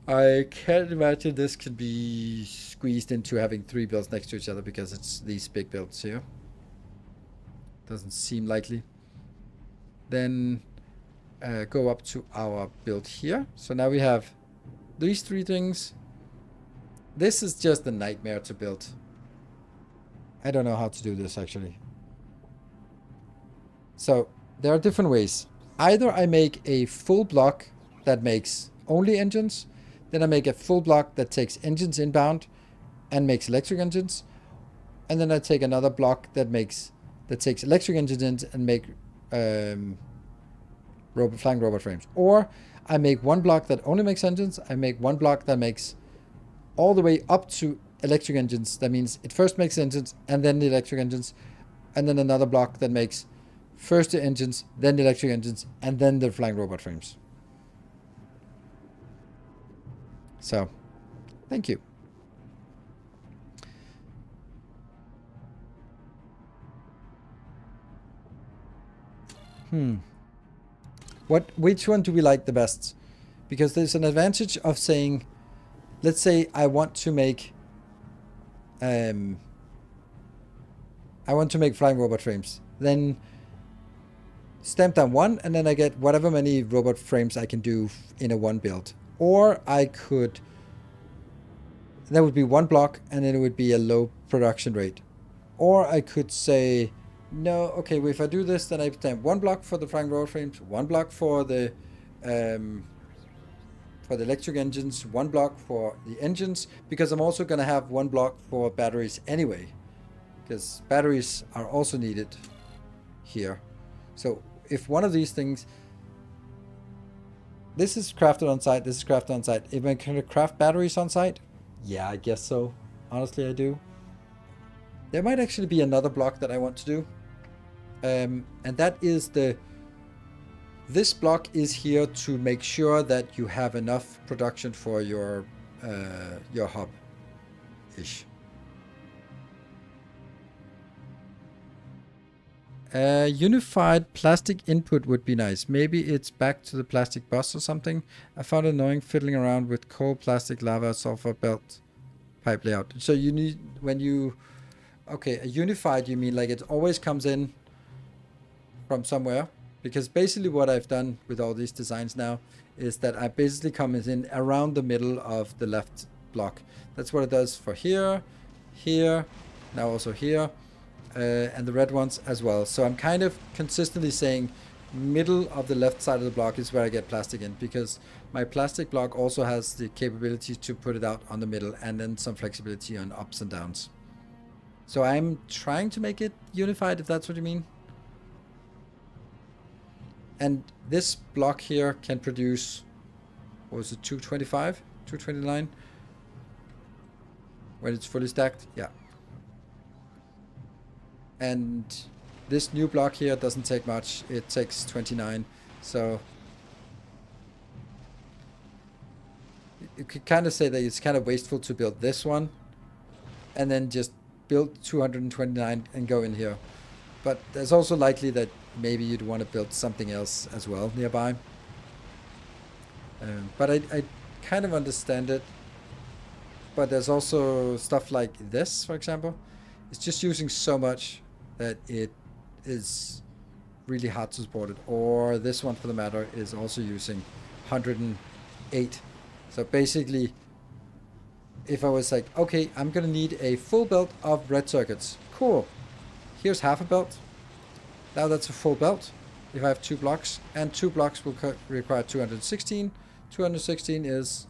I can't imagine this could be squeezed into having 3 builds next to each other because it's these big builds here. Doesn't seem likely. Then go up to our build here. So now we have these 3 things. This is just a nightmare to build. I don't know how to do this actually. So there are different ways. Either I make a full block that makes only engines. Then I make a full block that takes engines inbound and makes electric engines. And then I take another block that takes electric engines in and make flying robot frames. Or I make one block that only makes engines. I make one block that makes all the way up to electric engines. That means it first makes engines and then the electric engines. And then another block that makes first the engines, then the electric engines, and then the flying robot frames. So, thank you. Which one do we like the best? Because there's an advantage of saying let's say I want to make flying robot frames. Then stamp down one, and then I get whatever many robot frames I can do in a one build. Or I could, that would be one block, and then it would be a low production rate. Or I could say, no, okay, well, if I do this, then I stamp one block for the flying robot frames, one block for the electric engines, one block for the engines, because I'm also going to have one block for batteries anyway, because batteries are also needed here. So if one of these things, this is crafted on site, this is crafted on site. If I can craft batteries on site, yeah, I guess so. Honestly, I do. There might actually be another block that I want to do, and that is this block is here to make sure that you have enough production for your hub ish. Unified plastic input would be nice. Maybe it's back to the plastic bus or something. I found it annoying fiddling around with coal, plastic, lava, sulfur, belt, pipe layout. So you need, when you, okay, a unified, you mean like it always comes in from somewhere? Because basically what I've done with all these designs now is that I basically come in around the middle of the left block. That's what it does for here, here, now also here. And the red ones as well. So I'm kind of consistently saying middle of the left side of the block is where I get plastic in, because my plastic block also has the capability to put it out on the middle, and then some flexibility on ups and downs. So I'm trying to make it unified, if that's what you mean. And this block here can produce, what was it, 225, 229 when it's fully stacked? Yeah. And this new block here doesn't take much. It takes 29. So you could kind of say that it's kind of wasteful to build this one and then just build 229 and go in here. But there's also likely that maybe you'd want to build something else as well nearby. But I kind of understand it. But there's also stuff like this, for example. It's just using so much that it is really hard to support it. Or this one, for the matter, is also using 108. So basically, if I was like, okay, I'm gonna need a full belt of red circuits. Cool. Here's half a belt. Now that's a full belt. If I have 2 blocks, and 2 blocks will require 216. 216 is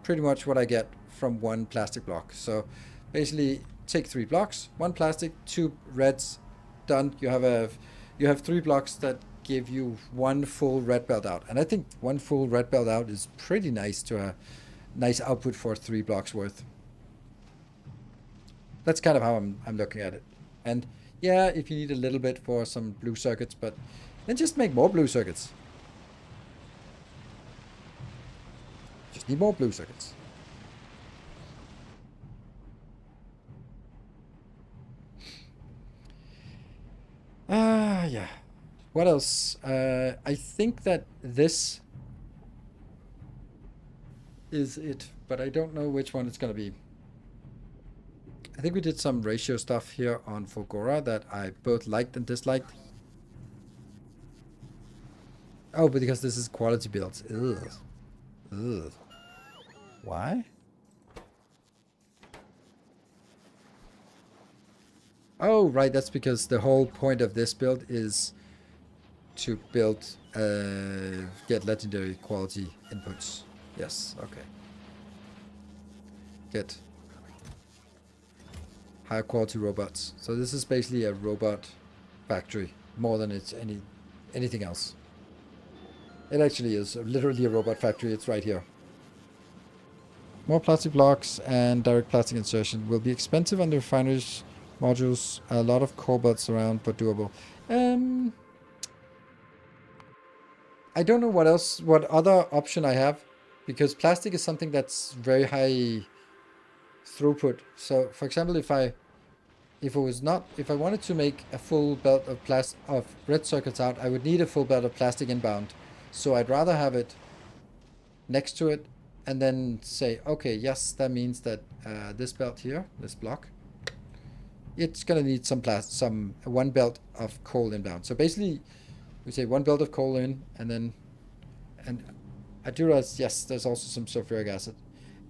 pretty much what I get from one plastic block. So basically, take 3 blocks, 1 plastic, 2 reds, done. You have 3 blocks that give you 1 full red belt out, and I think 1 full red belt out is pretty nice to a nice output for 3 blocks worth. That's kind of how I'm looking at it. And yeah, if you need a little bit for some blue circuits, but then just make more blue circuits. Just need more blue circuits. Yeah. What else? I think that this is it, but I don't know which one it's going to be. I think we did some ratio stuff here on Fulgora that I both liked and disliked. Oh, but because this is quality builds. Ugh. Ugh. Why? Oh, right, that's because the whole point of this build is to build, get legendary quality inputs. Yes, okay. Get higher quality robots. So this is basically a robot factory, more than it's anything else. It actually is literally a robot factory. It's right here. More plastic blocks and direct plastic insertion will be expensive on the refineries modules. A lot of cobalts around, but doable. I don't know what other option I have, because plastic is something that's very high throughput. So, for example, if I wanted to make a full belt of red circuits out, I would need a full belt of plastic inbound. So I'd rather have it next to it and then say, okay, yes, that means that this belt here, this block, it's gonna need some one belt of coal inbound. So basically, we say one belt of coal in, and then, and I do realize, yes, there's also some sulfuric acid,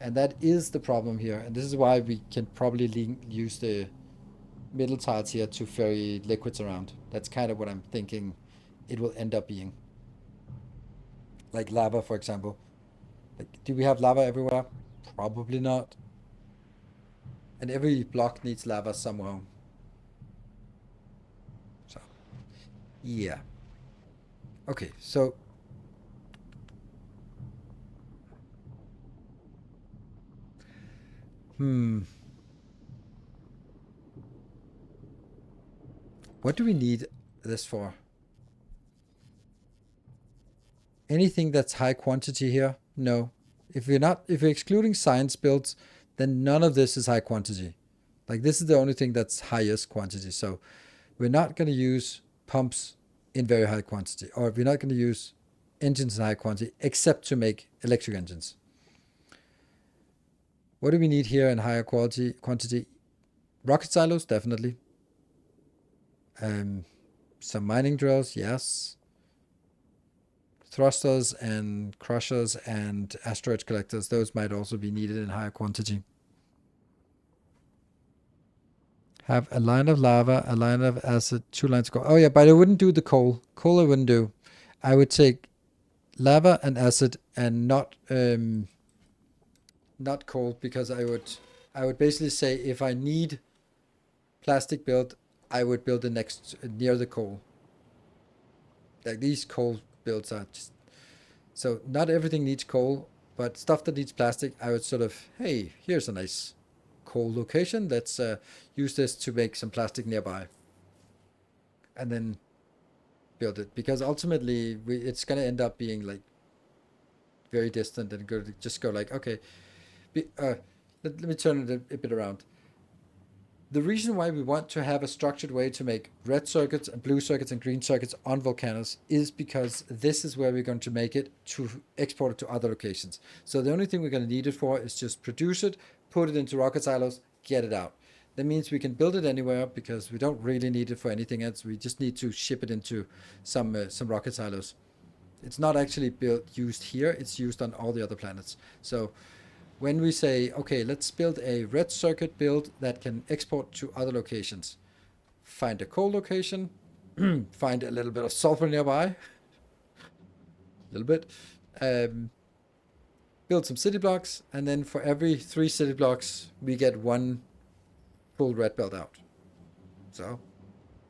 and that is the problem here, and this is why we can probably use the middle tiles here to ferry liquids around. That's kind of what I'm thinking it will end up being. Like lava, for example. Like, do we have lava everywhere? Probably not. And every block needs lava somewhere. So, yeah. Okay, so what do we need this for? Anything that's high quantity here? No. If we're excluding science builds, then none of this is high quantity. Like, this is the only thing that's highest quantity. So we're not going to use pumps in very high quantity, or we're not going to use engines in high quantity, except to make electric engines. What do we need here in higher quantity? Rocket silos, definitely. Some mining drills, yes. Thrusters and crushers and asteroid collectors, those might also be needed in higher quantity. Have a line of lava, a line of acid, 2 lines of coal. Oh yeah, but I wouldn't do the coal. Coal I wouldn't do. I would take lava and acid and not coal, because I would basically say if I need plastic build, I would build the next near the coal. Like, these coal builds are just, so not everything needs coal, but stuff that needs plastic, I would sort of, hey, here's a nice coal location. Let's use this to make some plastic nearby, and then build it, because ultimately it's gonna end up being like very distant, and just go like, okay, let me turn it a bit around. The reason why we want to have a structured way to make red circuits and blue circuits and green circuits on volcanoes is because this is where we're going to make it to export it to other locations. So the only thing we're going to need it for is just produce it, put it into rocket silos, get it out. That means we can build it anywhere, because we don't really need it for anything else. We just need to ship it into some rocket silos. It's not actually used here. It's used on all the other planets. So when we say, okay, let's build a red circuit build that can export to other locations, find a coal location, find a little bit of sulfur nearby, a little bit, build some city blocks, and then for every 3 city blocks, we get 1 full red belt out. So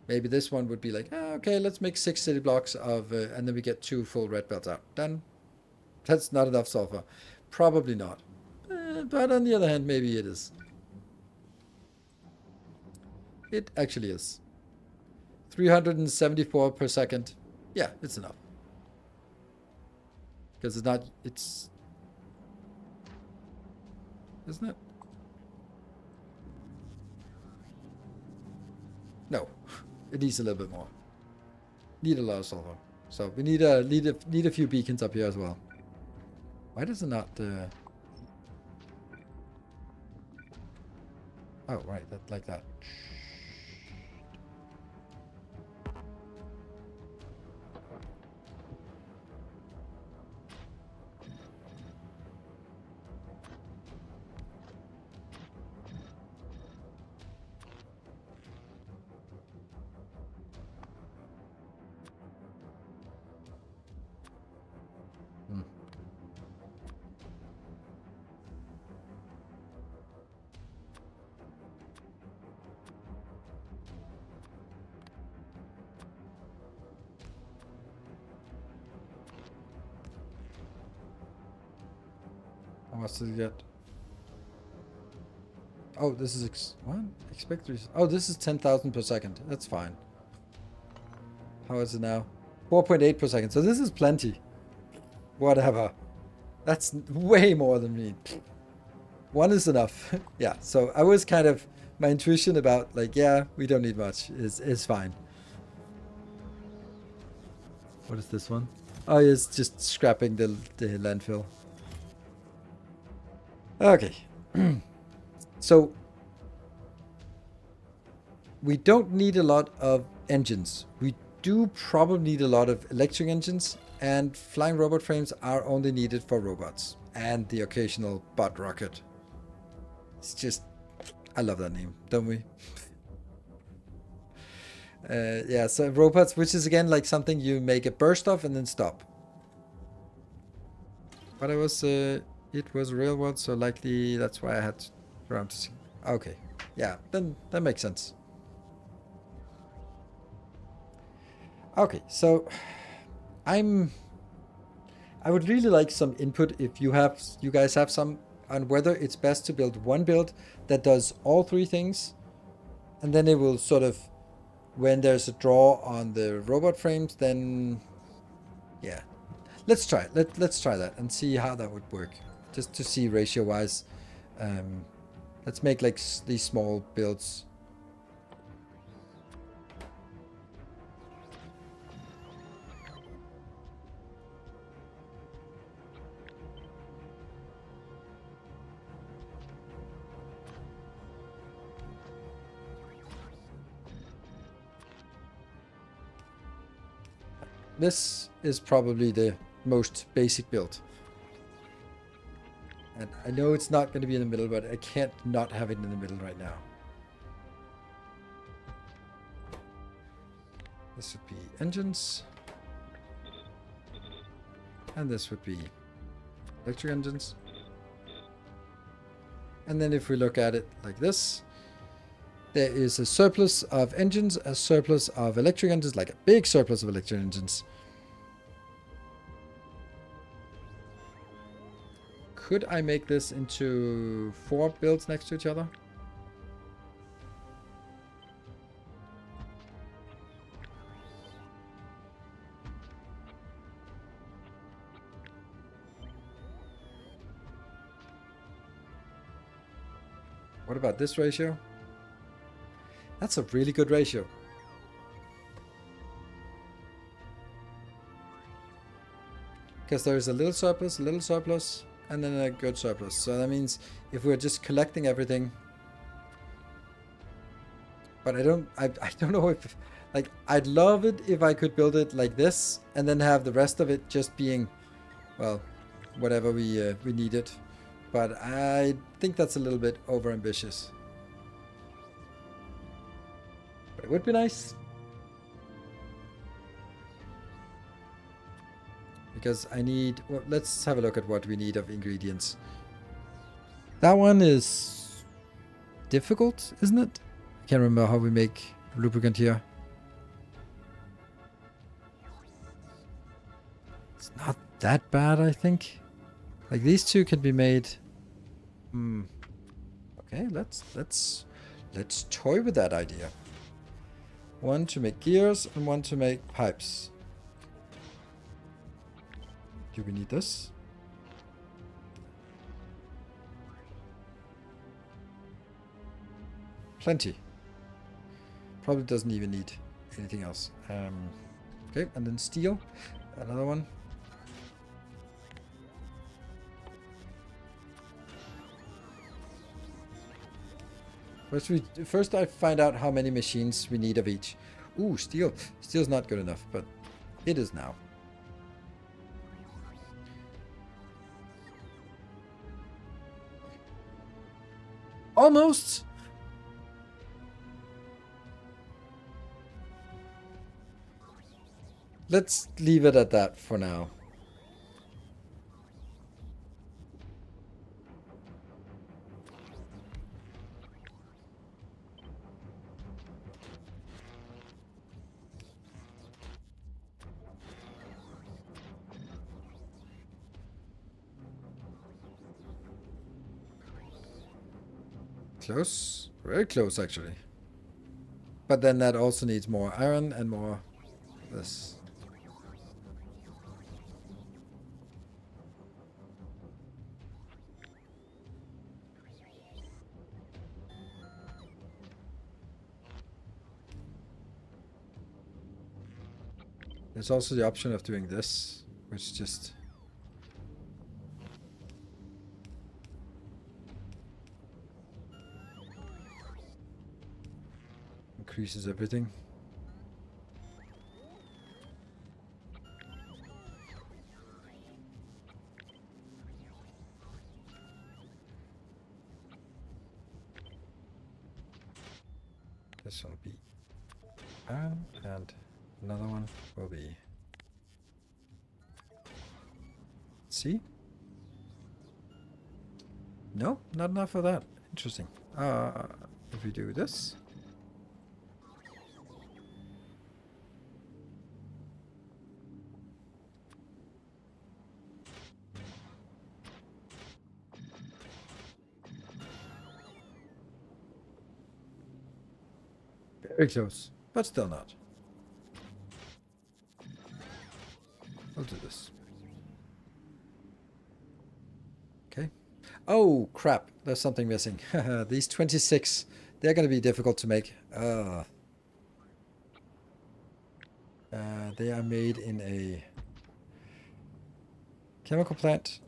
maybe this one would be like, okay, let's make 6 city blocks of, and then we get 2 full red belts out. Done. That's not enough sulfur. Probably not. But on the other hand, maybe it is. It actually is. 374 per second. Yeah, it's enough. Because it's not, isn't it? No, it needs a little bit more. Need a lot of sulfur. So we need a few beacons up here as well. Why does it not, oh, right, like that. How much does it get? Oh, this is what? Expected. Oh, this is 10,000 per second. That's fine. How is it now? 4.8 per second. So this is plenty. Whatever. That's way more than me. 1 is enough. Yeah. So I was kind of, my intuition about like, yeah, we don't need much is fine. What is this one? Oh, it's just scrapping the landfill. Okay. So we don't need a lot of engines. We do probably need a lot of electric engines, and flying robot frames are only needed for robots and the occasional bot rocket. It's just, I love that name, don't we? Yeah, so robots, which is again like something you make a burst of and then stop. But it was a real one, so likely that's why I had to around to see. Okay, yeah, then that makes sense. Okay, so I would really like some input if you guys have some on whether it's best to build one build that does all three things, and then it will sort of, when there's a draw on the robot frames, then yeah, let's try it. Let's try that and see how that would work, just to see ratio wise. Let's make like these small builds. This is probably the most basic build. And I know it's not going to be in the middle, but I can't not have it in the middle right now. This would be engines. And this would be electric engines. And then if we look at it like this, there is a surplus of engines, a surplus of electric engines, like a big surplus of electric engines. Could I make this into 4 builds next to each other? What about this ratio? That's a really good ratio. Because there's a little surplus, and then a good surplus. So that means if we're just collecting everything, but I don't know if, like, I'd love it if I could build it like this and then have the rest of it just being, well, whatever we need it. But I think that's a little bit over ambitious. But it would be nice. Because I need, well, let's have a look at what we need of ingredients. That one is difficult, isn't it? I can't remember how we make lubricant here. It's not that bad, I think. Like, these two can be made. Okay, let's toy with that idea. One to make gears and one to make pipes. Do we need this? Plenty. Probably doesn't even need anything else. Okay, and then steel. Another one. First I find out how many machines we need of each. Ooh, steel. Steel's not good enough, but it is now. Almost! Let's leave it at that for now. Close. Very close, actually. But then that also needs more iron and more this. There's also the option of doing this, which just... increases everything. This will be iron, and another one will be C. No, not enough of that. Interesting. If we do this. Very close, but still not. We'll do this. Okay. Oh, crap. There's something missing. These 26, they're going to be difficult to make. They are made in a chemical plant.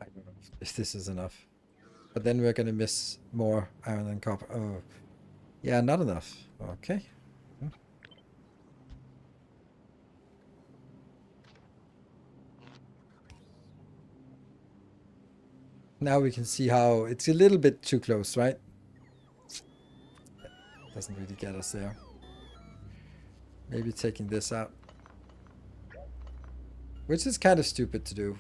I don't know if this is enough. But then we're going to miss more iron and copper. Oh, yeah, not enough. Okay. Now we can see how it's a little bit too close, right? Doesn't really get us there. Maybe taking this out. Which is kind of stupid to do.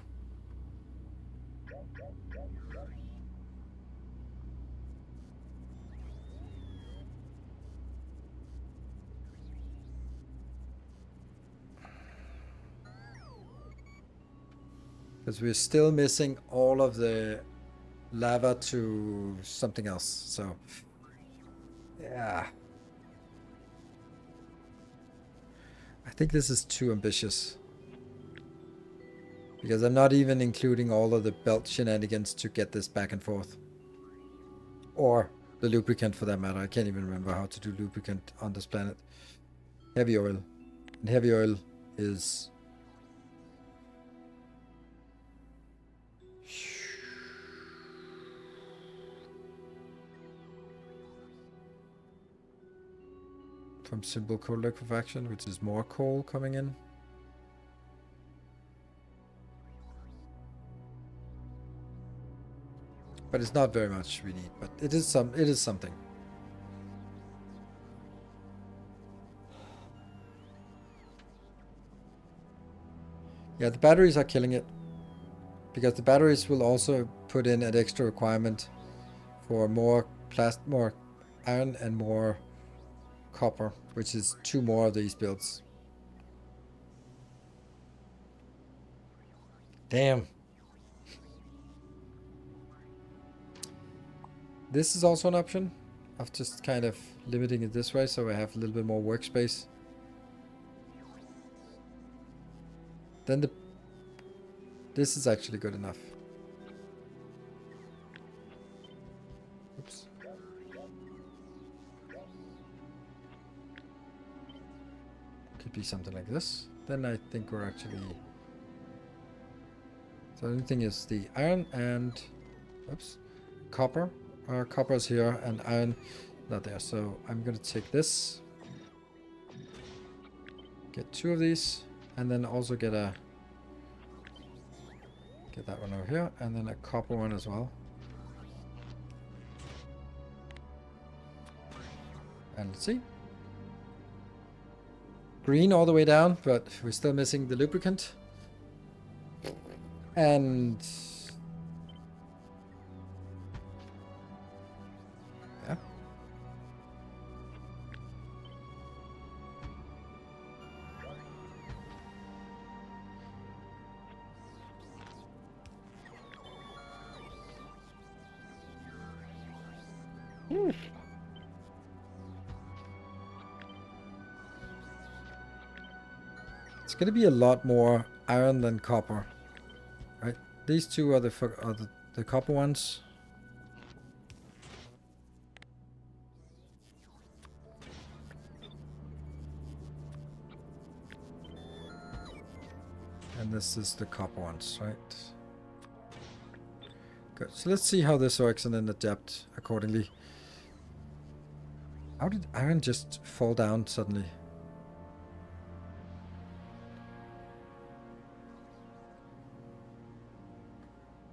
Because we're still missing all of the lava to something else. So, yeah. I think this is too ambitious. Because I'm not even including all of the belt shenanigans to get this back and forth. Or the lubricant for that matter. I can't even remember how to do lubricant on this planet. Heavy oil. And heavy oil is... from simple coal liquefaction, which is more coal coming in. But it's not very much we need, but it is something. Yeah, the batteries are killing it. Because the batteries will also put in an extra requirement for more iron and more copper, which is 2 more of these builds. Damn. This is also an option of just kind of limiting it this way so I have a little bit more workspace. Then this is actually good enough. Oops. Could be something like this. Then I think we're actually... So the only thing is the iron and... Oops. Copper. Copper is here and iron not there. So I'm going to take this. Get 2 of these. And then also get that one over here. And then a copper one as well. And let's see. Green all the way down, but we're still missing the lubricant. And yeah. It's going to be a lot more iron than copper, right? These 2 are the copper ones. This is the copper ones, right? Good. So let's see how this works and then adapt accordingly. How did iron just fall down suddenly?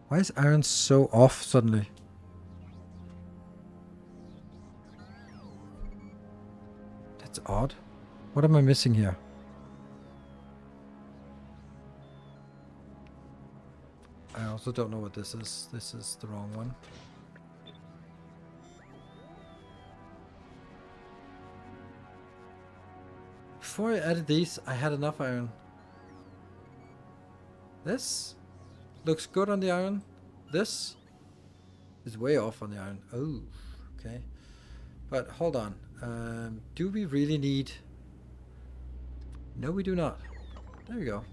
Why is iron so off suddenly? That's odd. What am I missing here? I also don't know what this is. This is the wrong one. Before I added these, I had enough iron. This looks good on the iron. This is way off on the iron. Oh, okay. But hold on. Do we really need... No, we do not. There we go.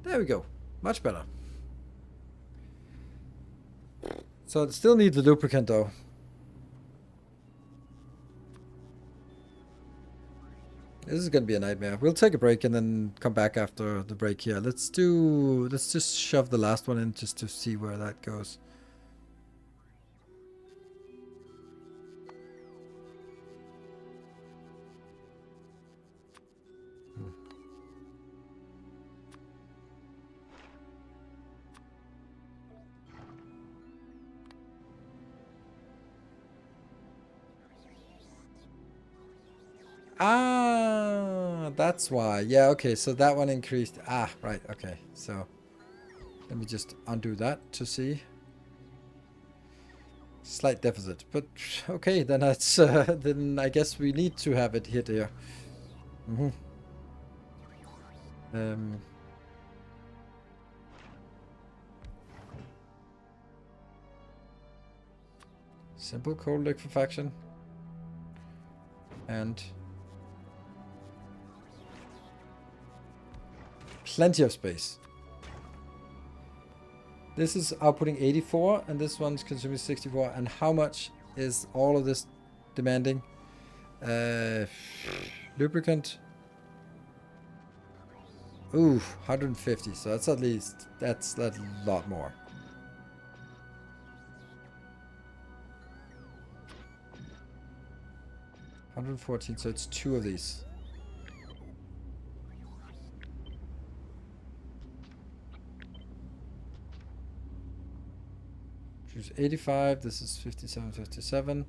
There we go. Much better. So it still needs the lubricant though. This is gonna be a nightmare. We'll take a break and then come back after the break here. Let's just shove the last one in just to see where that goes. Ah, that's why. Yeah, okay, so that one increased. Ah, right, okay. So let me just undo that to see. Slight deficit, but okay, then that's then I guess we need to have it hit here. Simple cold liquefaction and plenty of space. This is outputting 84 and this one's consuming 64. And how much is all of this demanding? Lubricant. Ooh, 150. So that's at least, that's a lot more. $114, so it's 2 of these. Choose 85, this is 57, 57.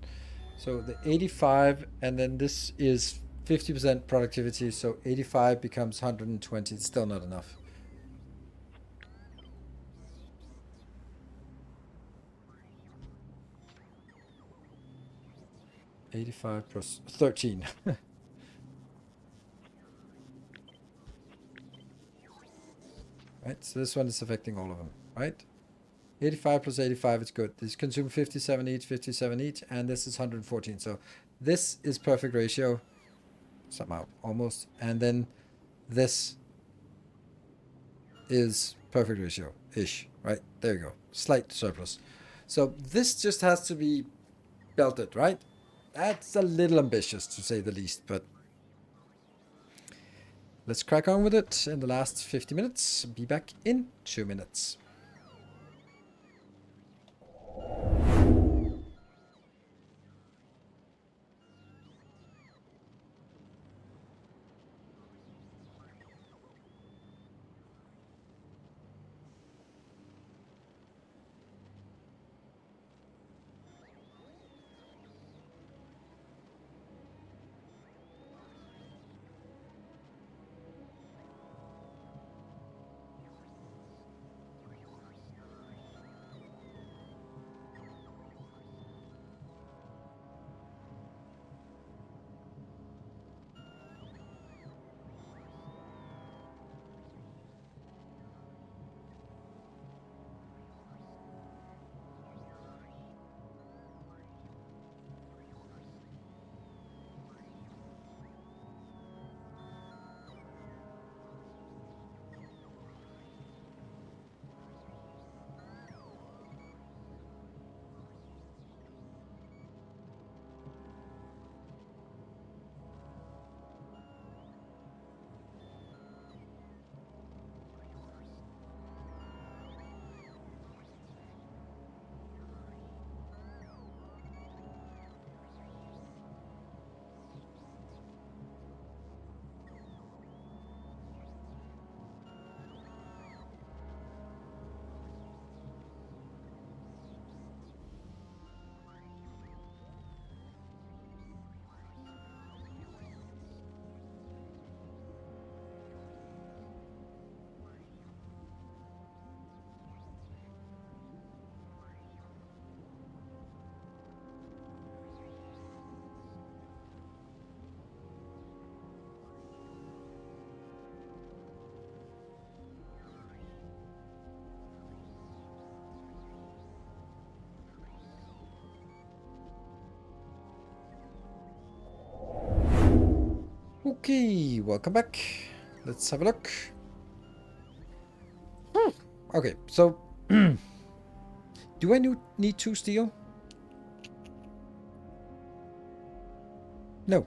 So the 85, and then this is 50% productivity, so 85 becomes 120. It's still not enough. $85 plus 13. Right, so this one is affecting all of them, right? 85 plus 85 is good. This consume 57 each, and this is 114. So this is perfect ratio, somehow, almost. And then this is perfect ratio-ish, right? There you go. Slight surplus. So this just has to be belted, right? That's a little ambitious, to say the least, but let's crack on with it in the last 50 minutes. Be back in 2 minutes. Okay, welcome back. Let's have a look. Okay, so do I need 2 steel? No.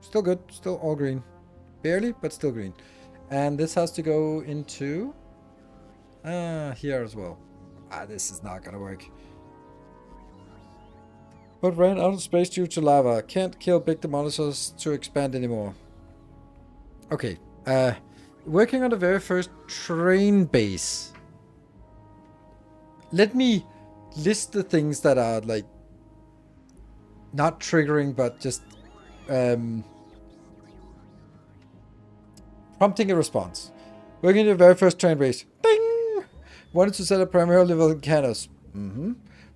Still good, still all green. Barely, but still green. And this has to go into here as well. This is not gonna work. But ran out of space due to lava. Can't kill big demolishers to expand anymore. Okay. Working on the very first train base. Let me list the things that are like not triggering, but just prompting a response. Working on the very first train base. Ding! Wanted to set up primarily volcanoes.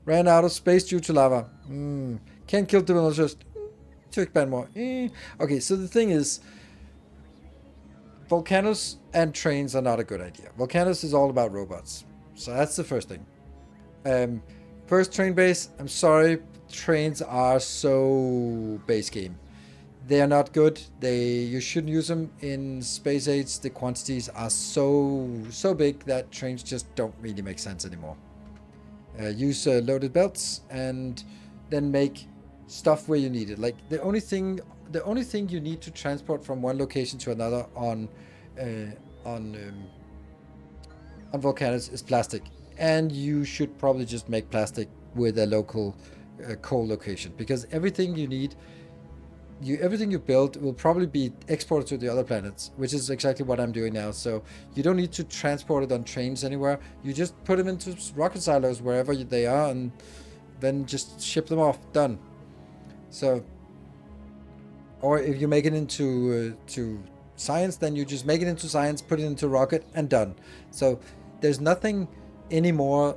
Ran out of space due to lava. Can't kill demolishers to expand more. Okay, so the thing is, volcanoes and trains are not a good idea. Volcanoes is all about robots. So that's the first thing. First train base, I'm sorry, trains are so base game. They are not good. You shouldn't use them in Space Age. The quantities are so big that trains just don't really make sense anymore. Use loaded belts and then make stuff where you need it. Like the only thing you need to transport from one location to another on volcanoes is plastic, and you should probably just make plastic with a local coal location, because everything you need, everything you build will probably be exported to the other planets, which is exactly what I'm doing now. So you don't need to transport it on trains anywhere. You just put them into rocket silos wherever they are, and then just ship them off. Done. So, or if you make it into to science, then you just make it into science, put it into rocket, and done. So there's nothing anymore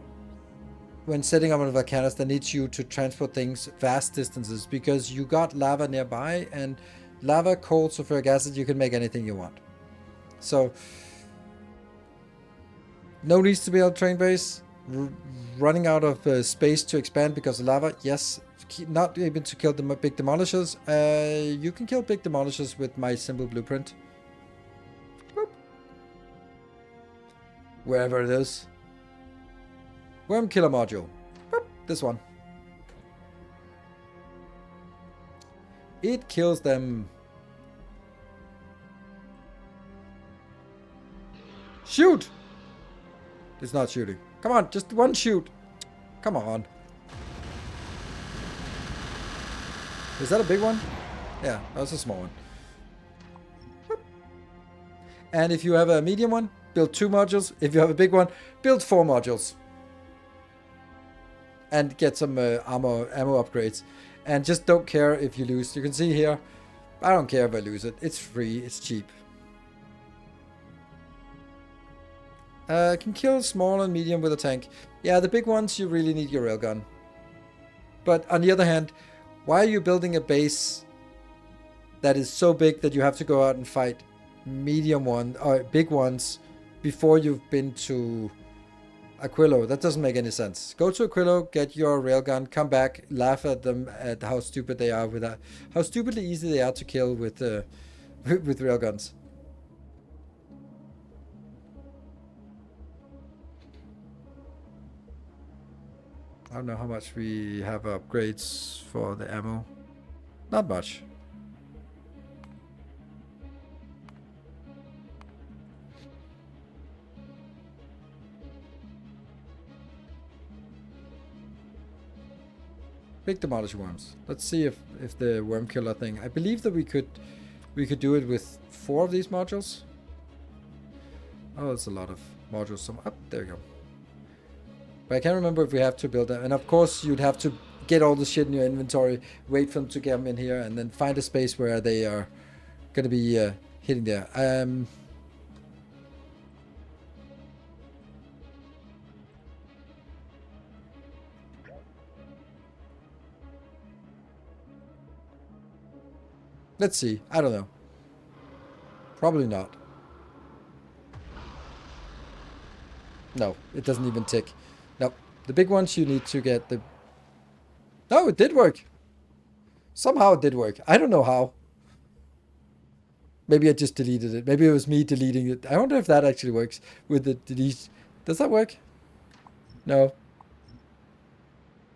when setting up on volcanoes that needs you to transport things vast distances, because you got lava nearby, and lava, coal, sulfuric acid, you can make anything you want. So no needs to be on train base. Running out of space to expand because of lava, yes. Not able to kill the big demolishers. You can kill big demolishers with my simple blueprint. Boop. Wherever it is. Worm killer module. Boop. This one. It kills them. Shoot! It's not shooting. Come on, just one shoot. Come on. Is that a big one? Yeah, that's a small one. Whoop. And if you have a medium one, build 2 modules. If you have a big one, build 4 modules. And get some ammo upgrades. And just don't care if you lose. You can see here, I don't care if I lose it. It's free, it's cheap. Can kill small and medium with a tank. Yeah, the big ones, you really need your railgun. But on the other hand, why are you building a base that is so big that you have to go out and fight medium one or big ones before you've been to Aquilo? That doesn't make any sense. Go to Aquilo, get your railgun, come back, laugh at them at how stupid they are with that, how stupidly easy they are to kill with with railguns. I don't know how much we have upgrades for the ammo. Not much. Big demolish worms. Let's see if the worm killer thing. I believe that we could do it with 4 of these modules. Oh, it's a lot of modules. Some up there you go. But I can't remember if we have to build them. And of course, you'd have to get all the shit in your inventory, wait for them to get them in here, and then find a space where they are going to be hitting there. Let's see. I don't know. Probably not. No, it doesn't even tick. No, the big ones you need to get the... No, it did work. Somehow it did work. I don't know how. Maybe I just deleted it. Maybe it was me deleting it. I wonder if that actually works with the delete. Does that work? No.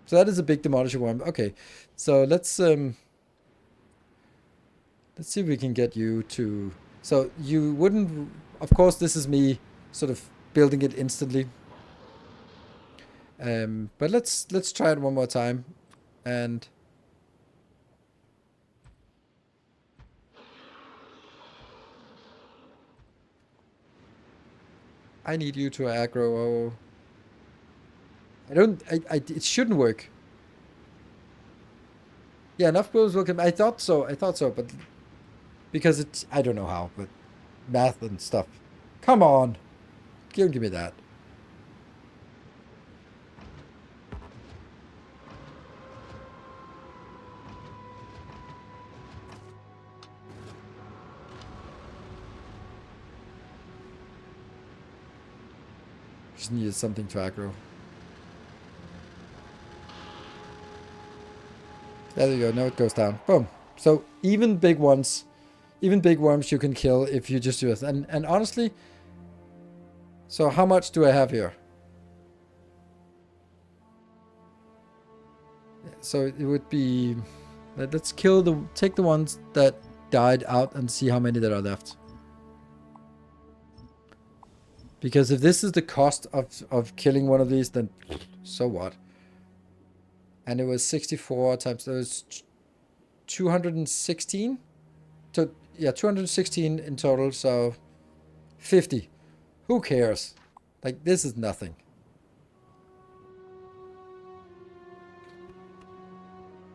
So that is a big demolisher worm. Okay. So let's see if we can get you to... So you wouldn't... Of course, this is me sort of building it instantly. But let's try it one more time. And... I need you to aggro. Oh. It shouldn't work. Yeah, enough builds will come. I thought so, but because it's, I don't know how, but math and stuff. Come on. Give me that. Just needed something to aggro. There you go. Now it goes down. Boom. So even big ones, even big worms you can kill if you just do it. And honestly, so how much do I have here? So it would be, let's take the ones that died out and see how many there are left. Because if this is the cost of killing one of these, then so what? And it was 64 times, there was 216? So, yeah, 216 in total, so 50. Who cares? Like, this is nothing.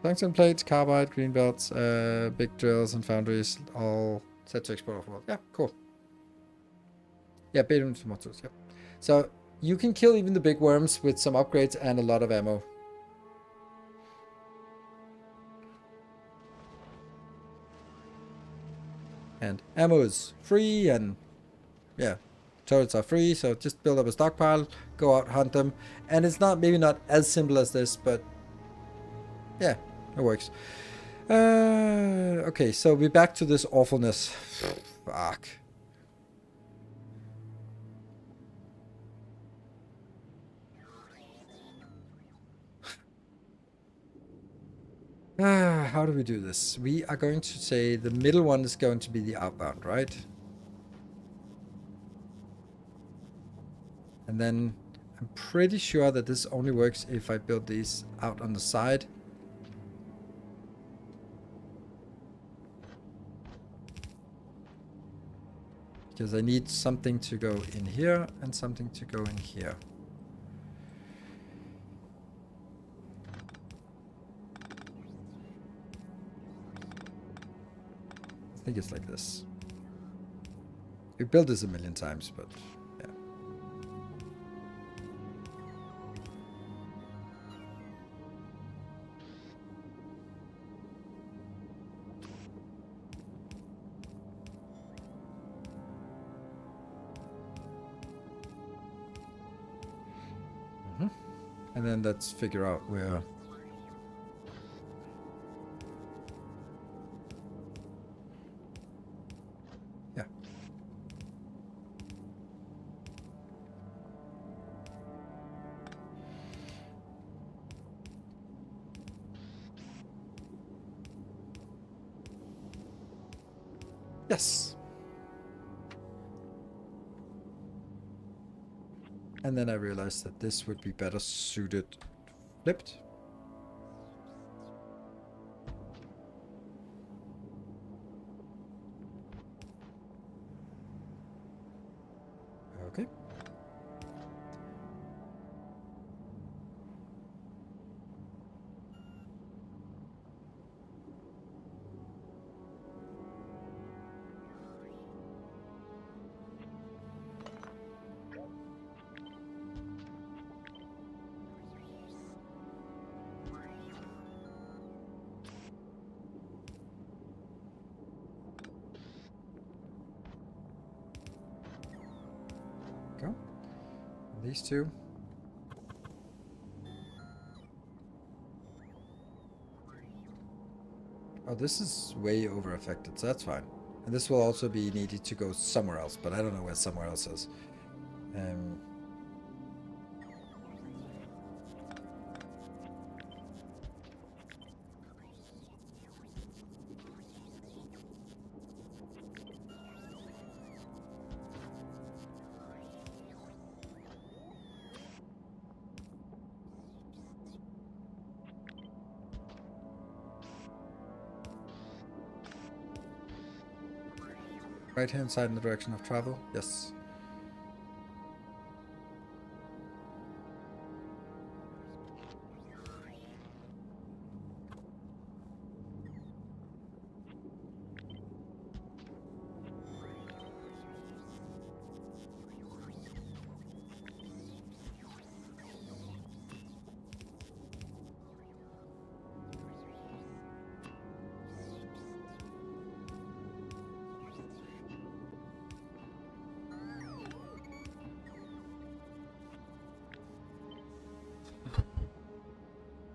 Tungsten plates, carbide, green belts, big drills and foundries, all set to export off the world. Yeah, cool. Yeah, beta tomatoes, yeah. So, you can kill even the big worms with some upgrades and a lot of ammo. And ammo is free, and yeah, turrets are free, so just build up a stockpile, go out, hunt them. And it's not, maybe not as simple as this, but yeah, it works. Okay, so we're back to this awfulness. Fuck. How do we do this? We are going to say the middle one is going to be the outbound, right? And then I'm pretty sure that this only works if I build these out on the side. Because I need something to go in here and something to go in here. I think it's like this. We built this a million times, but yeah. And then let's figure out where... Yeah. Yes. And then I realized that this would be better suited flipped. Okay. Go. These two. Oh, this is way over affected, so that's fine. And this will also be needed to go somewhere else, but I don't know where somewhere else is. Right hand side in the direction of travel, yes.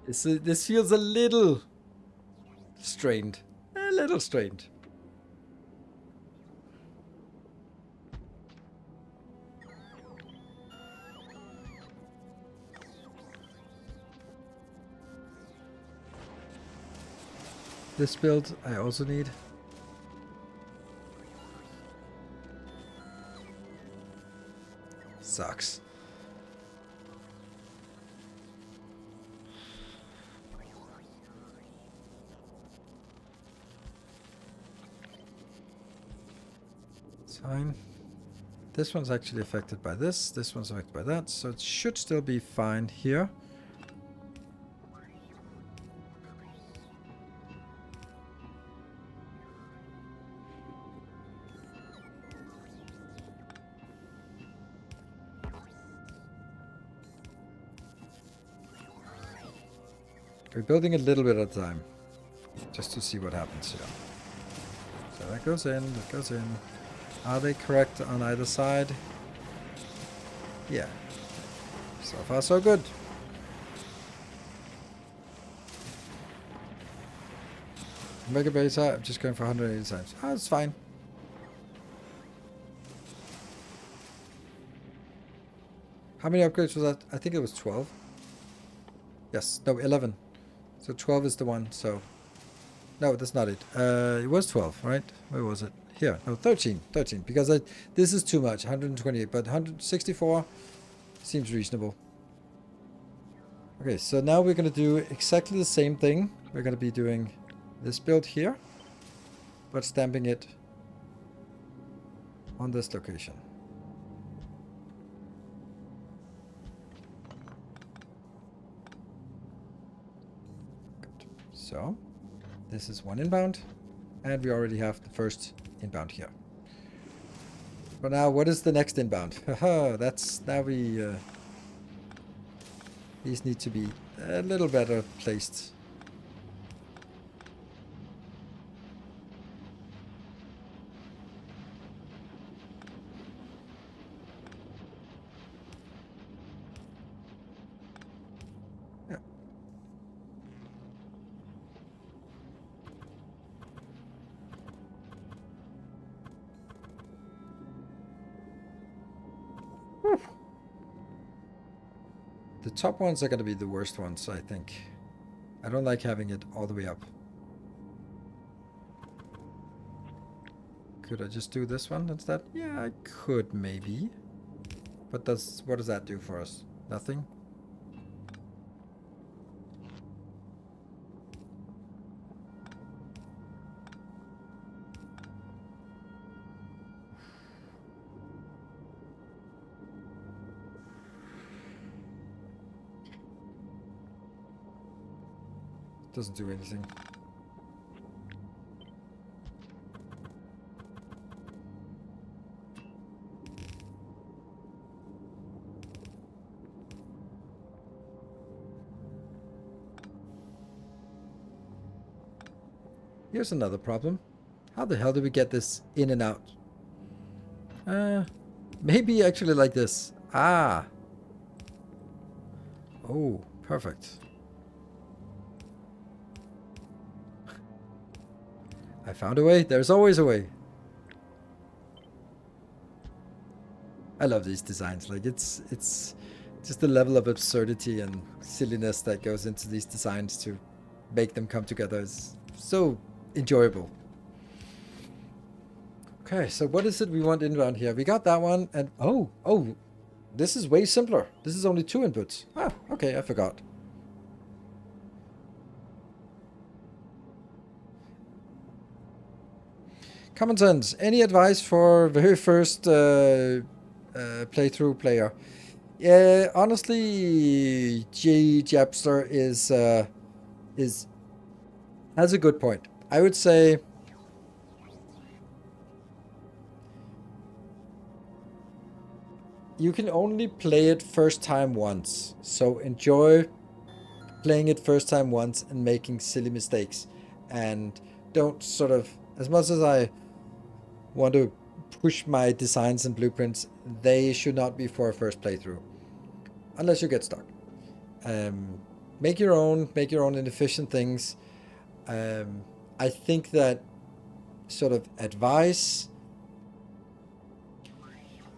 This feels a little strained. A little strained. This build I also need. Sucks. It's fine. This one's actually affected by this. This one's affected by that. So it should still be fine here. We're building a little bit at a time, just to see what happens here. So that goes in, that goes in. Are they correct on either side? Yeah. So far so good. Mega base, I'm just going for 180 times. Oh, it's fine. How many upgrades was that? I think it was 12. Yes, no, 11. So 12 is the one, so... No, that's not it. It was 12, right? Where was it? Here. No, 13. 13, because this is too much. 128, but 164 seems reasonable. Okay, so now we're going to do exactly the same thing. We're going to be doing this build here, but stamping it on this location. So, this is one inbound, and we already have the first inbound here. But now, what is the next inbound? Haha, that's now we. These need to be a little better placed. The top ones are going to be the worst ones, I think. I don't like having it all the way up. Could I just do this one instead? Yeah, I could maybe. But what does that do for us? Nothing? Doesn't do anything. Here's another problem. How the hell do we get this in and out? Maybe actually like this. Ah. Oh, perfect. I found a way. There's always a way. I love these designs. Like it's just the level of absurdity and silliness that goes into these designs to make them come together is so enjoyable. Okay, so what is it we want inbound here? We got that one, and oh, this is way simpler. This is only 2 inputs. Ah, okay, I forgot. Common sense. Any advice for very first playthrough player? Yeah, honestly, Japster has a good point. I would say you can only play it first time once. So enjoy playing it first time once and making silly mistakes. And don't sort of, as much as I want to push my designs and blueprints, they should not be for a first playthrough. Unless you get stuck. Make your own inefficient things. I think that sort of advice,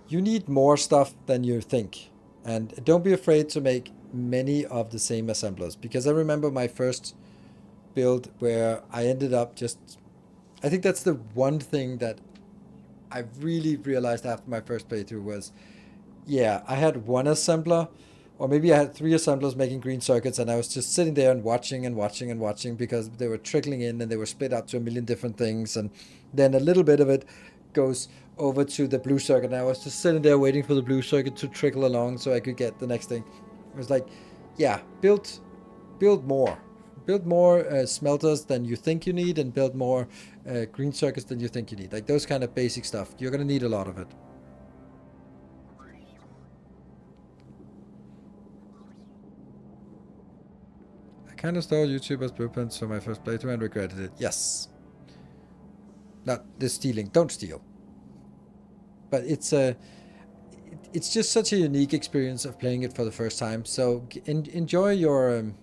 you need more stuff than you think. And don't be afraid to make many of the same assemblers. Because I remember my first build where I ended up just... I think that's the one thing that I really realized after my first playthrough was, yeah, I had one assembler, or maybe I had 3 assemblers making green circuits, and I was just sitting there and watching and watching and watching because they were trickling in and they were split out to a million different things. And then a little bit of it goes over to the blue circuit, and I was just sitting there waiting for the blue circuit to trickle along so I could get the next thing. It was like, yeah, build more. Build more smelters than you think you need, and build more green circuits than you think you need. Like those kind of basic stuff. You're going to need a lot of it. I kind of stole YouTuber's blueprints for my first playthrough and regretted it. Yes. Not the stealing. Don't steal. But it's just such a unique experience of playing it for the first time. So enjoy your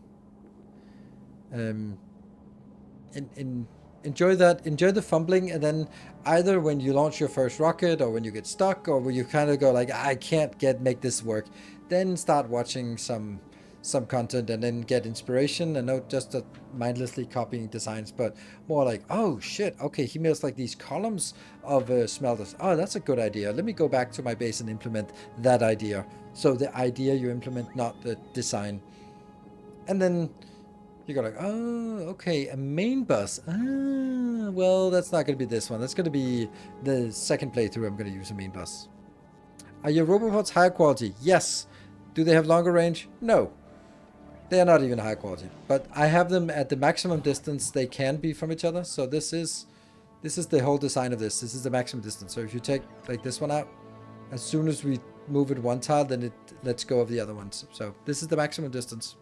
enjoy that. Enjoy the fumbling, and then either when you launch your first rocket, or when you get stuck, or when you kind of go like, I can't make this work, then start watching some content and then get inspiration, and not just mindlessly copying designs, but more like, oh shit, okay, he makes like these columns of smelters. Oh, that's a good idea. Let me go back to my base and implement that idea. So the idea you implement, not the design. And then you go like, oh, okay, a main bus. Ah, well, that's not going to be this one. That's going to be the second playthrough. I'm going to use a main bus. Are your robopods higher quality? Yes. Do they have longer range? No. They are not even high quality, but I have them at the maximum distance they can be from each other. So this is the whole design of this. This is the maximum distance. So if you take like this one out, as soon as we move it one tile, then it lets go of the other ones. So this is the maximum distance.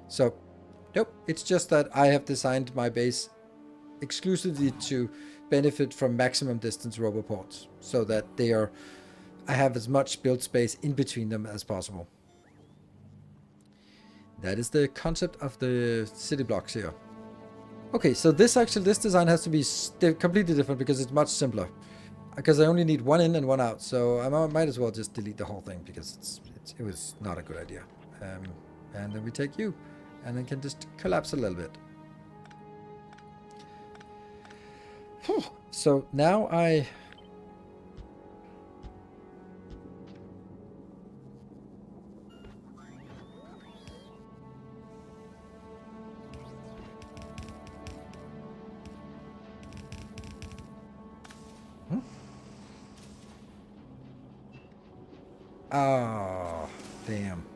So, nope, it's just that I have designed my base exclusively to benefit from maximum distance roboports, so that I have as much build space in between them as possible. That is the concept of the city blocks here. Okay, so this design has to be completely different because it's much simpler. Because I only need one in and one out, so I might as well just delete the whole thing because it was not a good idea. And then we take you, and then can just collapse a little bit. Whew. So now I... Oh, damn.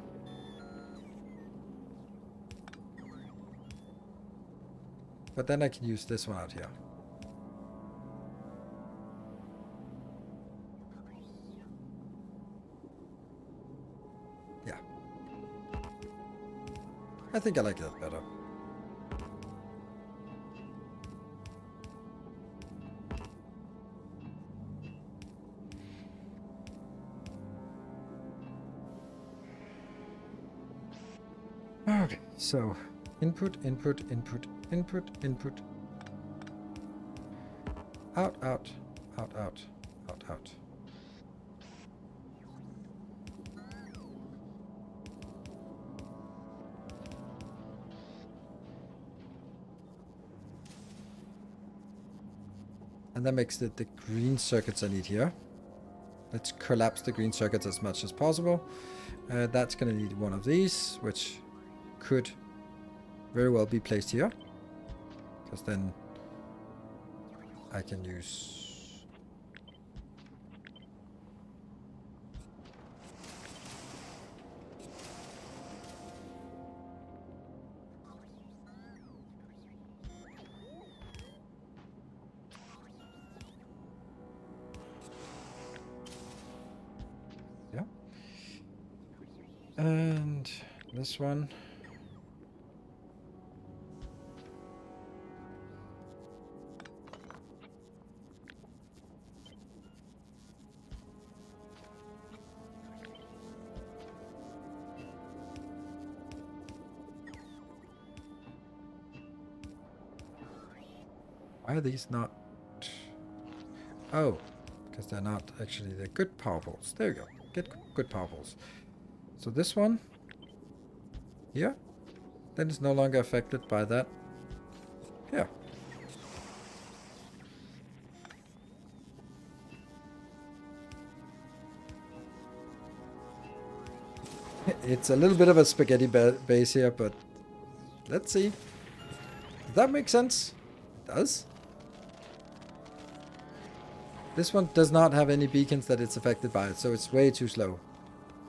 But then I can use this one out here. Yeah. I think I like that better. Okay, so input, input, input, input, input. Out, out, out, out, out, out. And that makes the green circuits I need here. Let's collapse the green circuits as much as possible. That's going to need one of these, which could very well be placed here. Because then I can use... Yeah. And this one. Why are these not... Oh, because they're not actually the good power poles. There you go. Get good power poles. So this one here, then it's no longer affected by that. Here. It's a little bit of a spaghetti base here, but let's see. Does that make sense? It does. This one does not have any beacons that it's affected by it, so it's way too slow.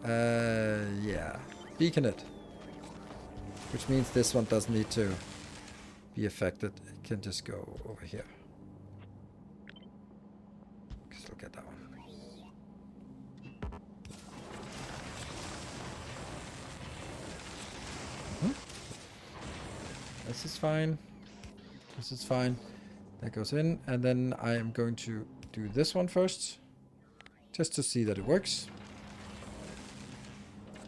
Yeah. Beacon it. Which means this one doesn't need to be affected. It can just go over here. Let's look at that one. This is fine. This is fine. That goes in, and then I am going to do this one first, just to see that it works.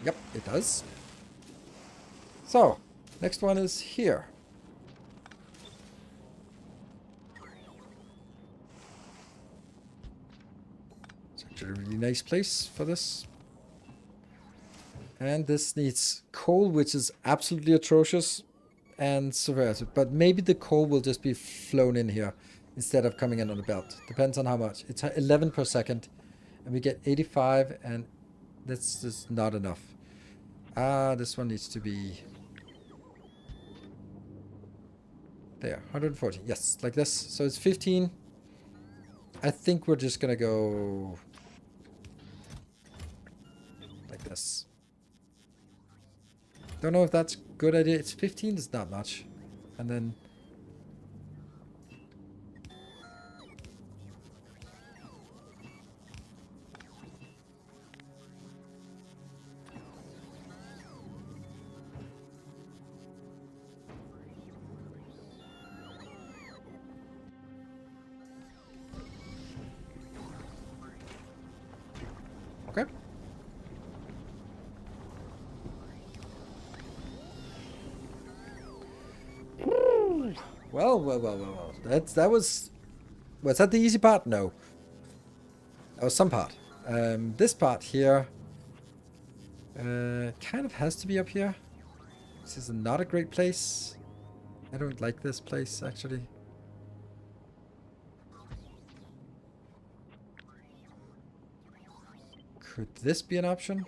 Yep, it does. So, next one is here. It's actually a really nice place for this. And this needs coal, which is absolutely atrocious and subversive. But maybe the coal will just be flown in here instead of coming in on the belt. Depends on how much. It's 11 per second. And we get 85, and that's just not enough. This one needs to be... There, 140. Yes, like this. So it's 15. I think we're just gonna go... like this. Don't know if that's a good idea. It's 15, it's not much. And then... Okay. Well. That was that the easy part? No. That was some part. This part here kind of has to be up here. This is not a great place. I don't like this place, actually. Could this be an option?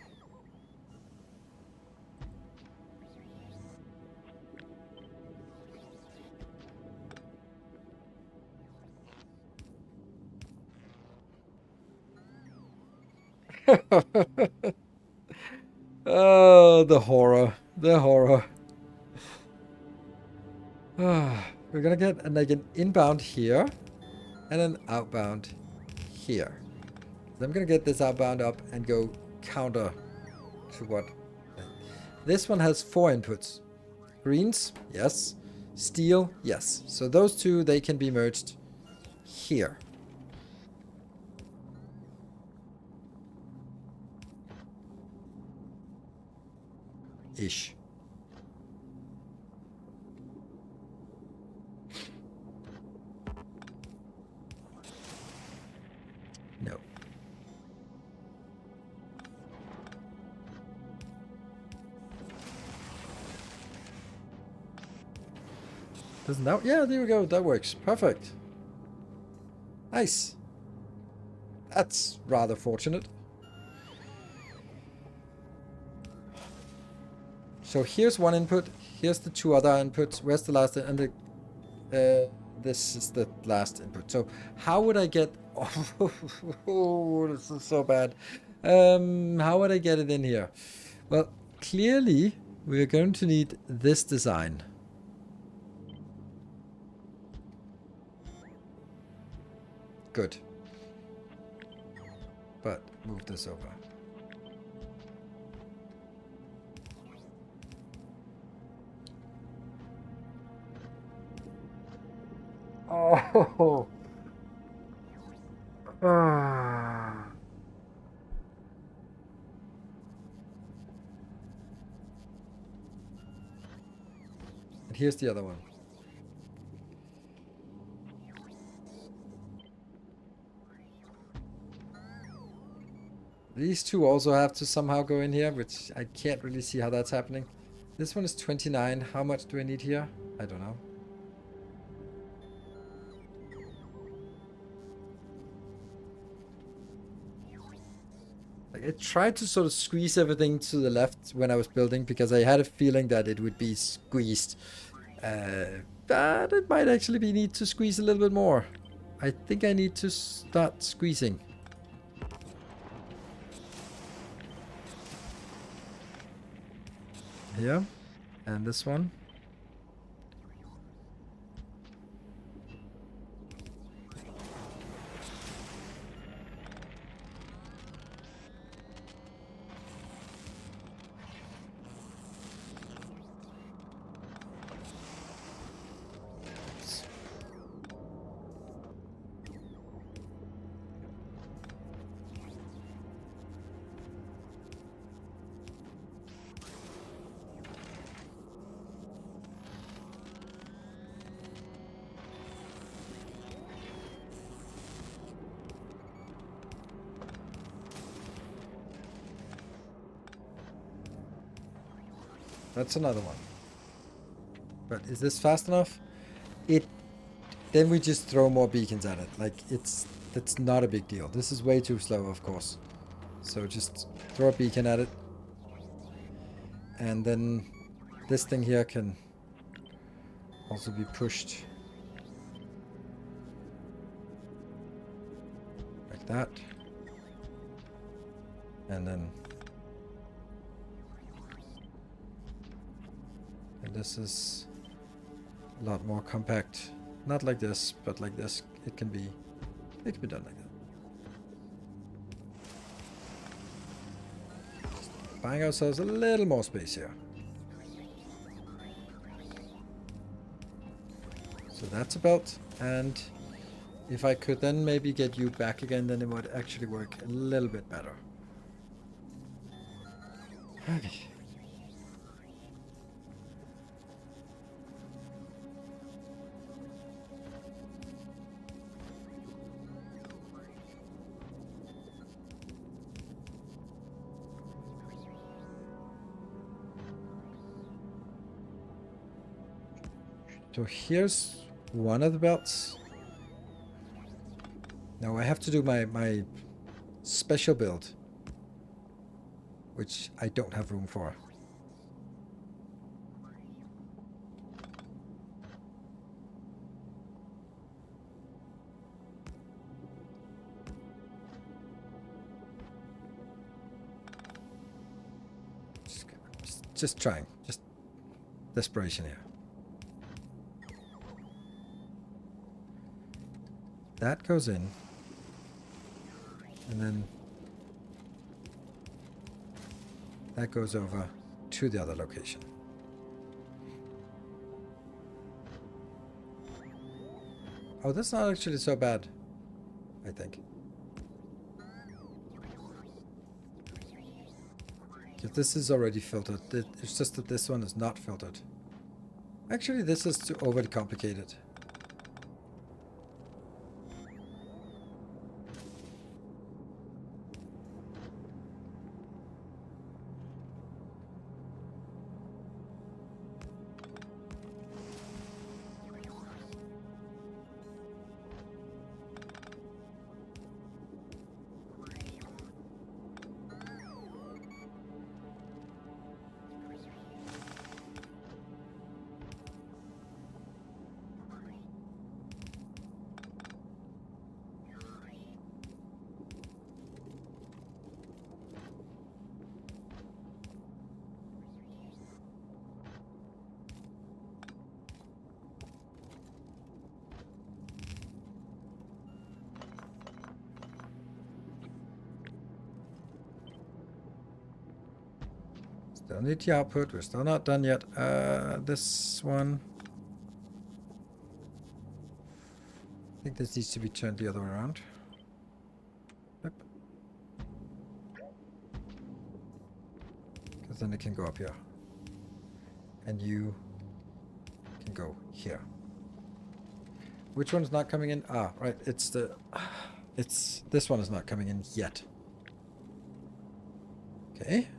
Oh, the horror. The horror. We're gonna get like an inbound here and an outbound here. So I'm gonna get this outbound up and go counter to what? This one has 4 inputs. Greens, yes. Steel, yes. So those two, they can be merged here. Ish. No. Doesn't that? Yeah, there we go. That works. Perfect. Nice. That's rather fortunate. So here's one input. Here's the two other inputs. Where's the last? And the this is the last input. So how would I get? Oh, this is so bad. How would I get it in here? Well, clearly we're going to need this design. Good. But move this over. Oh. Ah. And here's the other one. These two also have to somehow go in here, which I can't really see how that's happening. This one is 29. How much do I need here? I don't know. Like, I tried to sort of squeeze everything to the left when I was building because I had a feeling that it would be squeezed. But it might actually be need to squeeze a little bit more. I think I need to start squeezing. Here. And this one. That's another one. But is this fast enough? Then we just throw more beacons at it. Like, that's not a big deal. This is way too slow, of course. So just throw a beacon at it. And then this thing here can also be pushed. Like that. And then... And this is a lot more compact. Not like this, but like this. It can be done like that. Just buying ourselves a little more space here. So that's about. And if I could then maybe get you back again, then it would actually work a little bit better. Okay. So here's one of the belts. Now I have to do my special build, which I don't have room for. Just trying. Just desperation here. That goes in. And then that goes over to the other location. Oh, that's not actually so bad, I think. Because this is already filtered. It's just that this one is not filtered. Actually, this is too overly complicated. Still need the output. We're still not done yet. This one. I think this needs to be turned the other way around. Yep. Because then it can go up here. And you can go here. Which one's not coming in? Ah, right. It's the... It's... This one is not coming in yet. Okay.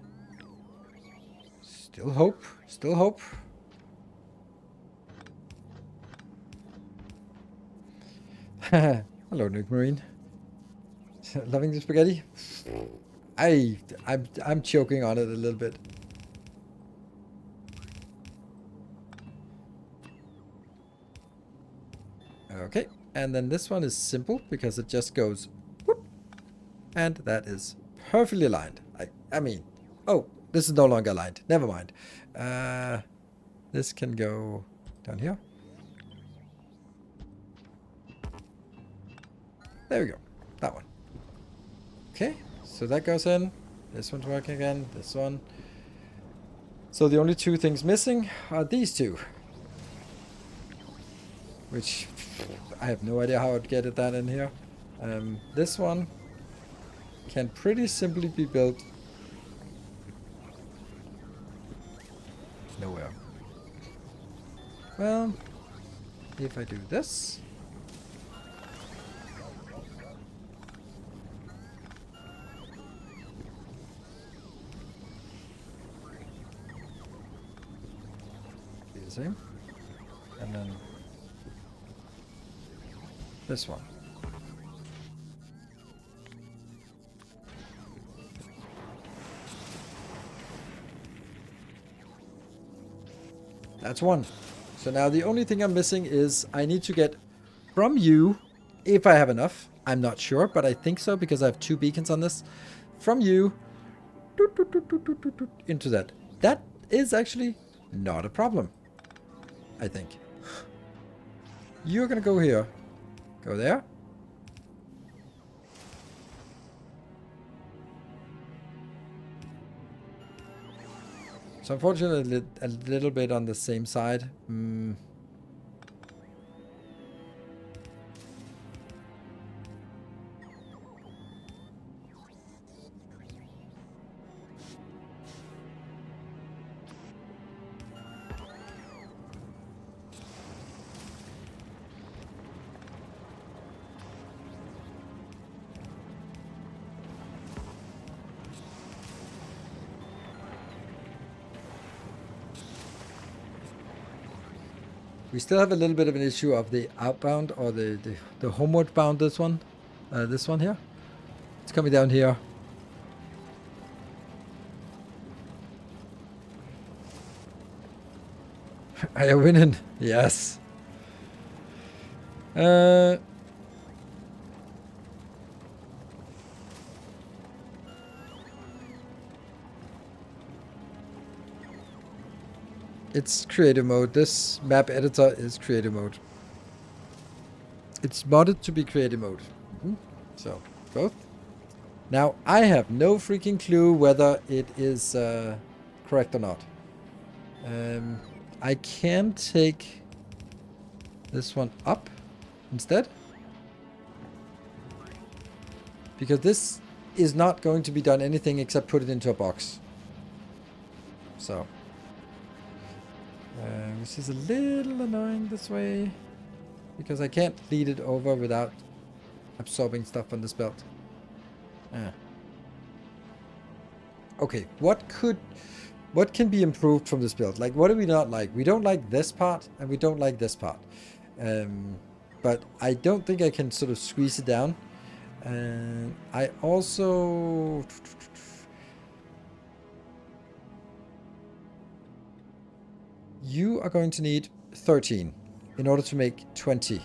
Still hope. Still hope. Hello, Nuke Marine. Loving the spaghetti? I'm choking on it a little bit. Okay, and then this one is simple because it just goes whoop, and that is perfectly aligned. I mean, oh, this is no longer aligned. Never mind. This can go down here. There we go. That one. Okay, so that goes in. This one's working again. This one. So the only two things missing are these two. Which I have no idea how I'd get it that in here. This one can pretty simply be built nowhere. Well, if I do this. Be the same. And then this one. That's one. So now the only thing I'm missing is I need to get from you, if I have enough. I'm not sure, but I think so because I have 2 beacons on this. From you into that. That is actually not a problem, I think. You're gonna go here. Go there. So unfortunately, a little bit on the same side. We still have a little bit of an issue of the outbound or the homeward bound this one here. It's coming down here. Are you winning? Yes. It's creative mode. This map editor is creative mode. It's modded to be creative mode. So, both. Now, I have no freaking clue whether it is correct or not. I can take this one up instead. Because this is not going to be done anything except put it into a box. So. Which is a little annoying this way. Because I can't lead it over without absorbing stuff on this belt. Okay, what can be improved from this build? Like, what do we not like? We don't like this part, and we don't like this part. But I don't think I can sort of squeeze it down. And I also... You are going to need 13 in order to make 20.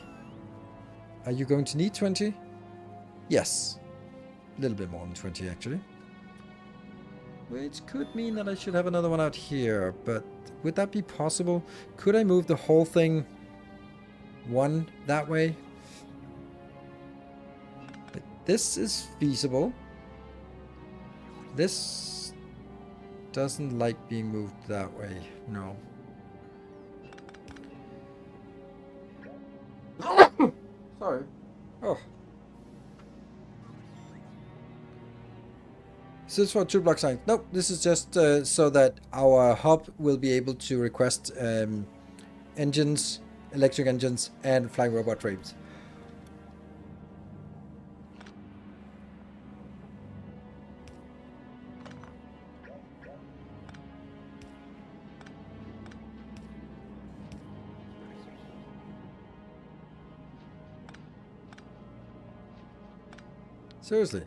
Are you going to need 20? Yes. A little bit more than 20, actually. Which could mean that I should have another one out here, but would that be possible? Could I move the whole thing one that way? But this is feasible. This doesn't like being moved that way. No. Sorry. Oh. Is this for 2 block signs? Nope, this is just so that our hub will be able to request engines, electric engines, and flying robot frames. Seriously.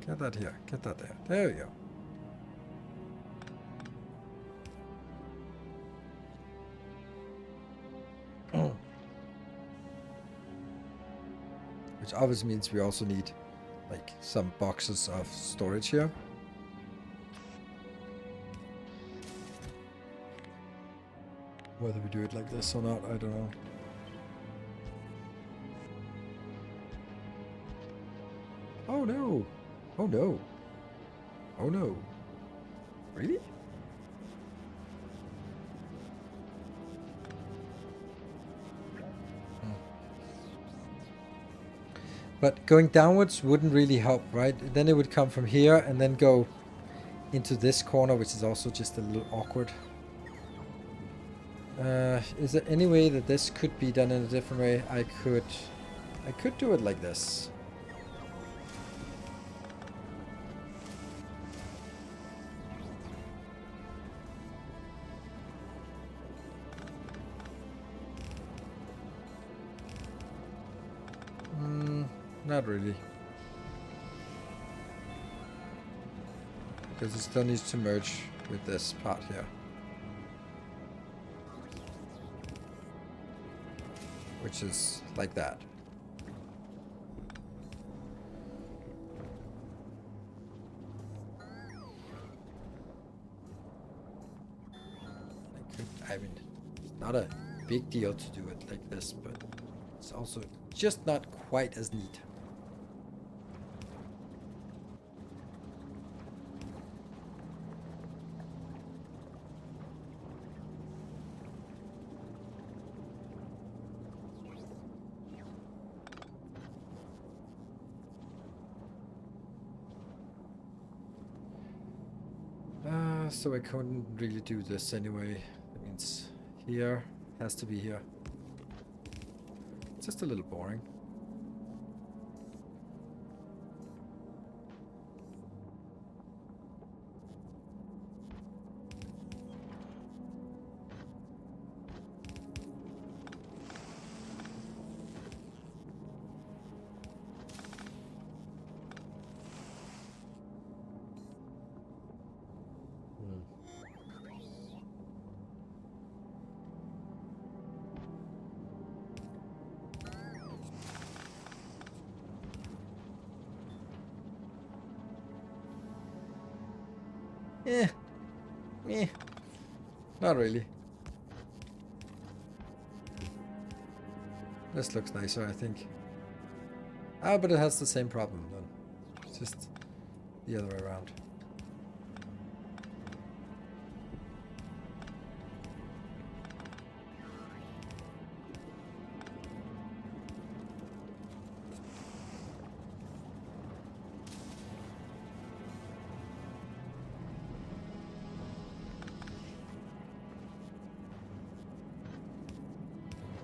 Get that here. Get that there. There we go. Which obviously means we also need like some boxes of storage here. Whether we do it like this or not, I don't know. Oh no! Oh no! Oh no! Really? But going downwards wouldn't really help, right? Then it would come from here and then go into this corner, which is also just a little awkward. Is there any way that this could be done in a different way? I could do it like this. Not really. Because it still needs to merge with this part here. Which is like that. I mean, it's not a big deal to do it like this, but it's also just not quite as neat. So I couldn't really do this anyway. That means here has to be here. It's just a little boring. Not really. This looks nicer, I think. Ah, but it has the same problem then. It's just the other way around.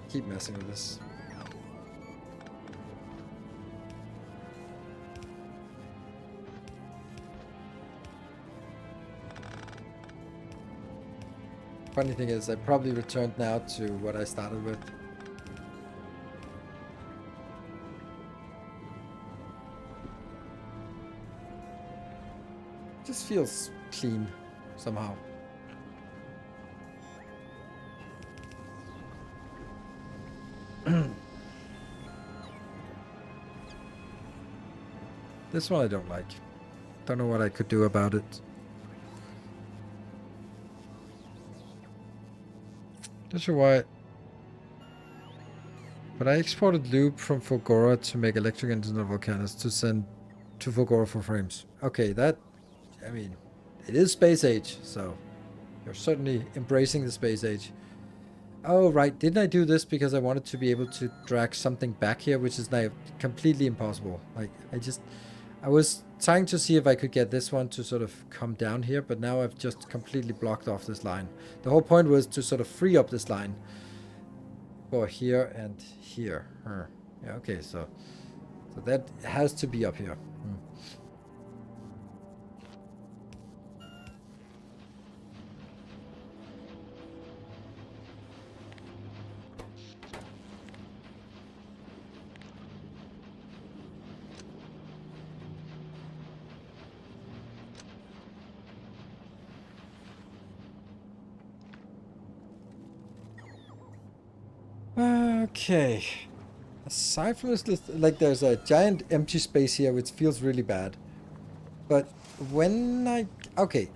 Keep messing with this. Funny thing is, I probably returned now to what I started with. Just feels clean somehow. This one I don't like. Don't know what I could do about it. Not sure why. But I exported lube from Fulgora to make electric engines and volcanoes to send to Fulgora for frames. Okay, that, I mean, It is space age, so you're certainly embracing the space age. Oh, right. Didn't I do this because I wanted to be able to drag something back here, which is now completely impossible. Like, I was trying to see if I could get this one to sort of come down here, but now I've just completely blocked off this line. The whole point was to sort of free up this line for here and here. Yeah, okay, so that has to be up here. Okay. Aside from this, like there's a giant empty space here, which feels really bad. But when I... Okay.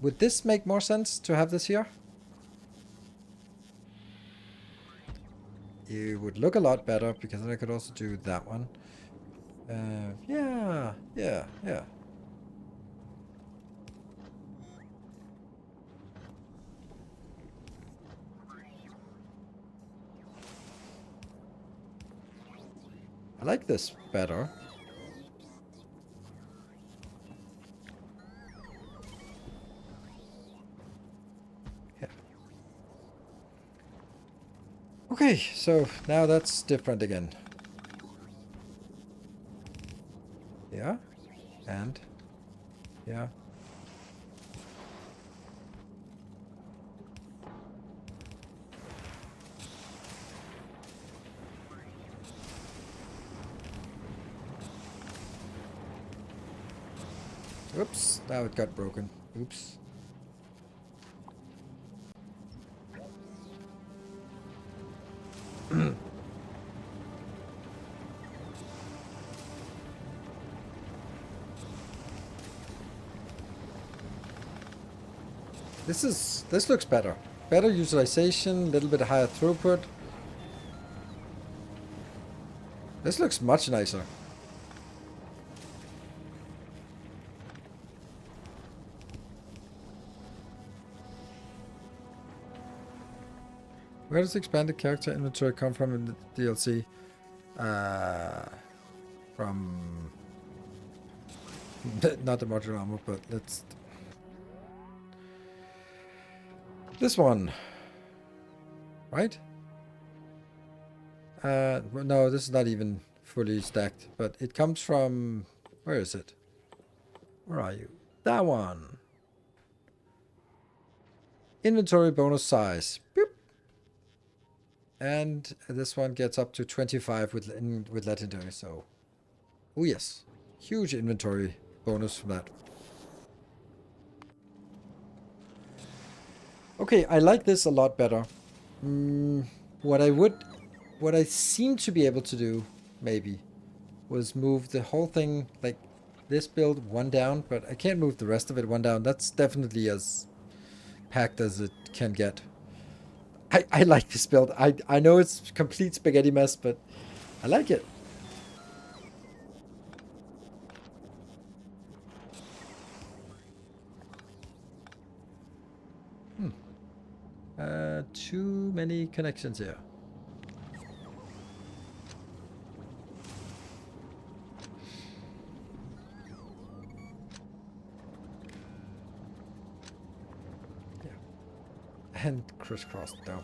Would this make more sense to have this here? It would look a lot better because then I could also do that one. Yeah. I like this better. Yeah. Okay, so now that's different again. Yeah. And. Yeah. Oops, now it got broken. Oops. This looks better. Better utilization, a little bit higher throughput. This looks much nicer. Where does expanded character inventory come from in the DLC? From... not the modular armor, but let's... This one. Right? Well, no, this is not even fully stacked, but it comes from... Where is it? Where are you? That one. Inventory bonus size. Boop. And this one gets up to 25 with legendary, so... Oh yes. Huge inventory bonus from that. Okay, I like this a lot better. What I seem to be able to do, maybe, was move the whole thing, like this build one down, but I can't move the rest of it one down. That's definitely as packed as it can get. I like this build. I know it's complete spaghetti mess, but I like it. Too many connections here. Yeah. And crisscross, don't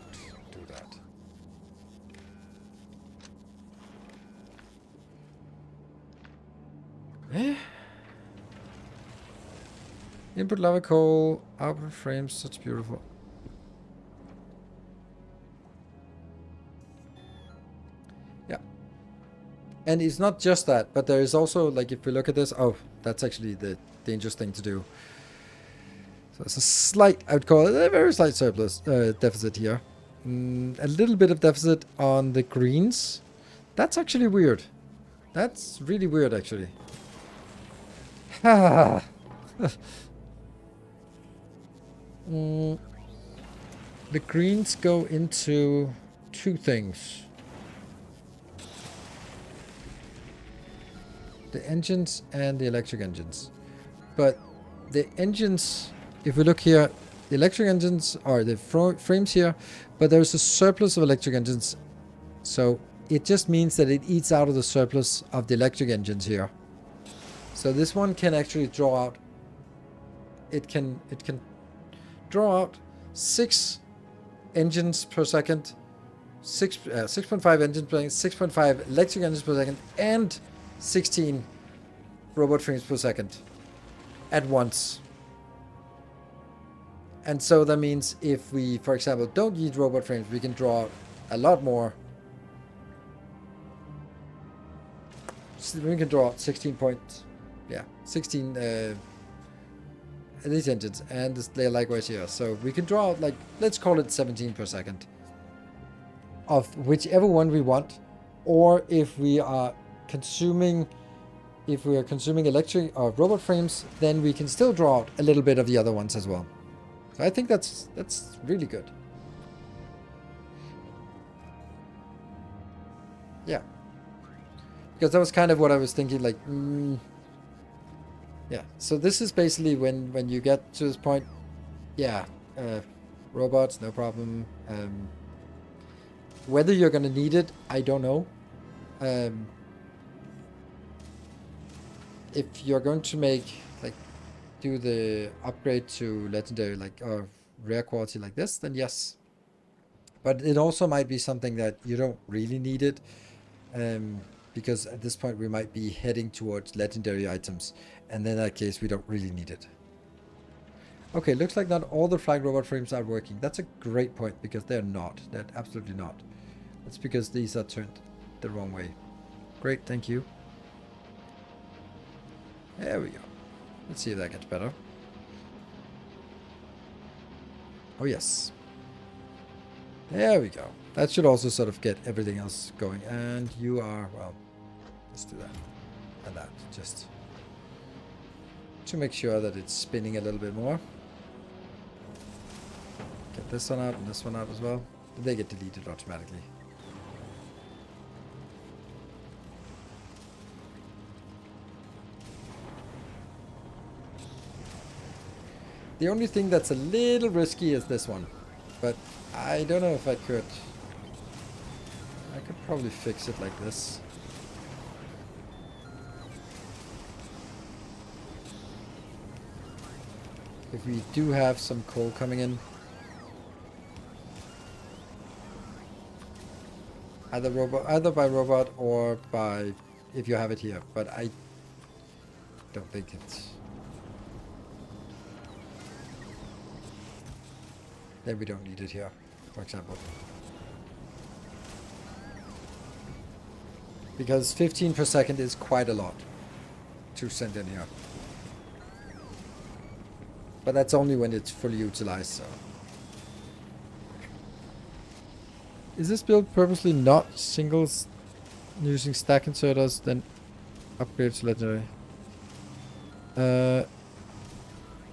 do that. Eh? Input lava coal, output frames, such beautiful. And it's not just that, but there is also, like, if we look at this, oh, that's actually the dangerous thing to do. So it's a slight, I would call it a very slight surplus, deficit here. A little bit of deficit on the greens. That's actually weird. That's really weird, actually. The greens go into two things. The engines and the electric engines. But the engines, if we look here, the electric engines are the frames here, but there's a surplus of electric engines. So it just means that it eats out of the surplus of the electric engines here. So this one can actually draw out, it can draw out 6 engines per second, 6.5 engines per second, 6.5 electric engines per second, and 16 robot frames per second at once. And so that means if we, for example, don't use robot frames, we can draw out a lot more. So we can draw out 16 points. Yeah, 16 these engines, and they're likewise here. So we can draw out, like, let's call it 17 per second of whichever one we want. Or if we are consuming electric or robot frames, then we can still draw out a little bit of the other ones as well. So I think that's really good. Yeah. Because that was kind of what I was thinking, like, yeah. So this is basically when you get to this point, yeah, robots, no problem. Whether you're going to need it, I don't know. If you're going to do the upgrade to legendary, like, or rare quality like this, then yes. But it also might be something that you don't really need it, because at this point we might be heading towards legendary items, and in that case we don't really need it. Okay, looks like not all the flying robot frames are working. That's a great point, because they're not. They're absolutely not. It's because these are turned the wrong way. Great, thank you. There we go. Let's see if that gets better. Oh yes. There we go. That should also sort of get everything else going. And you are, well, let's do that. And that, just to make sure that it's spinning a little bit more. Get this one out and this one out as well. They get deleted automatically. The only thing that's a little risky is this one, but I don't know if I could. I could probably fix it like this. If we do have some coal coming in. Either by robot or by, if you have it here, but I don't think it's. Then we don't need it here, for example. Because 15 per second is quite a lot to send in here. But that's only when it's fully utilized, so. Is this build purposely not singles using stack inserters, then upgrade to legendary?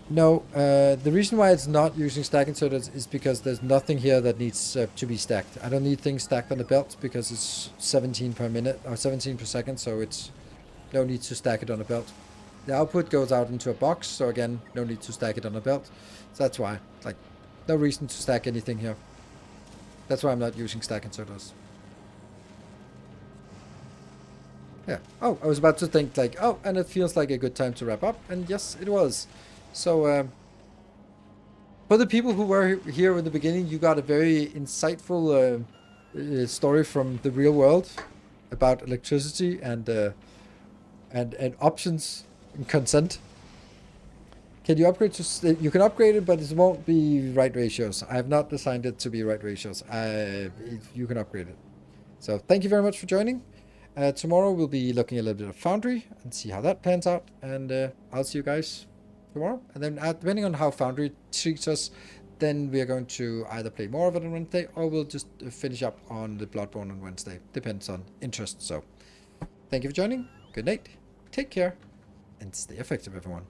No, the reason why it's not using stack inserters is because there's nothing here that needs to be stacked. I don't need things stacked on the belt because it's 17 per minute or 17 per second, so it's no need to stack it on the belt. The output goes out into a box, so again, no need to stack it on the belt. So that's why, like, no reason to stack anything here. That's why I'm not using stack inserters. Yeah. Oh, I was about to think like, oh, and it feels like a good time to wrap up, and yes, it was. So, for the people who were here in the beginning, you got a very insightful story from the real world about electricity and options and consent. Can you upgrade to? You can upgrade it, but it won't be right ratios. I have not designed it to be right ratios. You can upgrade it. So thank you very much for joining. Tomorrow we'll be looking a little bit of Foundry and see how that pans out. And I'll see you guys tomorrow. And then depending on how Foundry treats us, then we are going to either play more of it on Wednesday or we'll just finish up on the Bloodborne on Wednesday. Depends on interest. So thank you for joining. Good night. Take care and stay effective, everyone.